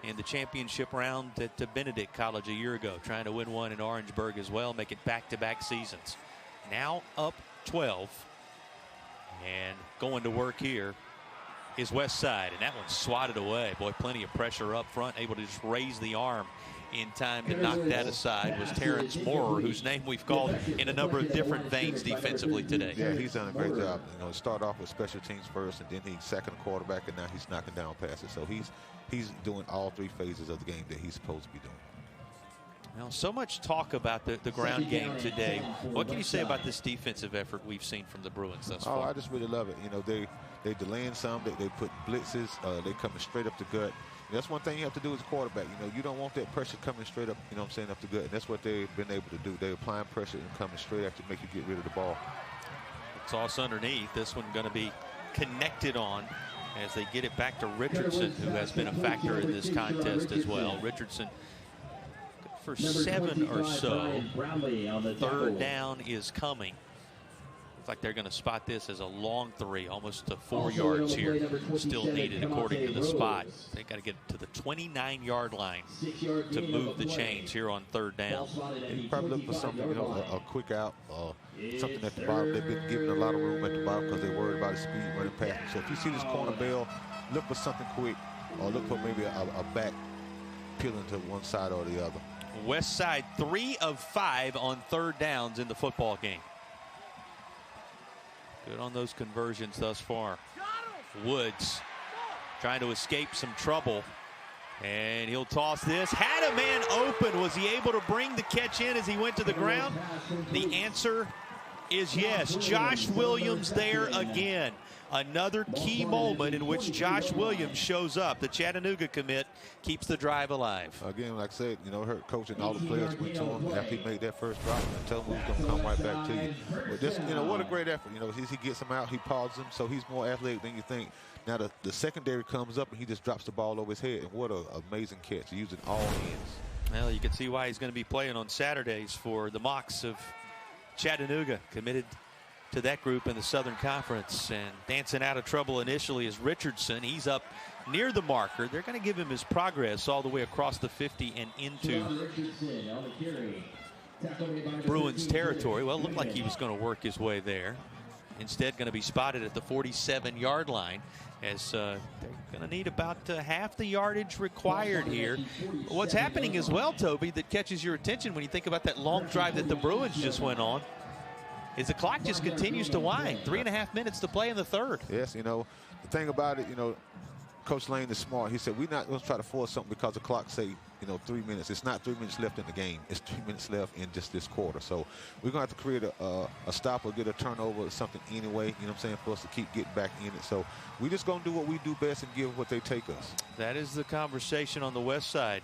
in the championship round at Benedict College a year ago, trying to win one in Orangeburg as well, make it back-to-back seasons. Now up 12 and going to work here is Westside, and that one swatted away. Boy, plenty of pressure up front, able to just raise the arm in time to knock that aside was Terrence Moorer, whose name we've called in a number of different veins defensively today. Yeah, he's done a great job. You know, start off with special teams first, and then he's second quarterback, and now he's knocking down passes. So he's doing all three phases of the game that he's supposed to be doing. Now, so much talk about the ground game today. What can you say about this defensive effort we've seen from the Bruins thus far? Oh, I just really love it. You know, they delaying some. They put blitzes. They coming straight up the gut. And that's one thing you have to do as a quarterback. You know, you don't want that pressure coming straight up, you know what I'm saying, up the gut. And that's what they've been able to do. They're applying pressure and coming straight after make you get rid of the ball. Toss underneath. This one going to be connected on as they get it back to Richardson, who has been a factor in this contest as well. Richardson for 7 or so. Third down is coming. Looks like they're going to spot this as a long 3, almost to 4 yards here. Still needed according to the spot. They got to get to the 29-yard line to move the chains here on third down. And you probably look for something, you know, a quick out, something at the bottom. They've been given a lot of room at the bottom because they're worried about his speed running past them. So if you see this corner bell, look for something quick, or look for maybe a back peeling to one side or the other. Westside 3 of 5 on third downs in the football game. Good on those conversions thus far. Woods trying to escape some trouble. And he'll toss this. Had a man open. Was he able to bring the catch in as he went to the ground? The answer is yes. Josh Williams there again. Another key moment in which Josh Williams shows up. The Chattanooga commit keeps the drive alive. Again, like I said, you know, her coach and all the players went to him after he made that first drop and tell him he was going to come right back to you. But this, you know, what a great effort. You know, he gets him out, he pauses him, so he's more athletic than you think. Now the secondary comes up and he just drops the ball over his head. And what an amazing catch, using all ends. Well, you can see why he's going to be playing on Saturdays for the Mocs of Chattanooga, committed to that group in the Southern Conference. And dancing out of trouble initially is Richardson. He's up near the marker. They're going to give him his progress all the way across the 50 and into Bruins territory. Well, it looked like he was going to work his way there. Instead, going to be spotted at the 47-yard line, as they're going to need about half the yardage required here. What's happening as well, Toby, that catches your attention when you think about that long drive that the Bruins just went on, is the clock just continues to wind. 3.5 minutes to play in the third. Yes, you know, the thing about it, you know, Coach Lane is smart. He said, we're not going to try to force something because the clock say, you know, 3 minutes. It's not 3 minutes left in the game. It's 3 minutes left in just this quarter. So we're going to have to create a stop or get a turnover or something anyway, you know what I'm saying, for us to keep getting back in it. So we're just going to do what we do best and give what they take us. That is the conversation on the west side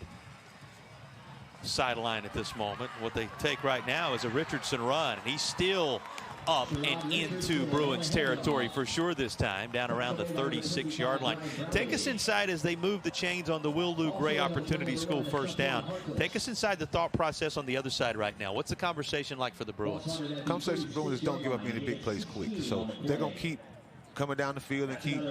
sideline at this moment. What they take right now is a Richardson run. He's still up and into Bruins territory for sure this time, down around the 36-yard line. Take us inside as they move the chains on the Will Lou Gray Opportunity School first down. Take us inside the thought process on the other side right now. What's the conversation like for the Bruins? The conversation for the Bruins is don't give up any big plays quick. So they're going to keep coming down the field and keep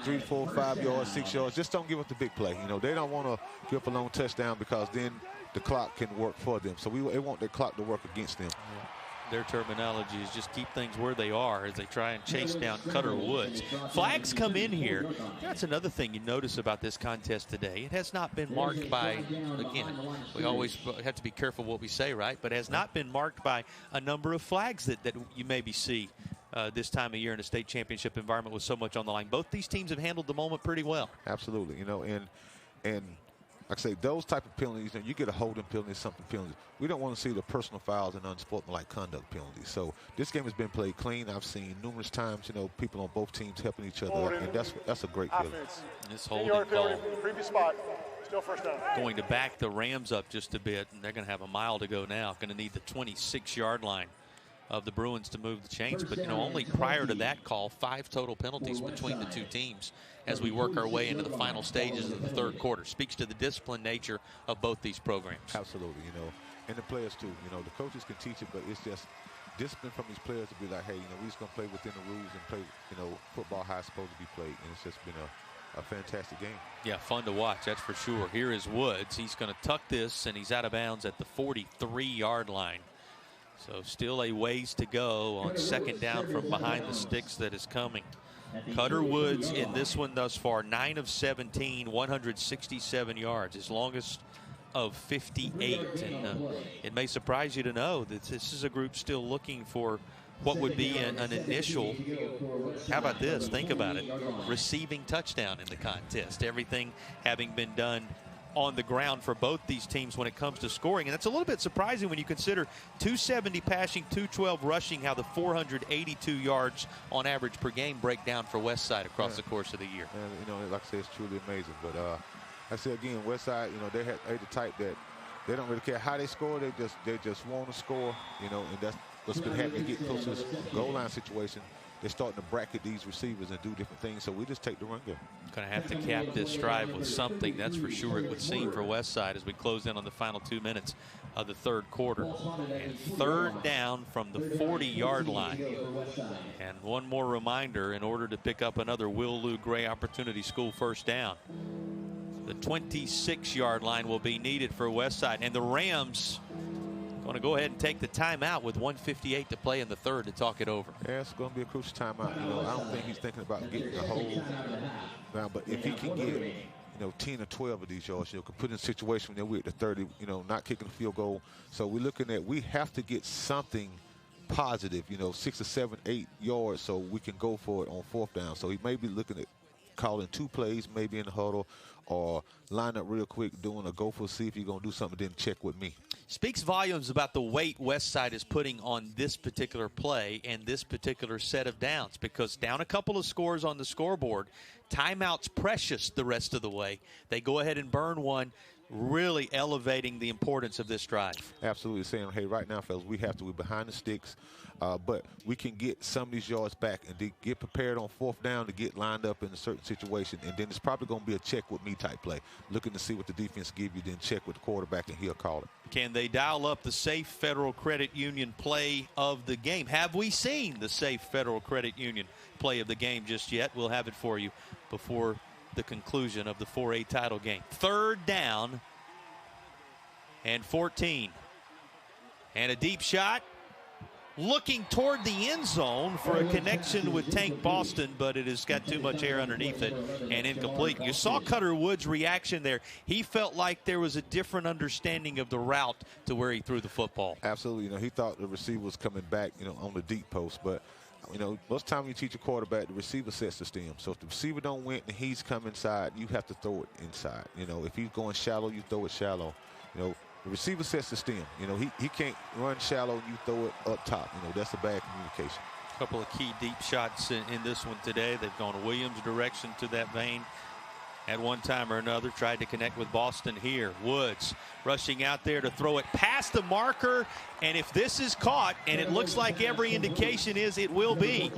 3, 4, 5 yards, 6 yards. Just don't give up the big play. You know, they don't want to give up a long touchdown because then the clock can work for them. So they want the clock to work against them. Their terminology is just keep things where they are as they try and chase down Cutter Woods. Flags come in here. That's another thing you notice about this contest today. It has not been marked by, again, we always have to be careful what we say, right? But has not been marked by a number of flags that you maybe see this time of year in a state championship environment with so much on the line. Both these teams have handled the moment pretty well. Absolutely. You know, and like I say, those type of penalties, and you get a holding penalty, something penalties. We don't want to see the personal fouls and unsportsmanlike conduct penalties. So this game has been played clean. I've seen numerous times, you know, people on both teams helping each other, and that's a great feeling. This holding call. Previous spot. Still first down. Going to back the Rams up just a bit, and they're going to have a mile to go now. Going to need the 26-yard line of the Bruins to move the chains. But, you know, only prior to that call, 5 total penalties between the two teams as we work our way into the final stages of the third quarter. Speaks to the disciplined nature of both these programs. Absolutely, you know, and the players too. You know, the coaches can teach it, but it's just discipline from these players to be like, hey, you know, we're just going to play within the rules and play, you know, football how it's supposed to be played. And it's just been a fantastic game. Yeah, fun to watch, that's for sure. Here is Woods. He's going to tuck this, and he's out of bounds at the 43-yard line. So still a ways to go on second down from behind the sticks that is coming. Cutter Woods in this one thus far, 9 of 17, 167 yards. His longest of 58. And it may surprise you to know that this is a group still looking for what would be an initial, how about this, think about it, receiving touchdown in the contest. Everything having been done on the ground for both these teams when it comes to scoring. And that's a little bit surprising when you consider 270 passing, 212 rushing, how the 482 yards on average per game break down for Westside across the course of the year. And, like I said, it's truly amazing. But like I said again, Westside, they're the type that they don't really care how they score. They just want to score, and that's what's been happening. Get close to this goal line situation. They're starting to bracket these receivers and do different things, so we just take the run game. Going to have to cap this drive with something, that's for sure, it would seem, for Westside as we close in on the final 2 minutes of the third quarter. And third down from the 40-yard line. And one more reminder, in order to pick up another Will Lou Gray Opportunity School first down, the 26-yard line will be needed for Westside. And the Rams going to go ahead and take the timeout with 1:58 to play in the third to talk it over. Yeah, it's going to be a crucial timeout. I don't think he's thinking about getting the whole round, but if he can get 10 or 12 of these yards, could put in a situation where we're at the 30, not kicking a field goal. So we're looking at, we have to get something positive, 6 or 7, 8 yards, so we can go for it on fourth down. So he may be looking at calling 2 plays, maybe in the huddle, or line up real quick, doing a go for see if you're going to do something, then check with me. Speaks volumes about the weight Westside is putting on this particular play and this particular set of downs, because down a couple of scores on the scoreboard, timeout's precious the rest of the way. They go ahead and burn one, really elevating the importance of this drive. Absolutely, saying, hey, right now, fellas, we're behind the sticks, but we can get some of these yards back and get prepared on fourth down to get lined up in a certain situation, and then it's probably going to be a check with me type play, looking to see what the defense give you, then check with the quarterback, and he'll call it. Can they dial up the Safe Federal Credit Union play of the game? Have we seen the Safe Federal Credit Union play of the game just yet? We'll have it for you before the conclusion of the 4A title game. Third down and 14. And a deep shot. Looking toward the end zone for a connection with Tank Boston, but it has got too much air underneath it and incomplete. You saw Cutter Wood's reaction there. He felt like there was a different understanding of the route to where he threw the football. Absolutely. He thought the receiver was coming back, on the deep post, but most time you teach a quarterback, the receiver sets the stem. So if the receiver don't win and he's come inside, you have to throw it inside. If he's going shallow, you throw it shallow. The receiver sets the stem. He can't run shallow and you throw it up top. That's a bad communication. A couple of key deep shots in this one today. They've gone Williams' direction to that vein at one time or another. Tried to connect with Boston here. Woods rushing out there to throw it past the marker. And if this is caught, and it looks like every indication is it will be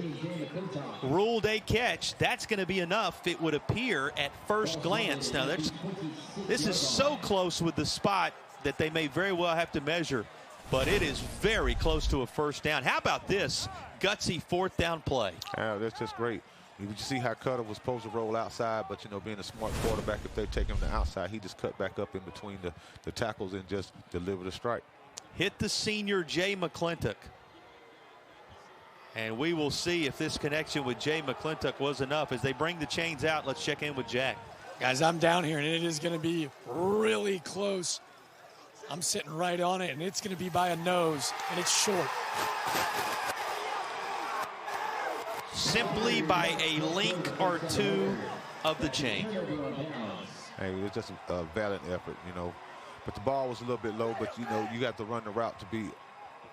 ruled a catch, that's going to be enough, it would appear, at first glance. Now, this is so close with the spot that they may very well have to measure, but it is very close to a first down. How about this gutsy fourth down play? That's just great. You see how Cutter was supposed to roll outside, but, being a smart quarterback, if they take him to outside, he just cut back up in between the tackles and just delivered a strike. Hit the senior Jay McClintock. And we will see if this connection with Jay McClintock was enough. As they bring the chains out, let's check in with Jack. Guys, I'm down here, and it is going to be really close. I'm sitting right on it, and it's going to be by a nose, and it's short. Simply by a link or two of the chain. Hey, it's just a valiant effort, But the ball was a little bit low, but, you got to run the route to be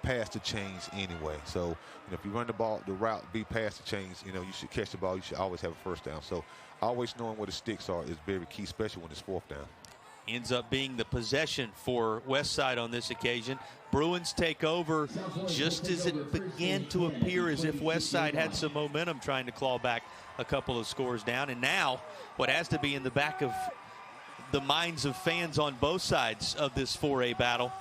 past the chains anyway. So, if you run the route, be past the chains, you should catch the ball. You should always have a first down. So, always knowing where the sticks are is very key, especially when it's fourth down. Ends up being the possession for Westside on this occasion. Bruins take over just as it began to appear as if Westside had some momentum trying to claw back a couple of scores down. And now what has to be in the back of the minds of fans on both sides of this 4A battle,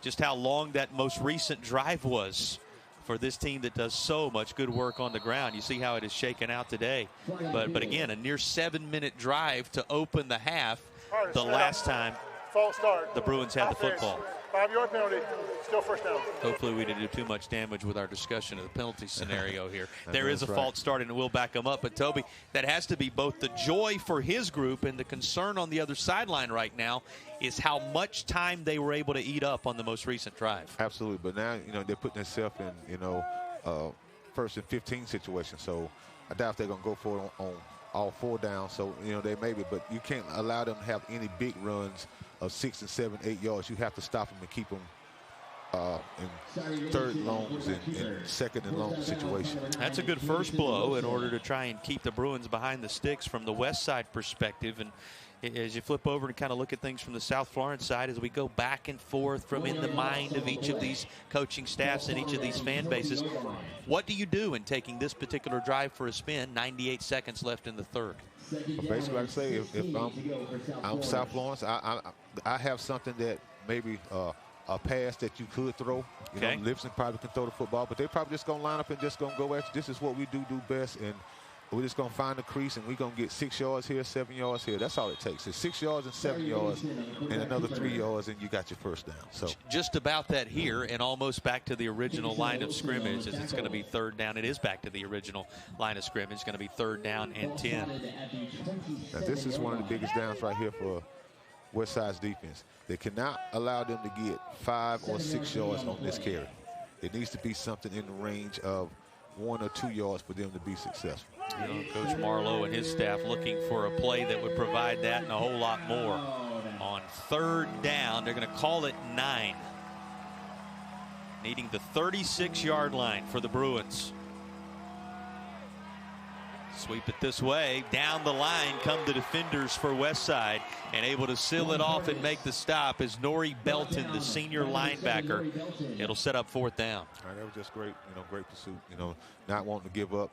just how long that most recent drive was for this team that does so much good work on the ground. You see how it is shaken out today. But again, a near 7-minute drive to open the half. The last time the Bruins had the football. 5-yard penalty, still first down. Hopefully we didn't do too much damage with our discussion of the penalty scenario here. There is a right. false start, and we'll back them up. But, Toby, that has to be both the joy for his group and the concern on the other sideline right now is how much time they were able to eat up on the most recent drive. Absolutely. But now, they're putting themselves in, first and 15 situation. So I doubt they're going to go for it on all 4 downs. So, they maybe, but you can't allow them to have any big runs of 6 and 7, 8 yards. You have to stop them and keep them in third longs and second and long situation. That's a good first blow in order to try and keep the Bruins behind the sticks from the Westside perspective. And as you flip over and kind of look at things from the South Florence side, as we go back and forth from in the mind of each of these coaching staffs and each of these fan bases, what do you do in taking this particular drive for a spin, 98 seconds left in the third? Well, basically, like I say, if I'm South Florence, I have something that maybe a pass that you could throw. Lipson probably can throw the football, but they probably just going to line up and just going to go after. This is what we do best, and we're just going to find the crease, and we're going to get 6 yards here, 7 yards here. That's all it takes. It's 6 yards and 7 yards and another 3 yards, and you got your first down. So just about that here, and almost back to the original line of scrimmage, as it's going to be third down. It is back to the original line of scrimmage. It's going to be third down and 10. Now, this is one of the biggest downs right here for Westside's defense. They cannot allow them to get 5 or 6 yards on this carry. It needs to be something in the range of 1 or 2 yards for them to be successful. Coach Marlowe and his staff looking for a play that would provide that and a whole lot more. On third down, they're going to call it 9. Needing the 36-yard line for the Bruins. Sweep it this way. Down the line come the defenders for Westside, and able to seal it off and make the stop is Nori Belton, the senior linebacker. It'll set up fourth down. All right, that was just great, great pursuit. Not wanting to give up.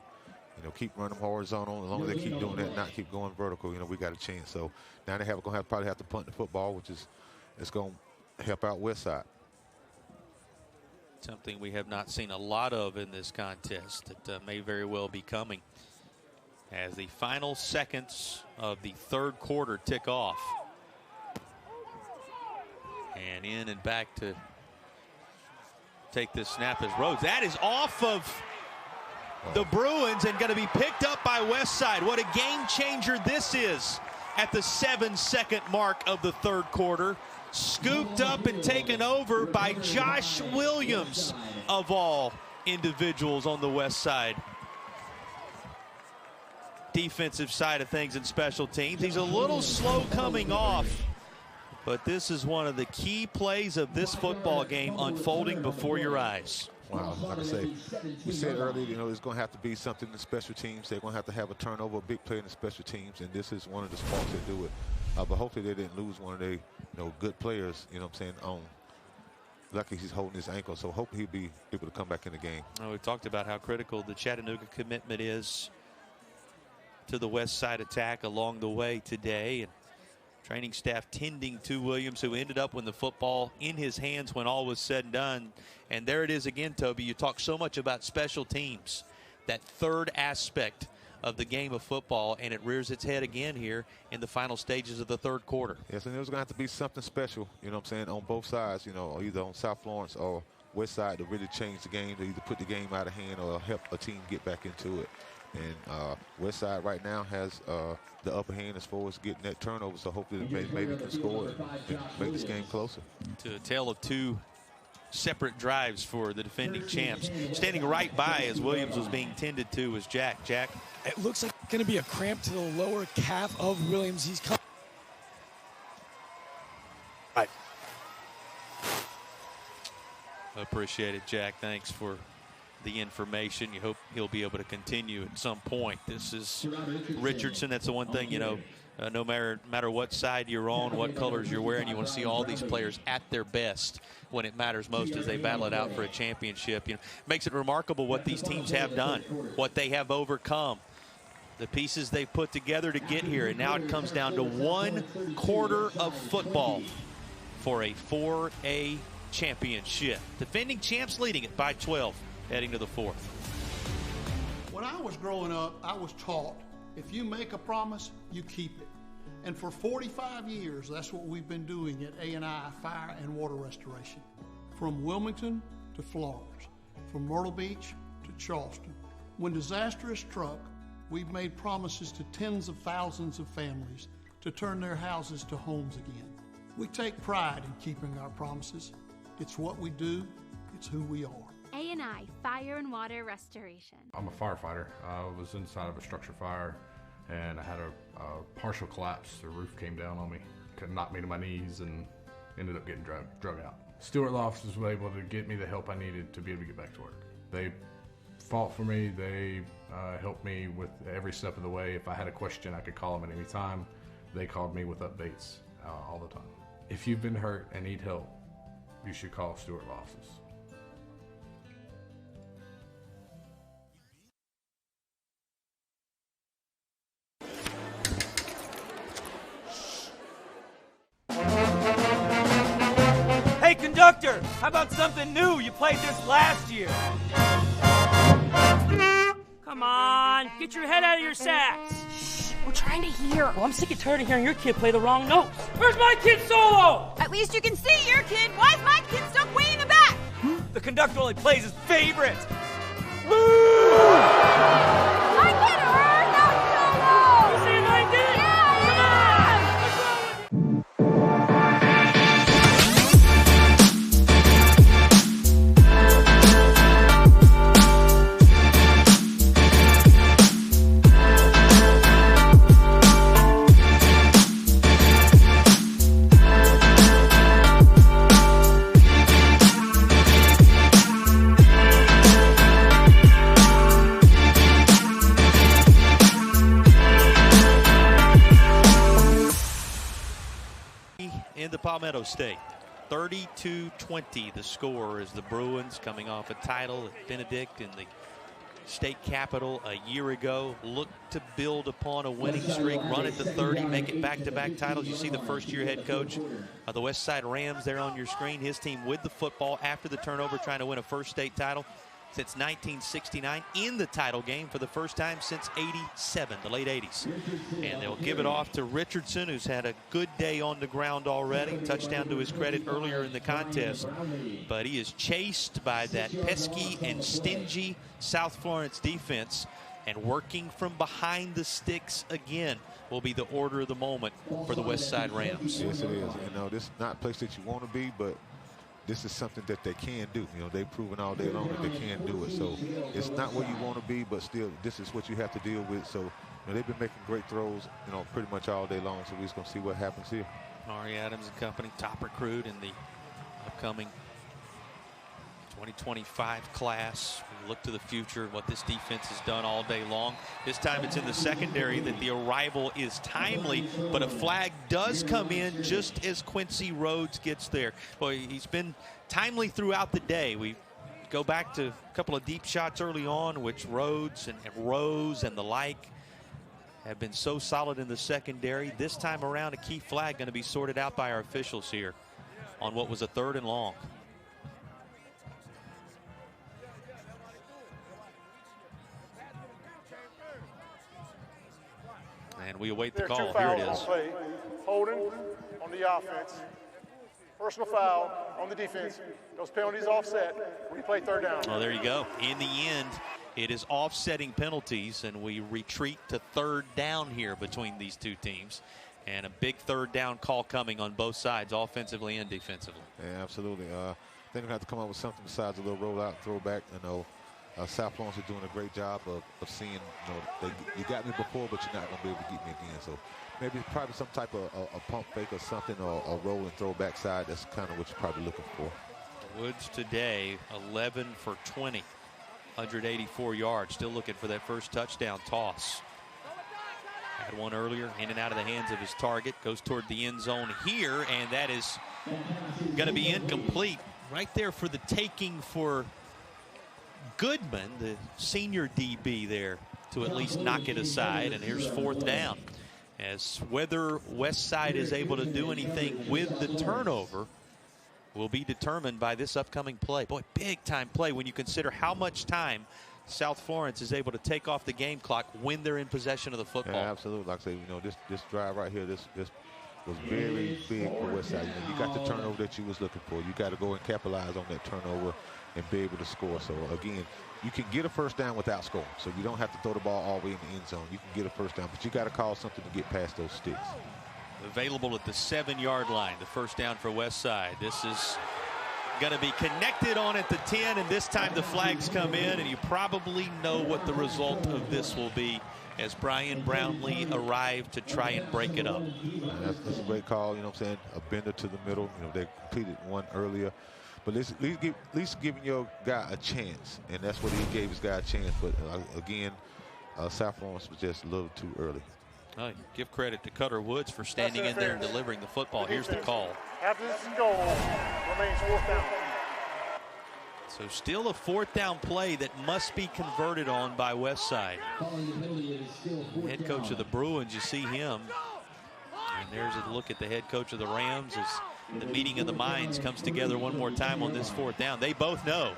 Keep running horizontal. As long as they keep doing that, not keep going vertical, we got a chance. So now they probably have to punt the football, which is going to help out Westside. Something we have not seen a lot of in this contest that may very well be coming as the final seconds of the third quarter tick off. And in and back to take this snap is Rhodes. That is off of the Bruins and going to be picked up by Westside. What a game changer this is at the 7-second mark of the third quarter. Scooped up and taken over by Josh Williams, of all individuals on the Westside defensive side of things and special teams. He's a little slow coming off, but this is one of the key plays of this football game unfolding before your eyes. Wow, like I say, we said earlier, there's going to have to be something in the special teams. They're going to have a turnover, a big play in the special teams, and this is one of the spots that do it. But hopefully they didn't lose one of their, good players, lucky he's holding his ankle, so hopefully he'll be able to come back in the game. We talked about how critical the Chattanooga commitment is to the Westside attack along the way today, and training staff tending to Williams, who ended up with the football in his hands when all was said and done. And there it is again, Toby. You talk so much about special teams, that third aspect of the game of football, and it rears its head again here in the final stages of the third quarter. Yes, and there's going to have to be something special, on both sides, either on South Florence or Westside to really change the game, to either put the game out of hand or help a team get back into it. And Westside right now has the upper hand as far as getting that turnover, so hopefully they maybe can score and make this game closer. To a tale of two separate drives for the defending champs. Standing right by as Williams was being tended to was Jack. Jack? It looks like it's going to be a cramp to the lower calf of Williams. He's coming. Right. Appreciate it, Jack. Thanks for the information. You hope he'll be able to continue at some point. This is Richardson. That's the one thing, no matter what side you're on, what colors you're wearing, you want to see all these players at their best when it matters most as they battle it out for a championship. Makes it remarkable what these teams have done, what they have overcome, the pieces they put together to get here. And now it comes down to 1 quarter of football for a 4A championship. Defending champs leading it by 12. Heading to the fourth. When I was growing up, I was taught, if you make a promise, you keep it. And for 45 years, that's what we've been doing at A&I Fire and Water Restoration. From Wilmington to Florence, from Myrtle Beach to Charleston. When disaster has struck, we've made promises to tens of thousands of families to turn their houses to homes again. We take pride in keeping our promises. It's what we do, it's who we are. A&I Fire and Water Restoration. I'm a firefighter. I was inside of a structure fire and I had a partial collapse. The roof came down on me, could knock me to my knees, and ended up getting drug out. Stewart Law Offices was able to get me the help I needed to be able to get back to work. They fought for me. They helped me with every step of the way. If I had a question, I could call them at any time. They called me with updates all the time. If you've been hurt and need help, you should call Stewart Law Offices. Hey, conductor, how about something new? You played this last year. Come on, get your head out of your sacks. Shh, we're trying to hear. Well, I'm sick and tired of hearing your kid play the wrong notes. Where's my kid solo? At least you can see your kid. Why is my kid stuck way in the back? The conductor only plays his favorites. My kid heard no solo! You see my kid? Yeah! Come on! In the Palmetto State, 32-20 the score as the Bruins, coming off a title at Benedict in the state capitol a year ago, look to build upon a winning streak, run it to 30, make it back-to-back titles. You see the first-year head coach of the Westside Rams there on your screen, his team with the football after the turnover, trying to win a first state title since 1969, in the title game for the first time since 87, the late 80s. And they'll give it off to Richardson, who's had a good day on the ground already. Touchdown to his credit earlier in the contest. But he is chased by that pesky and stingy South Florence defense. And working from behind the sticks again will be the order of the moment for the Westside Rams. Yes, it is. You know, this is not a place that you want to be, but this is something that they can do. You know, they've proven all day long that they can do it. So it's not where you want to be, but still, this is what you have to deal with. So, you know, they've been making great throws, you know, pretty much all day long. So we're just going to see what happens here. Ari Adams and company, top recruit in the upcoming 2025 class. We look to the future, what this defense has done all day long. This time it's in the secondary that the arrival is timely, but a flag does come in just as Quincy Rhodes gets there. Boy, he's been timely throughout the day. We go back to a couple of deep shots early on, which Rhodes and Rose and the like have been so solid in the secondary. This time around, a key flag going to be sorted out by our officials here on what was a 3rd and long. And we await the call. Here it is. Play. Holding on the offense. Personal foul on the defense. Those penalties offset when you play 3rd down. Oh, there you go. In the end, it is offsetting penalties, and we retreat to 3rd down here between these two teams. And a big 3rd down call coming on both sides, offensively and defensively. Yeah, absolutely. I think we have to come up with something besides a little rollout, throwback. You know, South Florence is doing a great job of seeing, you know, you got me before, but you're not going to be able to get me again. So maybe probably some type of a pump fake or something, or a roll and throw backside. That's kind of what you're probably looking for. Woods today, 11 for 20, 184 yards. Still looking for that first touchdown toss. Had one earlier, in and out of the hands of his target. Goes toward the end zone here, and that is going to be incomplete. Right there for the taking for Goodman, the senior DB there, to at least knock it aside. And here's 4th down. As whether Westside is able to do anything with the turnover will be determined by this upcoming play. Boy, big time play when you consider how much time South Florence is able to take off the game clock when they're in possession of the football. Yeah, absolutely. Like I say, this drive right here, this was very big for Westside. You got the turnover that you was looking for. You got to go and capitalize on that turnover and be able to score. So again, you can get a first down without scoring. So you don't have to throw the ball all the way in the end zone. You can get a first down, but you got to call something to get past those sticks. Available at the 7-yard line, the first down for Westside. This is going to be connected on at the 10, and this time the flags come in, and you probably know what the result of this will be as Brian Brownlee arrived to try and break it up. That's a great call, you know what I'm saying? A bender to the middle. They completed one earlier. But at least giving your guy a chance, and that's what he gave his guy a chance. But again, South Florence was just a little too early. Give credit to Cutter Woods for standing in there and delivering the football. Here's the call. After this goal, remains 4th down. So still a 4th down play that must be converted on by Westside. Head coach of the Bruins, you see him. And there's a look at the head coach of the Rams as the meeting of the minds comes together one more time on this 4th down. They both know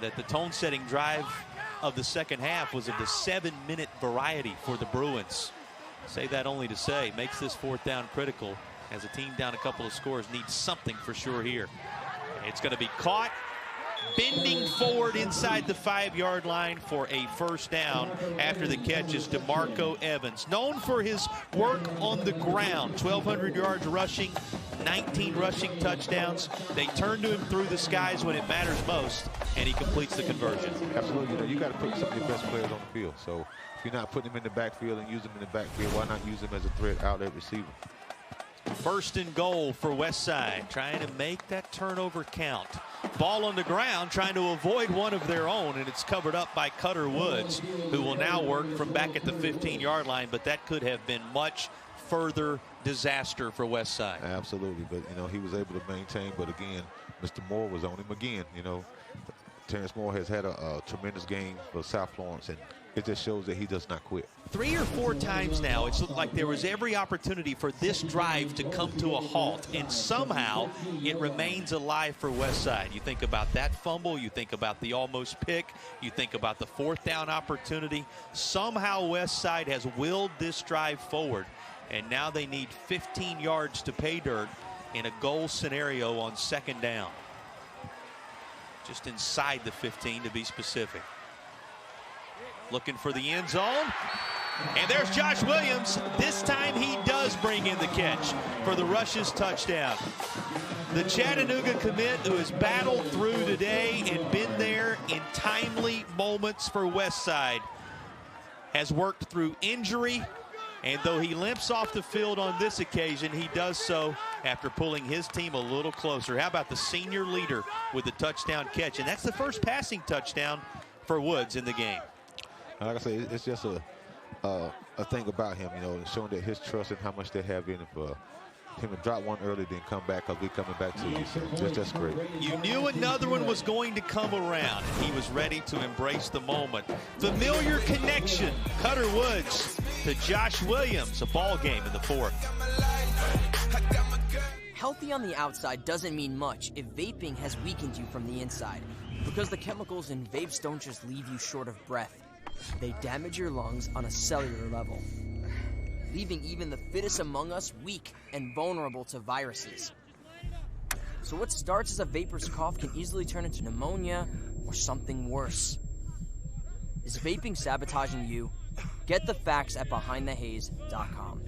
that the tone-setting drive of the second half was of the 7-minute variety for the Bruins. Say that only to say, makes this 4th down critical as a team down a couple of scores needs something for sure here. It's going to be caught, bending forward inside the 5-yard line for a first down after the catch is DeMarco Evans, known for his work on the ground. 1,200 yards rushing, 19 rushing touchdowns. They turn to him through the skies when it matters most, and he completes the conversion. Absolutely. You got to put some of your best players on the field. So if you're not putting him in the backfield and use him in the backfield, why not use him as a threat outlet receiver? 1st and goal for Westside, trying to make that turnover count. Ball on the ground, trying to avoid one of their own, and it's covered up by Cutter Woods, who will now work from back at the 15-yard line, but that could have been much further disaster for Westside. Absolutely, but he was able to maintain, but again, Mr. Moore was on him again. Terrence Moore has had a tremendous game for South Florence, and it just shows that he does not quit. 3 or 4 times now, it's looked like there was every opportunity for this drive to come to a halt, and somehow it remains alive for Westside. You think about that fumble, you think about the almost pick, you think about the 4th down opportunity. Somehow Westside has willed this drive forward, and now they need 15 yards to pay dirt in a goal scenario on 2nd down. Just inside the 15 to be specific. Looking for the end zone. And there's Josh Williams. This time he does bring in the catch for the Rush's touchdown. The Chattanooga commit who has battled through today and been there in timely moments for Westside has worked through injury. And though he limps off the field on this occasion, he does so after pulling his team a little closer. How about the senior leader with the touchdown catch? And that's the first passing touchdown for Woods in the game. Like I say, it's just a thing about him, showing that his trust and how much they have in him for him to drop one early, then come back, because we're coming back to you. So that's great. You knew another one was going to come around, and he was ready to embrace the moment. Familiar connection, Cutter Woods to Josh Williams, a ball game in the 4th. Healthy on the outside doesn't mean much if vaping has weakened you from the inside, because the chemicals in vapes don't just leave you short of breath. They damage your lungs on a cellular level, leaving even the fittest among us weak and vulnerable to viruses. So what starts as a vapor's cough can easily turn into pneumonia or something worse. Is vaping sabotaging you? Get the facts at BehindTheHaze.com.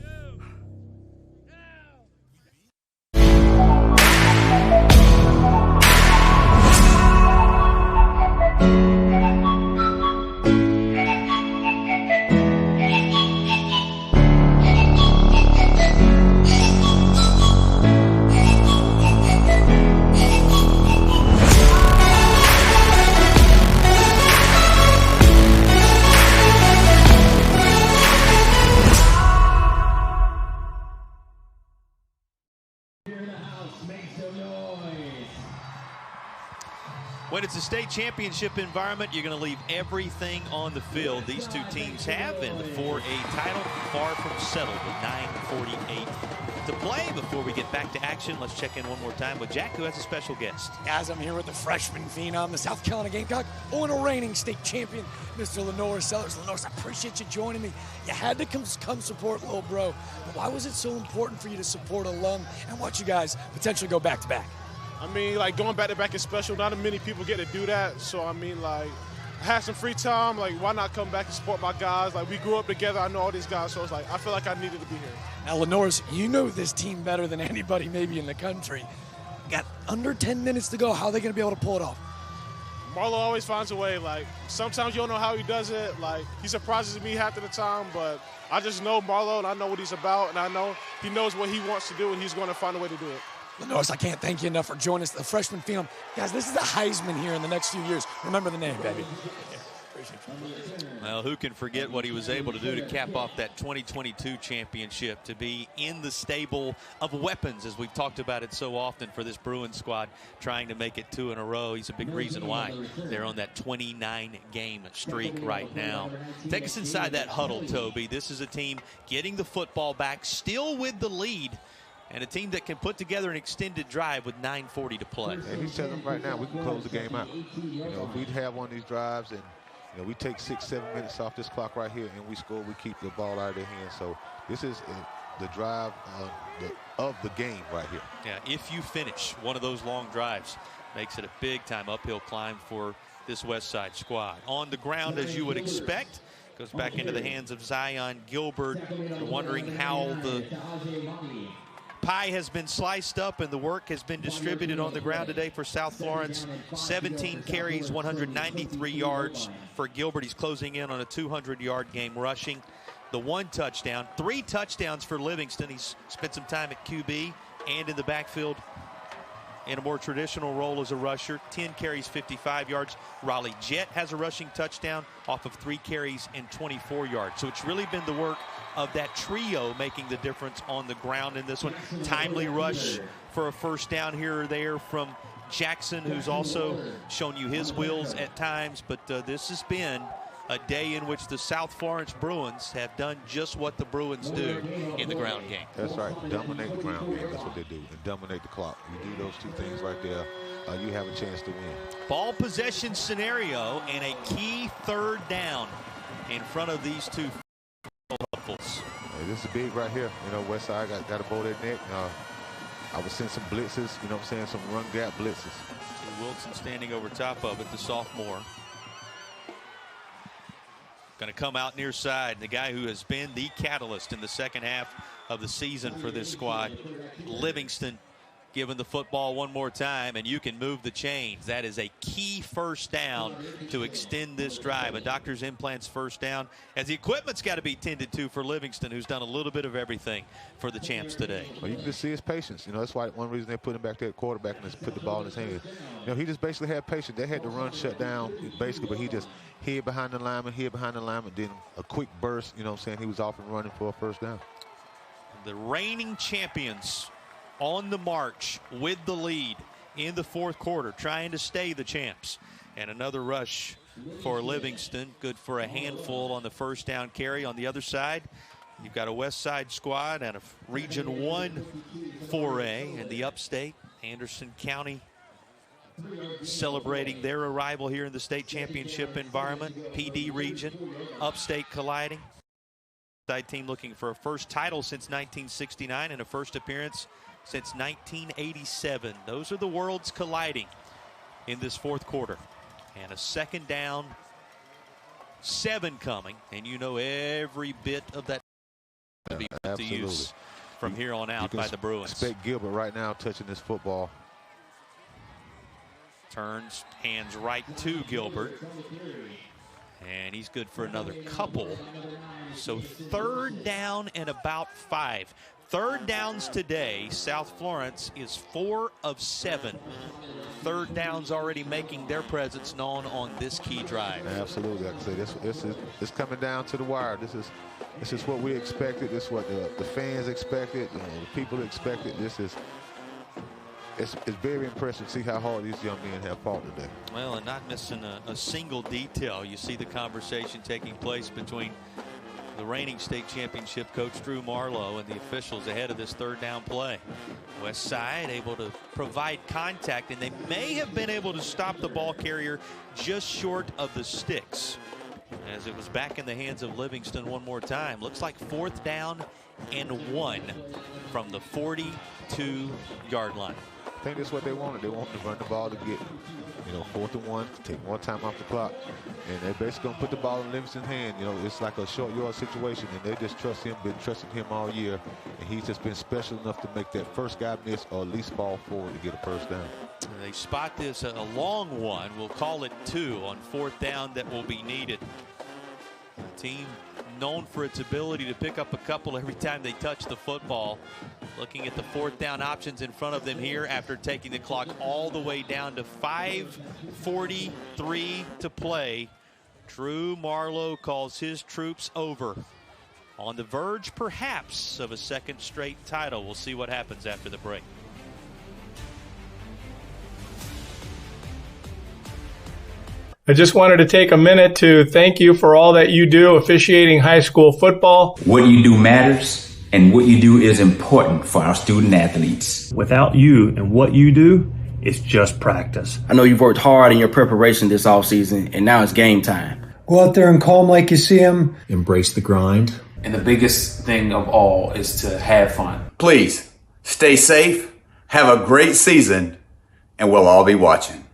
When it's a state championship environment, you're going to leave everything on the field. These two teams have, and the 4A title far from settled with 9:48 to play. Before we get back to action, let's check in one more time with Jack, who has a special guest. Guys, I'm here with the freshman phenom, the South Carolina Gamecock, and reigning state champion, Mr. Lenore Sellers. Lenore, I appreciate you joining me. You had to come support little bro, but why was it so important for you to support alum and watch you guys potentially go back-to-back? I mean, like, going back-to-back is special. Not many people get to do that. So, I mean, like, I had some free time. Like, why not come back and support my guys? Like, we grew up together. I know all these guys. So, it's like, I feel like I needed to be here. Now, Lenore's, you know this team better than anybody maybe in the country. Got under 10 minutes to go. How are they going to be able to pull it off? Marlo always finds a way. Like, sometimes you don't know how he does it. Like, he surprises me half of the time. But I just know Marlo, and I know what he's about. And I know he knows what he wants to do, and he's going to find a way to do it. Lenore, I can't thank you enough for joining us, the freshman phenom. Guys, this is a Heisman here in the next few years. Remember the name, baby. Well, who can forget what he was able to do to cap off that 2022 championship, to be in the stable of weapons, as we've talked about it so often for this Bruins squad, trying to make it 2 in a row. He's a big reason why they're on that 29-game streak right now. Take us inside that huddle, Toby. This is a team getting the football back, still with the lead, and a team that can put together an extended drive with 9:40 to play. And he's telling them right now, we can close the game out. You know, if we'd have one of these drives and, you know, we take 6-7 minutes off this clock right here and we score, we keep the ball out of their hands. So this is the drive of the game right here. Yeah, if you finish one of those long drives, makes it a big-time uphill climb for this Westside squad. On the ground, as you would expect, goes back into the hands of Zion Gilbert. You're wondering how the pie has been sliced up and the work has been distributed on the ground today for South Florence. 17 carries, 193 yards for Gilbert. He's closing in on a 200-yard game rushing. The 1 touchdown, 3 touchdowns for Livingston. He's spent some time at QB and in the backfield in a more traditional role as a rusher. 10 carries, 55 yards. Raleigh Jett has a rushing touchdown off of 3 carries and 24 yards. So it's really been the work of that trio making the difference on the ground in this one. Timely rush for a first down here or there from Jackson, who's also shown you his wheels at times. But this has been a day in which the South Florence Bruins have done just what the Bruins do in the ground game. That's right. Dominate the ground game. That's what they do. And dominate the clock. You do those 2 things right there, you have a chance to win. Ball possession scenario and a key 3rd down in front of these 2 hopefuls. Hey, this is big right here. You know, Westside got a bow their neck. I was seeing some blitzes, you know what I'm saying, some run gap blitzes. See Wilson standing over top of it, the sophomore. Going to come out near side. The guy who has been the catalyst in the second half of the season for this squad, Livingston, given the football one more time, and you can move the chains. That is a key first down to extend this drive. A doctor's implants first down, as the equipment's got to be tended to for Livingston, who's done a little bit of everything for the champs today. Well, you can just see his patience. You know, that's why one reason they put him back there at quarterback and just put the ball in his hand. You know, he just basically had patience. They had to run shut down, basically, but he just hid behind the lineman, then a quick burst, you know what I'm saying? He was off and running for a first down. The reigning champions on the march with the lead in the 4th quarter, trying to stay the champs. And another rush for Livingston, good for a handful on the first down carry. On the other side, you've got a Westside squad and a Region 1 4A in the upstate. Anderson County celebrating their arrival here in the state championship environment. PD region, upstate colliding. Side team looking for a first title since 1969 and a first appearance since 1987. Those are the worlds colliding in this 4th quarter. And a 2nd down, 7 coming. And you know every bit of that to be put to use from here on out by the Bruins. Expect Gilbert right now touching this football. Turns, hands right to Gilbert. And he's good for another couple. So 3rd down and about 5. 3rd downs today. South Florence is 4 of 7. 3rd downs already making their presence known on this key drive. Absolutely. Like I say, this is coming down to the wire. This is what we expected. This is what the fans expected. You know, the people expected. It's very impressive to see how hard these young men have fought today. Well, and not missing a single detail. You see the conversation taking place between the reigning state championship coach Drew Marlowe and the officials ahead of this third down play. Westside able to provide contact, and they may have been able to stop the ball carrier just short of the sticks, as it was back in the hands of Livingston one more time. Looks like 4th down and 1 from the 42-yard line. I think that's what they wanted. They wanted to run the ball to get, 4th and 1, take more time off the clock. And they're basically going to put the ball in Livingston's hand. It's like a short yard situation, and they just trust him, been trusting him all year. And he's just been special enough to make that first guy miss or at least ball forward to get a first down. And they spot this, a long one. We'll call it 2 on 4th down that will be needed. The team known for its ability to pick up a couple every time they touch the football. Looking at the 4th down options in front of them here after taking the clock all the way down to 5:43 to play. Drew Marlowe calls his troops over. On the verge, perhaps, of a second straight title. We'll see what happens after the break. I just wanted to take a minute to thank you for all that you do officiating high school football. What you do matters, and what you do is important for our student athletes. Without you and what you do, it's just practice. I know you've worked hard in your preparation this offseason, and now it's game time. Go out there and call them like you see them. Embrace the grind. And the biggest thing of all is to have fun. Please, stay safe, have a great season, and we'll all be watching.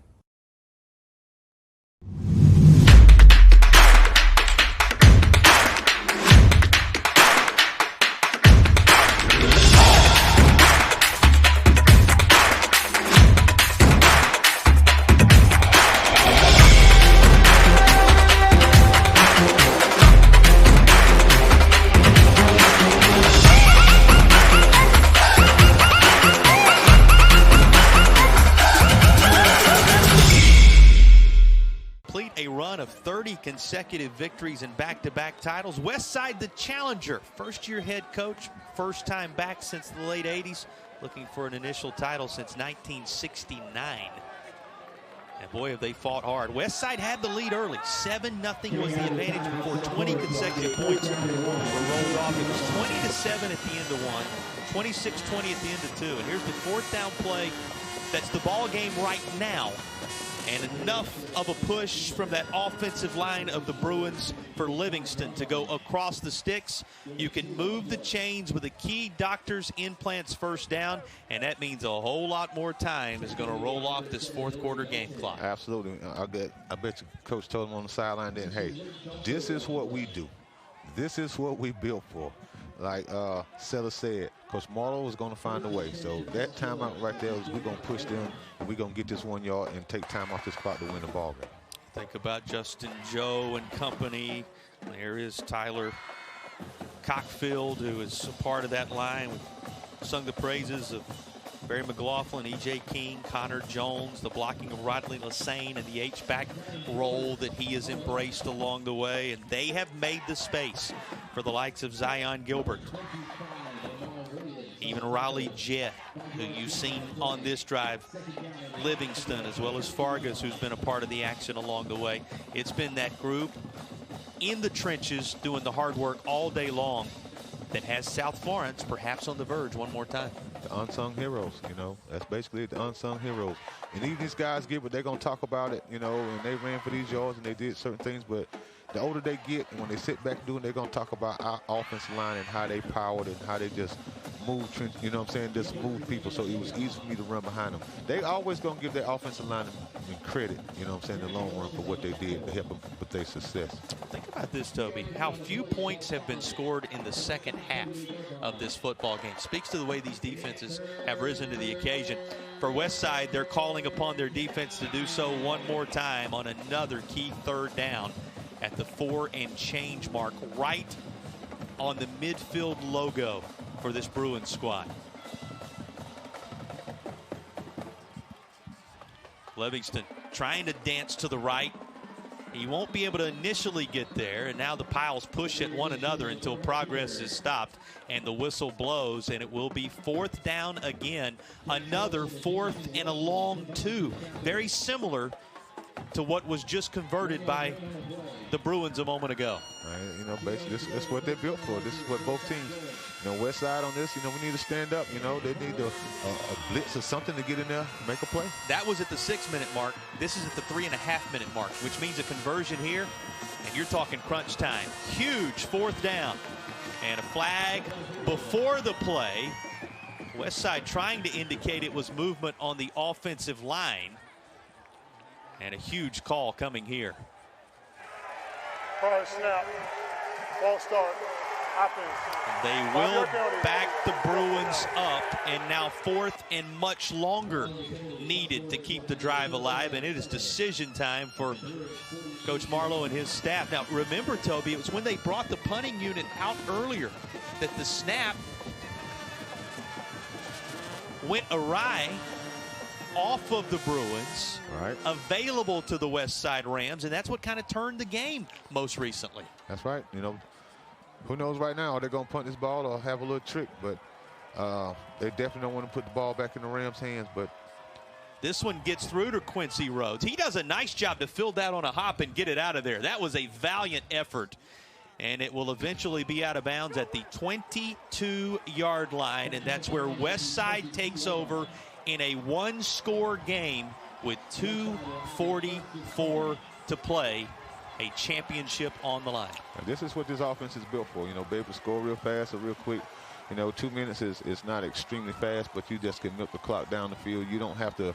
A run of 30 consecutive victories and back-to-back titles. Westside the challenger, first-year head coach, first time back since the late 80s, looking for an initial title since 1969. And boy, have they fought hard. Westside had the lead early. 7-0 was the advantage before 20 consecutive points were rolled off. It was 20-7 at the end of one, 26-20 at the end of two. And here's the 4th down play. That's the ball game right now. And enough of a push from that offensive line of the Bruins for Livingston to go across the sticks. You can move the chains with a key doctor's implants first down, and that means a whole lot more time is going to roll off this 4th quarter game clock. Absolutely. I bet you Coach told him on the sideline then, hey, this is what we do. This is what we built for. Like Seller said, Coach Marlowe was going to find a way. So that timeout right there is we're going to push them, and we're going to get this 1 yard and take time off this clock to win the ball game. Think about Justin Joe and company. There is Tyler Cockfield, who is a part of that line. We've sung the praises of Barry McLaughlin, E.J. King, Connor Jones, the blocking of Rodney Lassane, and the H-back role that he has embraced along the way. And they have made the space for the likes of Zion Gilbert. Even Riley Jett, who you've seen on this drive, Livingston, as well as Fargas, who's been a part of the action along the way. It's been that group in the trenches doing the hard work all day long that has South Florence perhaps on the verge one more time. The unsung heroes, that's basically it, the unsung heroes. And even these guys get what they're going to talk about it, and they ran for these yards and they did certain things, but the older they get and when they sit back and do it, they're going to talk about our offensive line and how they powered and how they just moved, just moved people, so it was easy for me to run behind them. They always going to give their offensive line credit, in the long run for what they did to help them with their success. Think about this, Toby, how few points have been scored in the second half of this football game. Speaks to the way these defenses have risen to the occasion. For Westside, they're calling upon their defense to do so one more time on another key 3rd down at the 4 and change mark, right on the midfield logo for this Bruins squad. Livingston trying to dance to the right. He won't be able to initially get there, and now the piles push at one another until progress is stopped and the whistle blows, and it will be 4th down again. Another 4th and a long 2. Very similar to what was just converted by the Bruins a moment ago. You know, basically, this is what they're built for. This is what both teams, you know, Westside on this, you know, we need to stand up. You know, they need a blitz or something to get in there, make a play. That was at the 6-minute mark. This is at the 3.5-minute mark, which means a conversion here, and you're talking crunch time. Huge 4th down. And a flag before the play. Westside trying to indicate it was movement on the offensive line. And a huge call coming here. Prior snap. Ball start. Offense. They will back the Bruins up, and now 4th and much longer needed to keep the drive alive, and it is decision time for Coach Marlowe and his staff. Now, remember, Toby, it was when they brought the punting unit out earlier that the snap went awry off of the Bruins, available to the Westside Rams, and that's what kind of turned the game most recently. That's right. You know, who knows right now? Are they going to punt this ball or have a little trick? But they definitely don't want to put the ball back in the Rams' hands. But this one gets through to Quincy Rhodes. He does a nice job to fill that on a hop and get it out of there. That was a valiant effort. And it will eventually be out of bounds at the 22-yard line. And that's where Westside takes over in a 1-score game with 2:44 to play. A championship on the line. And this is what this offense is built for. You know, be able to score real fast or real quick. You know, 2 minutes is not extremely fast, but you just can milk the clock down the field. You don't have to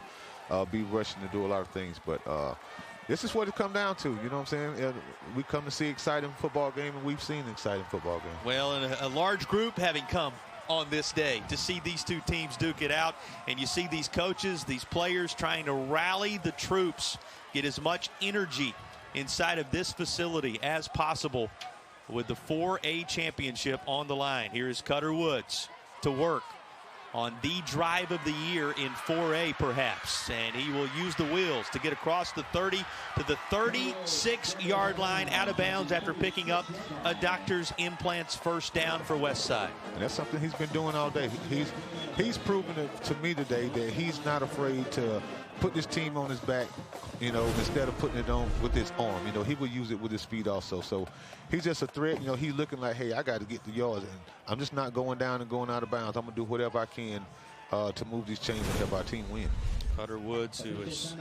be rushing to do a lot of things. But this is what it comes down to. You know what I'm saying? We come to see exciting football game, and we've seen an exciting football game. Well, and a large group having come on this day to see these two teams duke it out. And you see these coaches, these players trying to rally the troops, get as much energy inside of this facility as possible with the 4A championship on the line. Here is Cutter Woods to work on the drive of the year in 4A perhaps, and he will use the wheels to get across the 30 to the 36-yard line, out of bounds after picking up a doctor's implants first down for Westside. And that's something he's been doing all day. He's proven it to me today that he's not afraid to put this team on his back, you know, instead of putting it on with his arm. You know, he will use it with his feet also. So he's just a threat. You know, he's looking like, hey, I got to get the yards, and I'm just not going down and going out of bounds. I'm going to do whatever I can to move these chains and help our team win. Cutter Woods, who has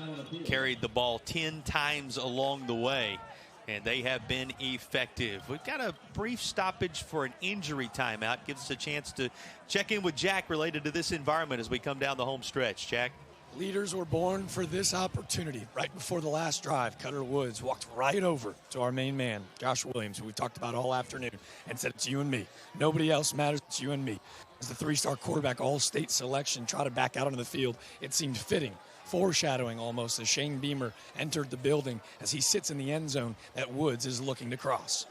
carried the ball 10 times along the way, and they have been effective. We've got a brief stoppage for an injury timeout. Gives us a chance to check in with Jack related to this environment as we come down the home stretch. Jack? Leaders were born for this opportunity. Right before the last drive, Cutter Woods walked right over to our main man, Josh Williams, who we've talked about all afternoon, and said, it's you and me. Nobody else matters. It's you and me. As the 3-star quarterback all-state selection trotted back out onto the field, it seemed fitting, foreshadowing almost as Shane Beamer entered the building as he sits in the end zone that Woods is looking to cross.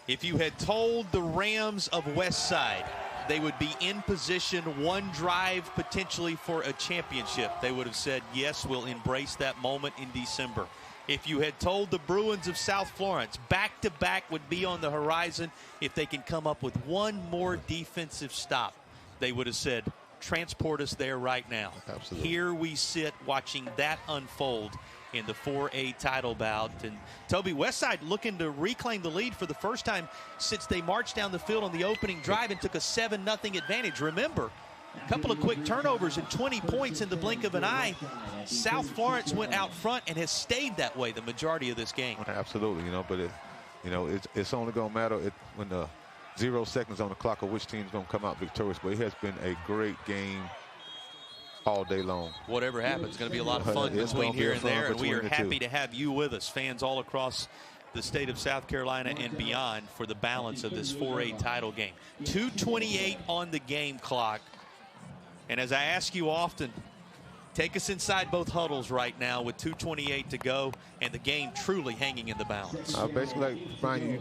If you had told the Rams of Westside they would be in position one drive potentially for a championship, they would have said, yes, we'll embrace that moment in December. If you had told the Bruins of South Florence back-to-back would be on the horizon if they can come up with one more defensive stop, they would have said, transport us there right now. Absolutely. Here we sit watching that unfold in the 4A title bout. And Toby, Westside looking to reclaim the lead for the first time since they marched down the field on the opening drive and took a 7-0 advantage. Remember, a couple of quick turnovers and 20 points in the blink of an eye. South Florence went out front and has stayed that way the majority of this game. Absolutely, you know, but it's only going to matter when the 0 seconds on the clock of which team's going to come out victorious. But it has been a great game all day long. Whatever happens, it's going to be a lot of fun between here and there, and we are happy to have you with us, fans all across the state of South Carolina and beyond, for the balance of this 4A title game. 2:28 on the game clock, and as I ask you often, take us inside both huddles right now with 2:28 to go and the game truly hanging in the balance. Basically, like Brian,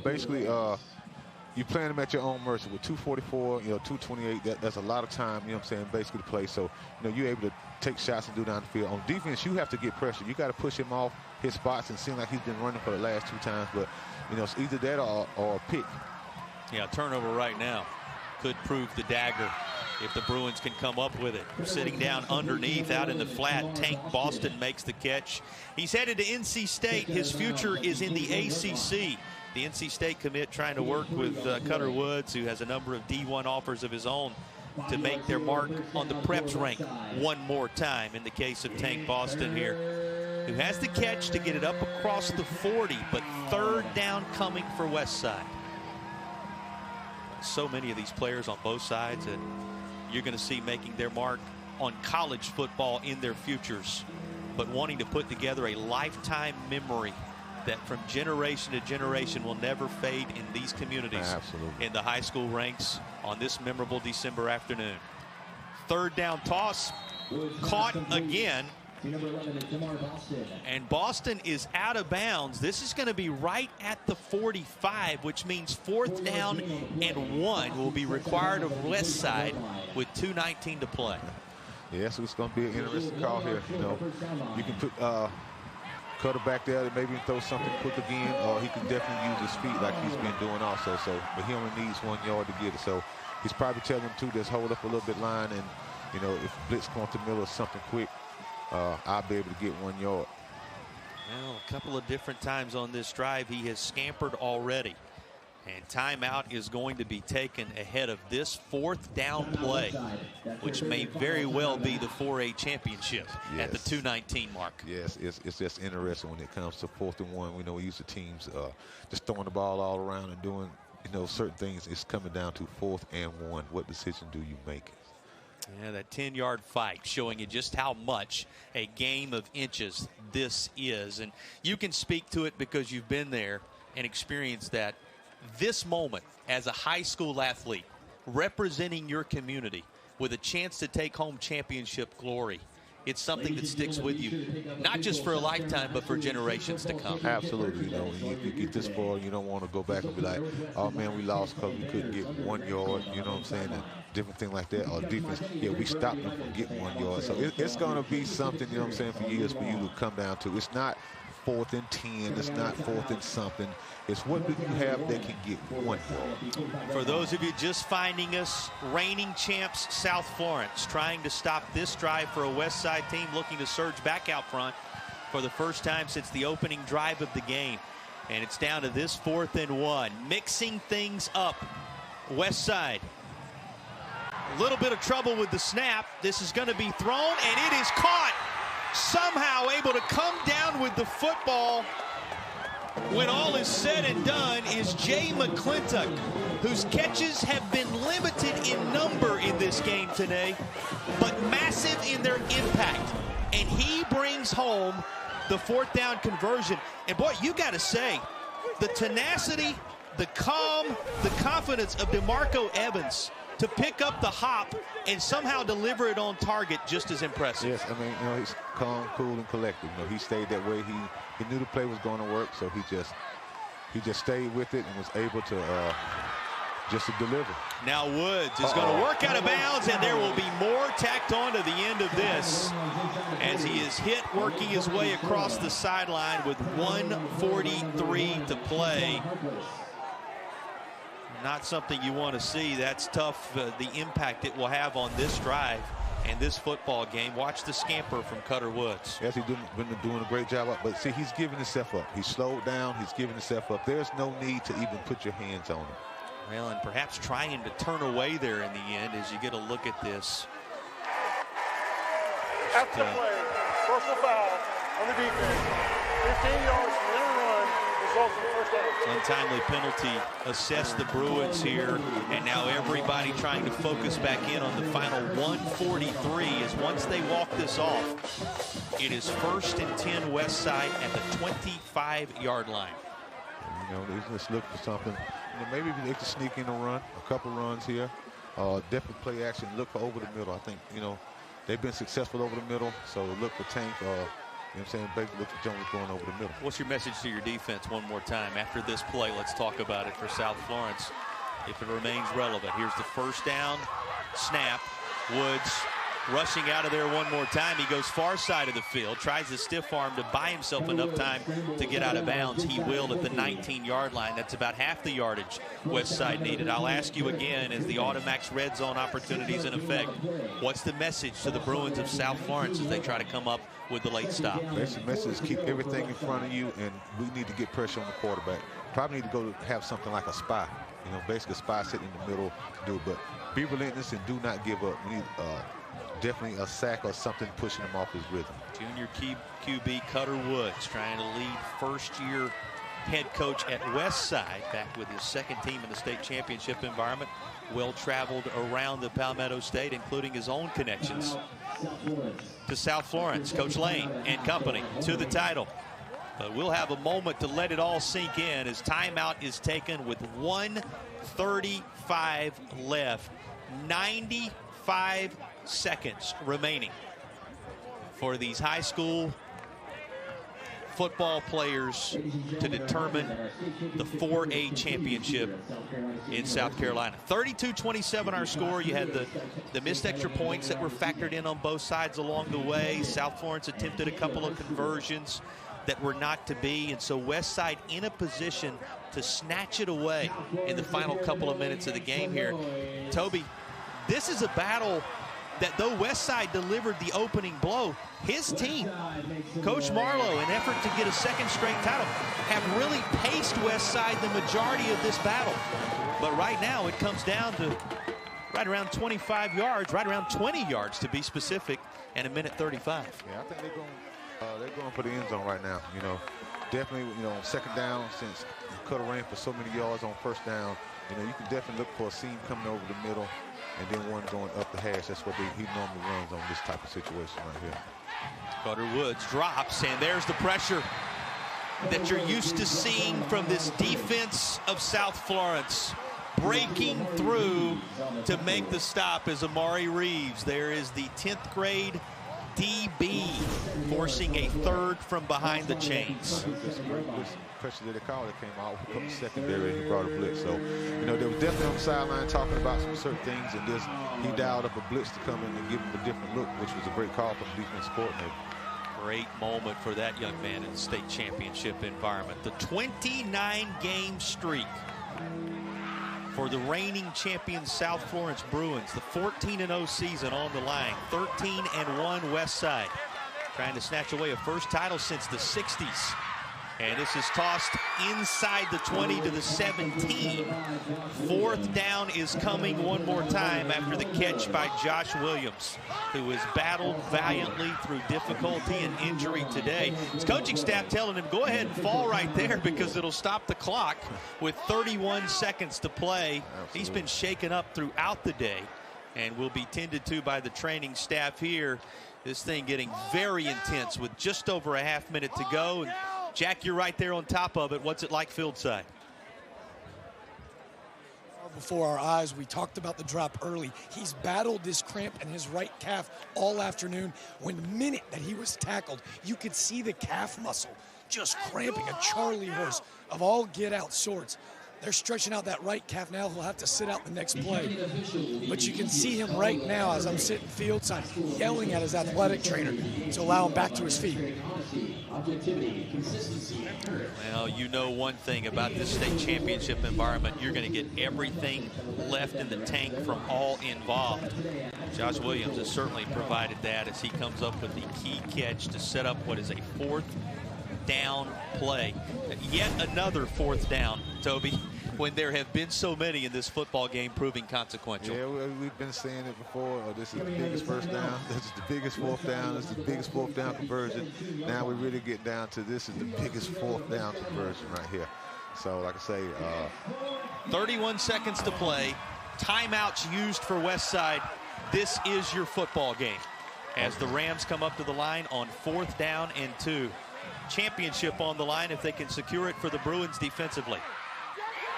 you're playing them at your own mercy with 2:44, 2:28. That's a lot of time, you know what I'm saying, basically to play. So, you're able to take shots and do down the field. On defense, you have to get pressure. You got to push him off his spots, and seem like he's been running for the last 2 times. But, it's either that or a pick. Yeah, turnover right now could prove the dagger if the Bruins can come up with it. Sitting down underneath out in the flat, Tank Boston makes the catch. He's headed to NC State. His future is in the ACC. The NC State commit trying to work with Cutter Woods, who has a number of D1 offers of his own, to make their mark on the preps rank one more time in the case of Tank Boston here, who has the catch to get it up across the 40, but third down coming for Westside. So many of these players on both sides that you're going to see making their mark on college football in their futures, but wanting to put together a lifetime memory that from generation to generation will never fade in these communities. Absolutely. In the high school ranks on this memorable December afternoon. Third down toss, caught again, and Boston is out of bounds. This is going to be right at the 45, which means fourth down and 1 will be required of Westside with 2:19 to play. Yes, it's going to be an interesting call here. You know, you can put Cutter back there and maybe throw something quick again, or he can definitely use his feet like he's been doing also. But he only needs 1 yard to get it. So he's probably telling them to just hold up a little bit line, and you know, if blitz comes to the middle or something quick, I'll be able to get 1 yard. Well, a couple of different times on this drive, he has scampered already. And timeout is going to be taken ahead of this fourth down play, which may very well be the 4A championship at the 2:19 mark. Yes, it's just interesting when it comes to 4th and 1. We know we used to teams just throwing the ball all around and doing, you know, certain things. It's coming down to 4th and 1. What decision do you make? Yeah, that 10-yard fight showing you just how much a game of inches this is. And you can speak to it because you've been there and experienced that. This moment as a high school athlete representing your community with a chance to take home championship glory, it's something that sticks with you, not just for a lifetime, but for generations to come. Absolutely. You know, when you get this far, you don't want to go back and be like, oh man, we lost because we couldn't get 1 yard, you know what I'm saying, and different thing like that. Or defense, yeah, we stopped them from getting 1 yard. So it's going to be something, you know what I'm saying, for years for you to come down to. It's not 4th and 10, it's not 4th and something. It's what do you have that can get 1 yard. For those of you just finding us, reigning champs South Florence trying to stop this drive for a Westside team looking to surge back out front for the first time since the opening drive of the game. And it's down to this 4th and 1. Mixing things up. Westside. A little bit of trouble with the snap. This is going to be thrown, and it is caught. Somehow able to come down with the football when all is said and done is Jay McClintock, whose catches have been limited in number in this game today, but massive in their impact. And he brings home the 4th down conversion. And boy, you got to say, the tenacity, the calm, the confidence of DeMarco Evans to pick up the hop and somehow deliver it on target, just as impressive. Yes, I mean, you know, he's calm, cool, and collected. You know, he stayed that way. He knew the play was going to work, so he just stayed with it and was able to just to deliver. Now Woods is going to work out of bounds, and there will be more tacked on to the end of this as he is hit working his way across the sideline with 1:43 to play. Not something you want to see. That's tough, the impact it will have on this drive and this football game. Watch the scamper from Cutter Woods. Yes, he's been doing a great job. But see, he's giving himself up. He slowed down. He's giving himself up. There's no need to even put your hands on him. Well, and perhaps trying to turn away there in the end as you get a look at this. After the play, personal foul on the defense. 15 yards from the end of the run. Results in the first down. Untimely penalty assessed the Bruins here, and now everybody trying to focus back in on the final 1:43 as once they walk this off, it is 1st and 10 Westside at the 25-yard line. You know, they just look for something. You know, maybe they can sneak in a run, a couple runs here. Definitely play action, look for over the middle. I think, you know, they've been successful over the middle, so look for Tank. You know what I'm saying? Basically, look for Jones going over the middle. What's your message to your defense one more time? After this play, let's talk about it for South Florence. If it remains relevant, here's the first down, snap. Woods rushing out of there one more time. He goes far side of the field, tries the stiff arm to buy himself enough time to get out of bounds. He will at the 19-yard line. That's about half the yardage Westside needed. I'll ask you again, as the Automax red zone opportunities in effect, what's the message to the Bruins of South Florence as they try to come up with the late stop? Basic message is keep everything in front of you, and we need to get pressure on the quarterback. Probably need to go have something like a spy. You know, basically a spy sitting in the middle, but be relentless and do not give up. We need definitely a sack or something pushing him off his rhythm. Junior QB Cutter Woods trying to lead first-year head coach at Westside, back with his second team in the state championship environment. Well-traveled around the Palmetto State, including his own connections to South Florence. Coach Lane and company to the title. But we'll have a moment to let it all sink in as timeout is taken with 1:35 left. 95 seconds remaining for these high school football players to determine the 4A championship in South Carolina. 32-27 our score. You had the missed extra points that were factored in on both sides along the way. South Florence attempted a couple of conversions that were not to be, and so Westside in a position to snatch it away in the final couple of minutes of the game here. Toby, this is a battle that though Westside delivered the opening blow, his team, Coach Marlowe, in effort to get a second straight title, have really paced Westside the majority of this battle. But right now it comes down to right around 25 yards, right around 20 yards to be specific, and a minute 35. Yeah, I think they're going for the end zone right now. You know, definitely, you know, on second down, since Cutter ran for so many yards on first down, you know, you can definitely look for a seam coming over the middle and then one going up the hash. That's what he normally runs on this type of situation right here. Cutter Woods drops, and there's the pressure that you're used to seeing from this defense of South Florence. Breaking through to make the stop is Amari Reeves. There is the 10th grade DB forcing a third from behind the chains. This pressure that they called, it came out from the secondary, and he brought a blitz. So, you know, they were definitely on the sideline talking about some certain things, and this, he dialed up a blitz to come in and give him a different look, which was a great call from the defense coordinator. Great moment for that young man in the state championship environment. The 29-game streak for the reigning champion South Florence Bruins. The 14-0 season on the line. 13-1 Westside. Trying to snatch away a first title since the 60s. And this is tossed inside the 20 to the 17. Fourth down is coming one more time after the catch by Josh Williams, who has battled valiantly through difficulty and injury today. His coaching staff telling him, go ahead and fall right there because it'll stop the clock with 31 seconds to play. Absolutely. He's been shaken up throughout the day and will be tended to by the training staff here. This thing getting very intense with just over a half minute to go. And Jack, you're right there on top of it. What's it like field side? Before our eyes, we talked about the drop early. He's battled this cramp in his right calf all afternoon. When the minute that he was tackled, you could see the calf muscle just cramping, a Charlie horse of all get-out sorts. They're stretching out that right calf now. He'll have to sit out the next play. But you can see him right now as I'm sitting field side yelling at his athletic trainer to allow him back to his feet. Well, you know one thing about this state championship environment. You're going to get everything left in the tank from all involved. Josh Williams has certainly provided that as he comes up with the key catch to set up what is a fourth down play. Yet another fourth down, Toby, when there have been so many in this football game proving consequential. Yeah, we've been saying it before. This is the biggest first down. This is the biggest fourth down. This is the biggest fourth down conversion. Now we really get down to this is the biggest fourth down conversion right here. So, like I say, 31 seconds to play. Timeouts used for Westside. This is your football game as the Rams come up to the line on 4th down and 2. Championship on the line if they can secure it for the Bruins defensively.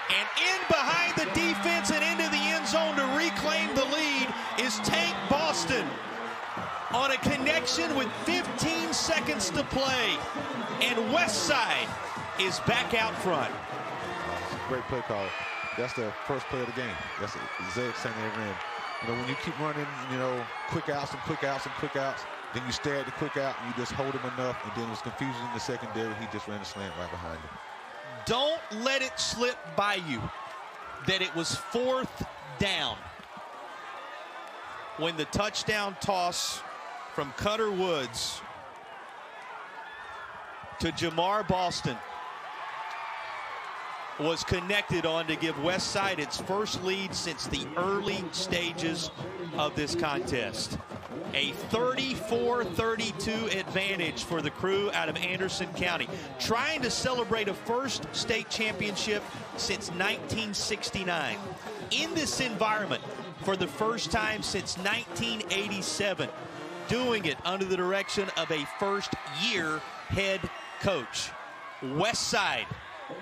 And in behind the defense and into the end zone to reclaim the lead is Tank Boston on a connection with 15 seconds to play. And Westside is back out front. Great play call. That's the first play of the game. That's the exact same they ran. You know, when you keep running, you know, quick outs and quick outs and quick outs, then you stare at the quick out and you just hold him enough, and then it was confusing in the secondary. He just ran a slant right behind him. Don't let it slip by you that it was 4th down when the touchdown toss from Cutter Woods to Jamar Boston was connected on to give Westside its first lead since the early stages of this contest. A 34-32 advantage for the crew out of Anderson County, trying to celebrate a first state championship since 1969. In this environment for the first time since 1987, doing it under the direction of a first-year head coach. Westside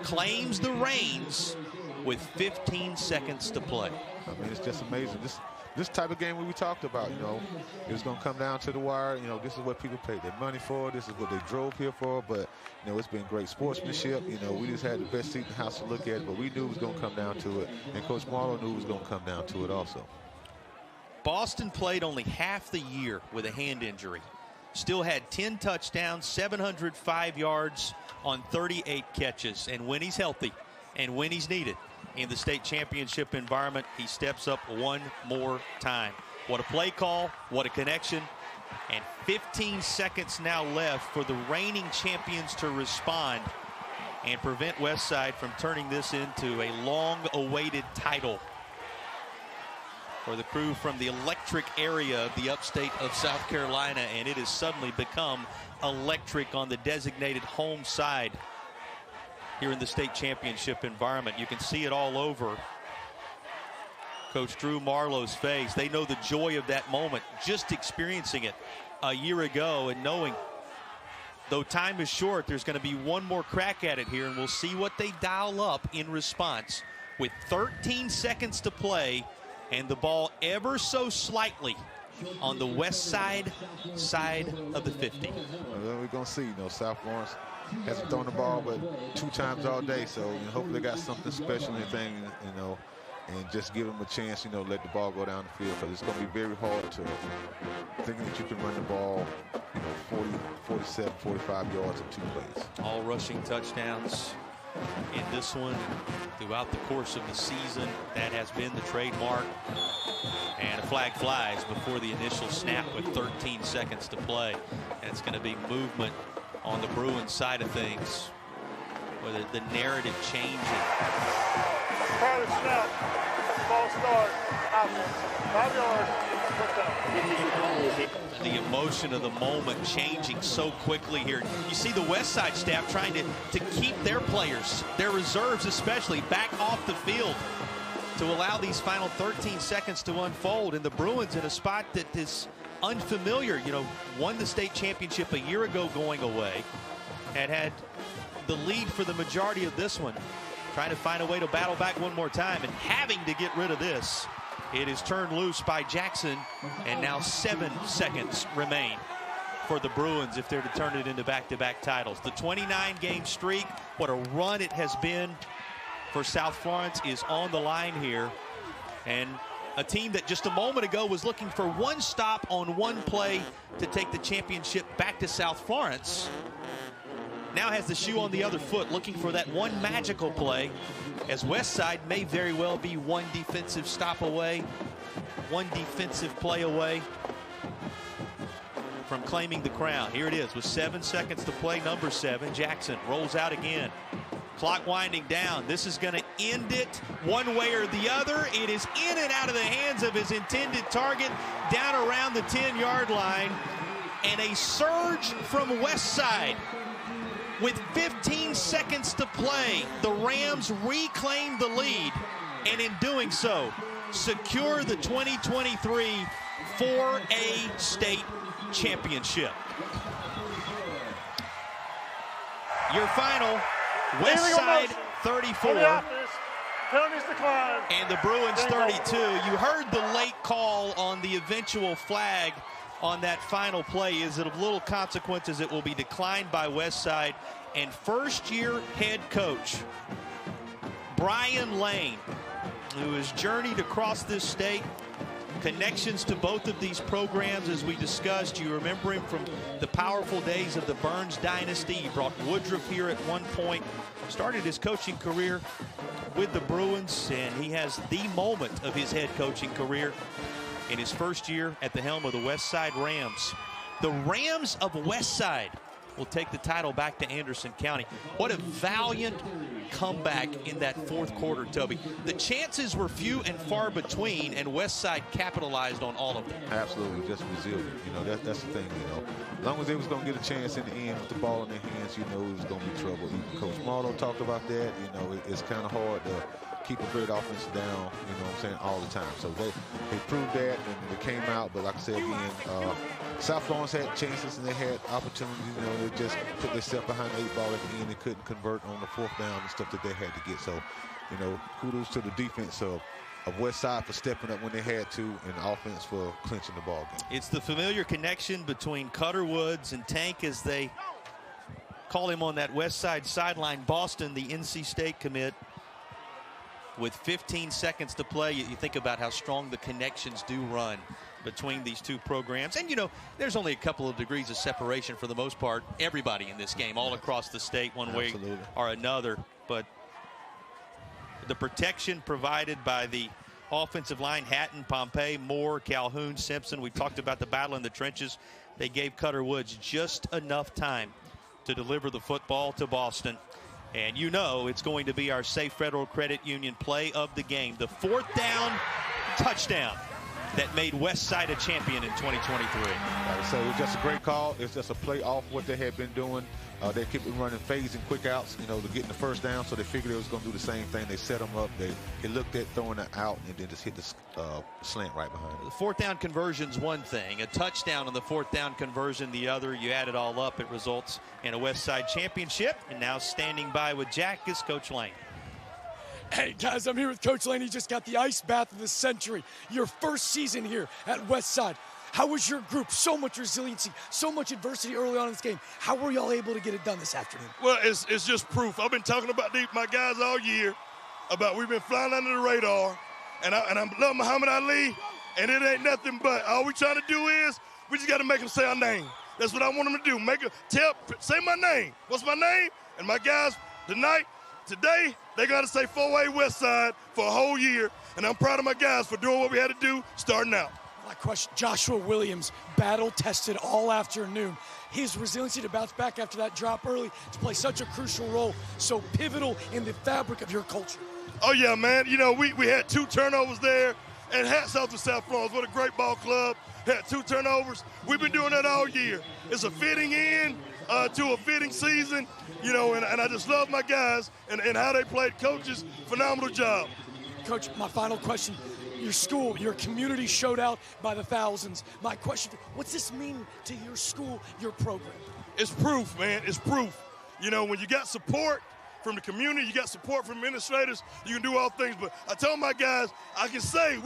claims the reins with 15 seconds to play. I mean, it's just amazing. This type of game we talked about, you know, it's going to come down to the wire. You know, this is what people paid their money for. This is what they drove here for. But, you know, it's been great sportsmanship. You know, we just had the best seat in the house to look at, but we knew it was going to come down to it. And Coach Marlowe knew it was going to come down to it also. Boston played only half the year with a hand injury. Still had 10 touchdowns, 705 yards on 38 catches. And when he's healthy and when he's needed in the state championship environment, he steps up one more time. What a play call, what a connection. And 15 seconds now left for the reigning champions to respond and prevent Westside from turning this into a long-awaited title for the crew from the electric area of the upstate of South Carolina, and it has suddenly become electric on the designated home side here in the state championship environment. You can see it all over Coach Drew Marlowe's face. They know the joy of that moment, just experiencing it a year ago and knowing, though time is short, there's going to be one more crack at it here, and we'll see what they dial up in response with 13 seconds to play and the ball ever so slightly on the west side of the 50. Well, we're going to see. You know, South Florence hasn't thrown the ball but 2 times all day, so you know, hopefully they got something special, anything, you know, and just give them a chance, you know, let the ball go down the field, because it's going to be very hard to thinking that you can run the ball, you know, 40, 47, 45 yards in 2 plays. All rushing touchdowns in this one throughout the course of the season. That has been the trademark. And a flag flies before the initial snap with 13 seconds to play. And it's going to be movement on the Bruins side of things, whether the narrative changing. Prior to snap, ball start, offense, 5 yards, the emotion of the moment changing so quickly here. You see the Westside staff trying to keep their players, their reserves especially, back off the field to allow these final 13 seconds to unfold. And the Bruins in a spot that is unfamiliar. You know, won the state championship a year ago going away, had the lead for the majority of this one, trying to find a way to battle back one more time and having to get rid of this. It is turned loose by Jackson, and now 7 seconds remain for the Bruins if they're to turn it into back-to-back titles. The 29-game streak, what a run it has been for South Florence, is on the line here. And a team that just a moment ago was looking for one stop on one play to take the championship back to South Florence, now has the shoe on the other foot, looking for that one magical play, as Westside may very well be one defensive stop away, one defensive play away from claiming the crown. Here it is with 7 seconds to play. Number 7, Jackson, rolls out again. Clock winding down. This is going to end it one way or the other. It is in and out of the hands of his intended target, down around the 10-yard line. And a surge from Westside. With 15 seconds to play, the Rams reclaim the lead, and in doing so, secure the 2023 4A state championship. Your final, Westside 34 and the Bruins 32. You heard the late call on the eventual flag on that final play. Is it of little consequence as it will be declined by Westside. And first-year head coach Brian Lane, who has journeyed across this state Connections to both of these programs, as we discussed. You remember him from the powerful days of the Burns dynasty. He brought Woodruff here at one point. Started his coaching career with the Bruins, and he has the moment of his head coaching career in his first year at the helm of the Westside Rams. The Rams of Westside will take the title back to Anderson County. What a valiant comeback in that fourth quarter, Toby. The chances were few and far between, and Westside capitalized on all of them. Absolutely, just resilient. You know, that's the thing, you know. As long as they was going to get a chance in the end with the ball in their hands, you know it was going to be trouble. Even Coach Marlowe talked about that. You know, it's kind of hard to keep a great offense down, you know what I'm saying, all the time. So they proved that, and they came out. But like I said again, South Florence had chances and they had opportunities. You know, they just put themselves behind the 8 ball at the end and couldn't convert on the 4th down and stuff that they had to get. So, you know, kudos to the defense of Westside for stepping up when they had to, and the offense for clinching the ball game. It's the familiar connection between Cutter Woods and Tank, as they call him on that Westside sideline. Boston, the NC State commit, with 15 seconds to play, you think about how strong the connections do run between these two programs. And, you know, there's only a couple of degrees of separation for the most part. Everybody in this game, all across the state, one way or another. But the protection provided by the offensive line, Hatton, Pompey, Moore, Calhoun, Simpson. We talked about the battle in the trenches. They gave Cutter Woods just enough time to deliver the football to Boston. And you know it's going to be our Safe Federal Credit Union play of the game. The 4th down touchdown that made Westside a champion in 2023. So it was just a great call. It's just a play off what they had been doing. They kept running fades and quick outs, you know, to get in the first down. So they figured they was going to do the same thing. They set them up. They looked at throwing it out and then just hit the slant right behind it. The 4th down conversion's one thing. A touchdown on the 4th down conversion the other. You add it all up, it results in a Westside championship. And now standing by with Jack is Coach Lane. Hey guys, I'm here with Coach Lane. He just got the ice bath of the century. Your first season here at Westside. How was your group? So much resiliency, so much adversity early on in this game. How were y'all able to get it done this afternoon? Well, it's just proof. I've been talking about my guys all year about we've been flying under the radar, and I love Muhammad Ali, and it ain't nothing but all we trying to do is we just got to make them say our name. That's what I want them to do. Say my name. What's my name? And my guys today, they got to say 4A Westside for a whole year, and I'm proud of my guys for doing what we had to do starting out. My question, Joshua Williams, battle-tested all afternoon. His resiliency to bounce back after that drop early to play such a crucial role, so pivotal in the fabric of your culture. Oh, yeah, man. You know, we had 2 turnovers there, and hats off to South Florence. What a great ball club. Had 2 turnovers. We've been doing that all year. It's a fitting end to a fitting season, you know, and I just love my guys and how they played. Coaches, phenomenal job. Coach, my final question. Your school, your community showed out by the thousands. My question, what's this mean to your school, your program? It's proof, man. It's proof. You know, when you got support from the community, you got support from administrators, you can do all things. But I told my guys, we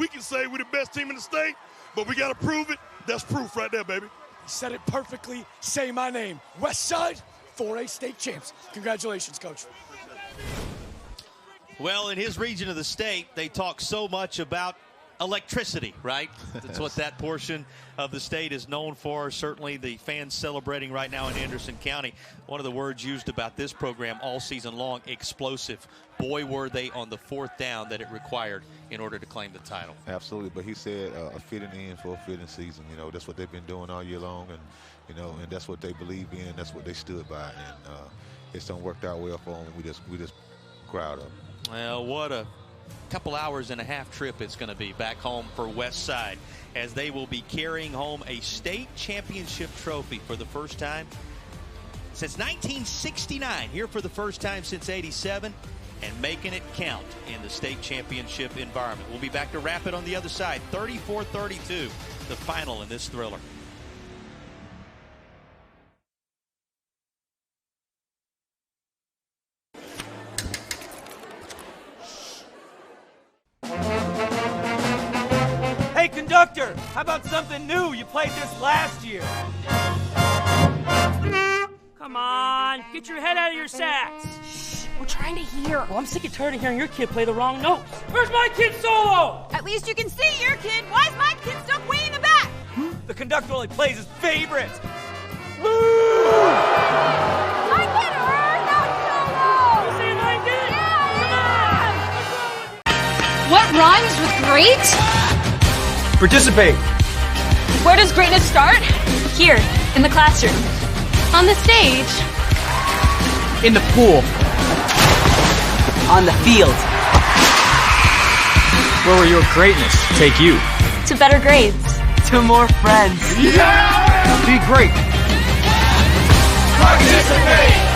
can say we're the best team in the state, but we got to prove it. That's proof right there, baby. You said it perfectly. Say my name. Westside, 4A state champs. Congratulations, Coach. Well, in his region of the state, they talk so much about electricity, right? That's what that portion of the state is known for. Certainly the fans celebrating right now in Anderson County. One of the words used about this program all season long, explosive. Boy, were they on the 4th down that it required in order to claim the title. Absolutely, but he said a fitting end for a fitting season. You know, that's what they've been doing all year long, and, you know, and that's what they believe in. That's what they stood by, and it's done worked out well for them. We just proud of them. Well, what a couple hours and a half trip it's going to be back home for Westside, as they will be carrying home a state championship trophy for the first time since 1969, here for the first time since '87, and making it count in the state championship environment. We'll be back to wrap it on the other side. 34-32, the final in this thriller. Hey, conductor, how about something new? You played this last year. Come on, get your head out of your sacks. Shh, we're trying to hear. Well, I'm sick and tired of hearing your kid play the wrong notes. Where's my kid solo? At least you can see your kid. Why's my conductor only plays his favorites. What rhymes with great? Participate. Where does greatness start? Here, in the classroom. On the stage. In the pool. On the field. Where will your greatness take you? To better grades. To more friends. Yeah! Be great. Participate!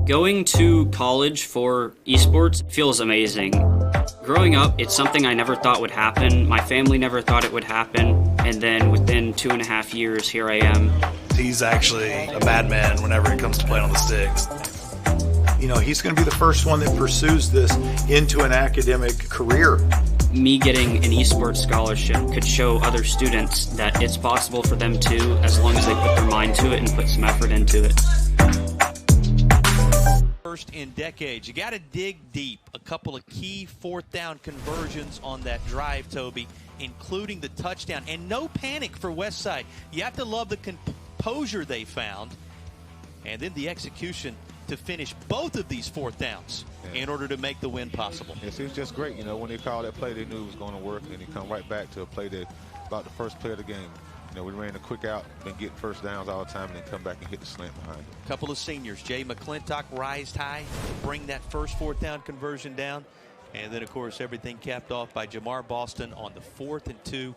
Going to college for esports feels amazing. Growing up, it's something I never thought would happen. My family never thought it would happen. And then within 2.5 years, here I am. He's actually a madman whenever it comes to playing on the sticks. You know, he's going to be the first one that pursues this into an academic career. Me getting an esports scholarship could show other students that it's possible for them too, as long as they put their mind to it and put some effort into it. First in decades. You got to dig deep. A couple of key fourth down conversions on that drive, Toby, including the touchdown. And no panic for Westside. You have to love the composure they found. And then the execution to finish both of these fourth downs in order to make the win possible. Yes, it was just great. You know, when they called that play, they knew it was going to work. And they come right back to a play that about the first play of the game. You know, we ran a quick out, been getting first downs all the time, and then come back and hit the slant behind it. A couple of seniors, Jay McClintock rised high to bring that first fourth down conversion down. And then, of course, everything capped off by Jamar Boston on the 4th and 2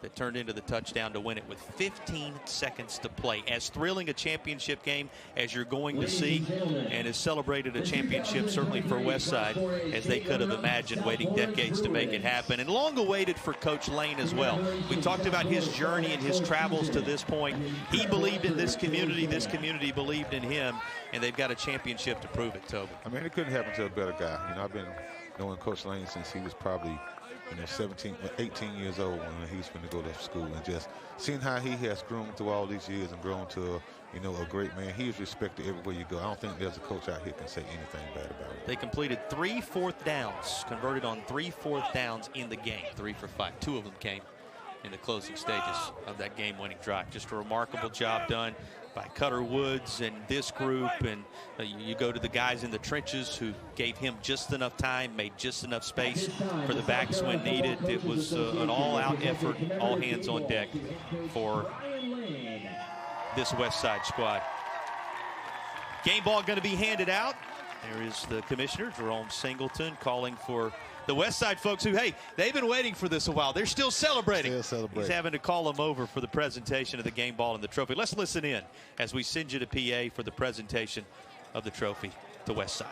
that turned into the touchdown to win it with 15 seconds to play. As thrilling a championship game as you're going to see, and has celebrated a championship certainly for Westside as they could have imagined, waiting decades to make it happen, and long awaited for Coach Lane as well. We talked about his journey and his travels to this point. He believed in this community believed in him, and they've got a championship to prove it, Toby. I mean, it couldn't happen to a better guy. You know, I've been knowing Coach Lane since he was probably 18 years old when he was going to go to school, and just seeing how he has grown through all these years and grown to a great man. He is respected everywhere you go. I don't think there's a coach out here can say anything bad about it. They completed 3 fourth downs, converted on 3 fourth downs in the game, 3 for 5. 2 of them came in the closing stages of that game-winning drive. Just a remarkable job done by Cutter Woods and this group, and you go to the guys in the trenches who gave him just enough time, made just enough space for the backs when needed. It was an all-out effort, all hands on deck for this Westside squad. Game ball going to be handed out. There is the commissioner, Jerome Singleton, calling for the Westside folks who, hey, they've been waiting for this a while. They're still celebrating. He's having to call them over for the presentation of the game ball and the trophy. Let's listen in as we send you to PA for the presentation of the trophy to Westside.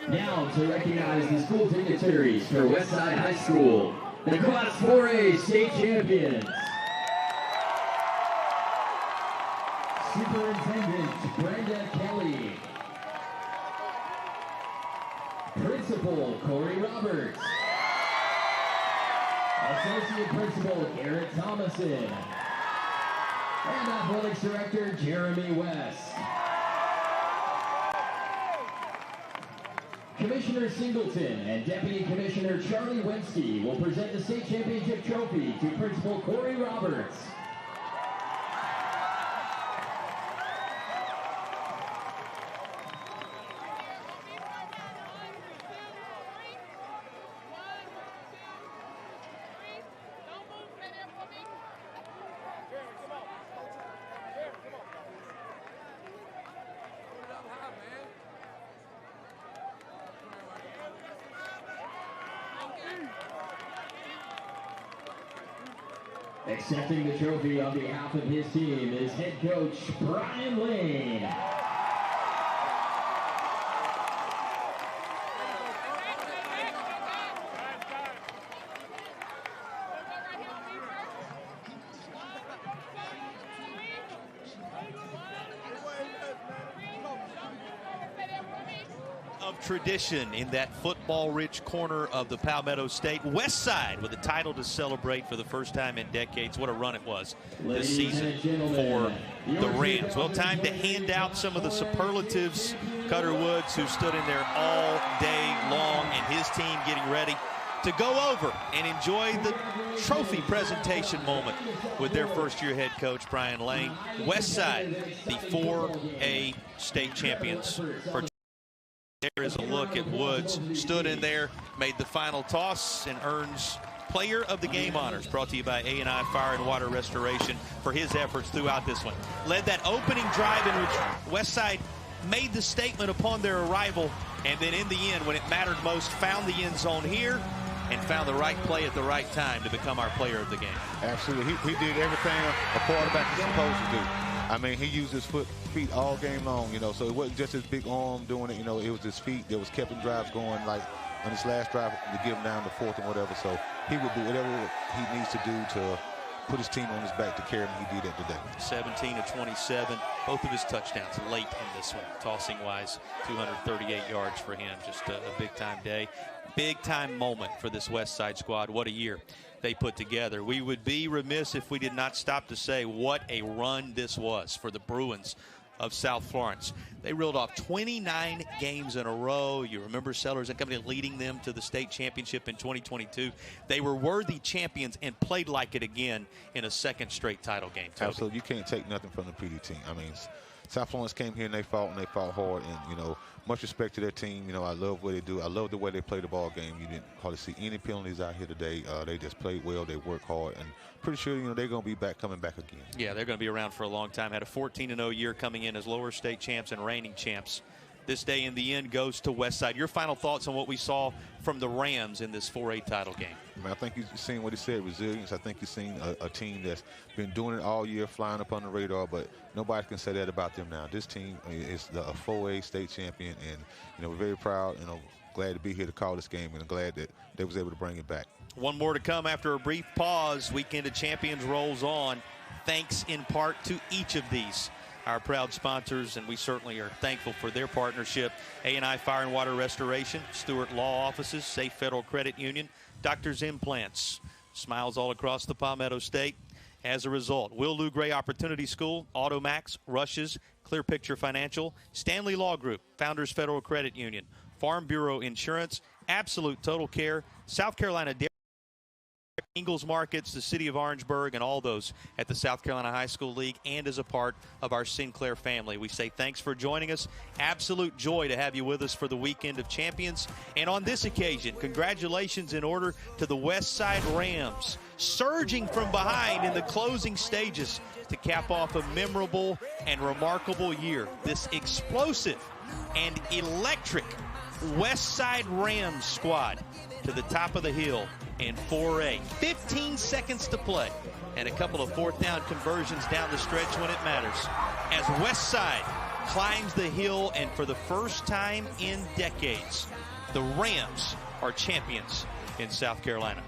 Now to recognize the school dignitaries for Westside High School, the Class 4A state champions. Superintendent Brenda Kelly. Principal Corey Roberts. Associate Principal Garrett Thomason. And Athletics Director Jeremy West. Commissioner Singleton and Deputy Commissioner Charlie Wensky will present the state championship trophy to Principal Corey Roberts. Accepting the trophy on behalf of his team is head coach Brian Lane. Of tradition in that football-rich corner of the Palmetto State. Westside with a title to celebrate for the first time in decades. What a run it was this season for the Rams. Well, time to hand out some of the superlatives. Cutter Woods, who stood in there all day long, and his team getting ready to go over and enjoy the trophy presentation moment with their first-year head coach, Brian Lane. Westside, the 4A state champions for. There is a look at Woods, stood in there, made the final toss, and earns Player of the Game honors, brought to you by A&I Fire and Water Restoration for his efforts throughout this one. Led that opening drive in which Westside made the statement upon their arrival, and then in the end, when it mattered most, found the end zone here and found the right play at the right time to become our player of the game. Absolutely. He did everything a quarterback is supposed to do. I mean, he used his feet all game long, you know, so it wasn't just his big arm doing it, you know, it was his feet that was keeping drives going, like on his last drive to give him down to fourth and whatever. So he would do whatever he needs to do to put his team on his back to carry him. He did that today. 17 of 27, both of his touchdowns late in this one. Tossing-wise, 238 yards for him. Just a big-time day. Big-time moment for this Westside squad. What a year they put together. We would be remiss if we did not stop to say what a run this was for the Bruins of South Florence. They reeled off 29 games in a row. You remember Sellers and Company leading them to the state championship in 2022. They were worthy champions and played like it again in a second straight title game. Toby. Absolutely. You can't take nothing from the PD team. I mean, South Florence came here and they fought hard, and, you know, much respect to their team. You know, I love what they do. I love the way they play the ball game. You didn't hardly see any penalties out here today. They just played well. They work hard, and pretty sure, you know, they're going to be coming back again. Yeah, they're going to be around for a long time. Had a 14-0 year coming in as lower state champs and reigning champs. This day in the end goes to Westside. Your final thoughts on what we saw from the Rams in this 4A title game? I mean, I think you've seen what he said, resilience. I think you've seen a team that's been doing it all year, flying up on the radar, but nobody can say that about them now. This team is a 4A state champion, and, you know, we're very proud, you know, glad to be here to call this game, and I'm glad that they was able to bring it back. One more to come after a brief pause. Weekend of Champions rolls on. Thanks in part to each of these, our proud sponsors, and we certainly are thankful for their partnership. A&I Fire and Water Restoration, Stewart Law Offices, Safe Federal Credit Union, Doctors Implants, smiles all across the Palmetto State. As a result, Will Lou Gray Opportunity School, Automax, Rushes, Clear Picture Financial, Stanley Law Group, Founders Federal Credit Union, Farm Bureau Insurance, Absolute Total Care, South Carolina Dairy, Ingalls Markets, the City of Orangeburg, and all those at the South Carolina High School League, and as a part of our Sinclair family. We say thanks for joining us. Absolute joy to have you with us for the Weekend of Champions. And on this occasion, congratulations in order to the Westside Rams, surging from behind in the closing stages to cap off a memorable and remarkable year. This explosive and electric Westside Rams squad to the top of the hill in 4A. 15 seconds to play and a couple of fourth down conversions down the stretch when it matters, as Westside climbs the hill, and for the first time in decades, the Rams are champions in South Carolina.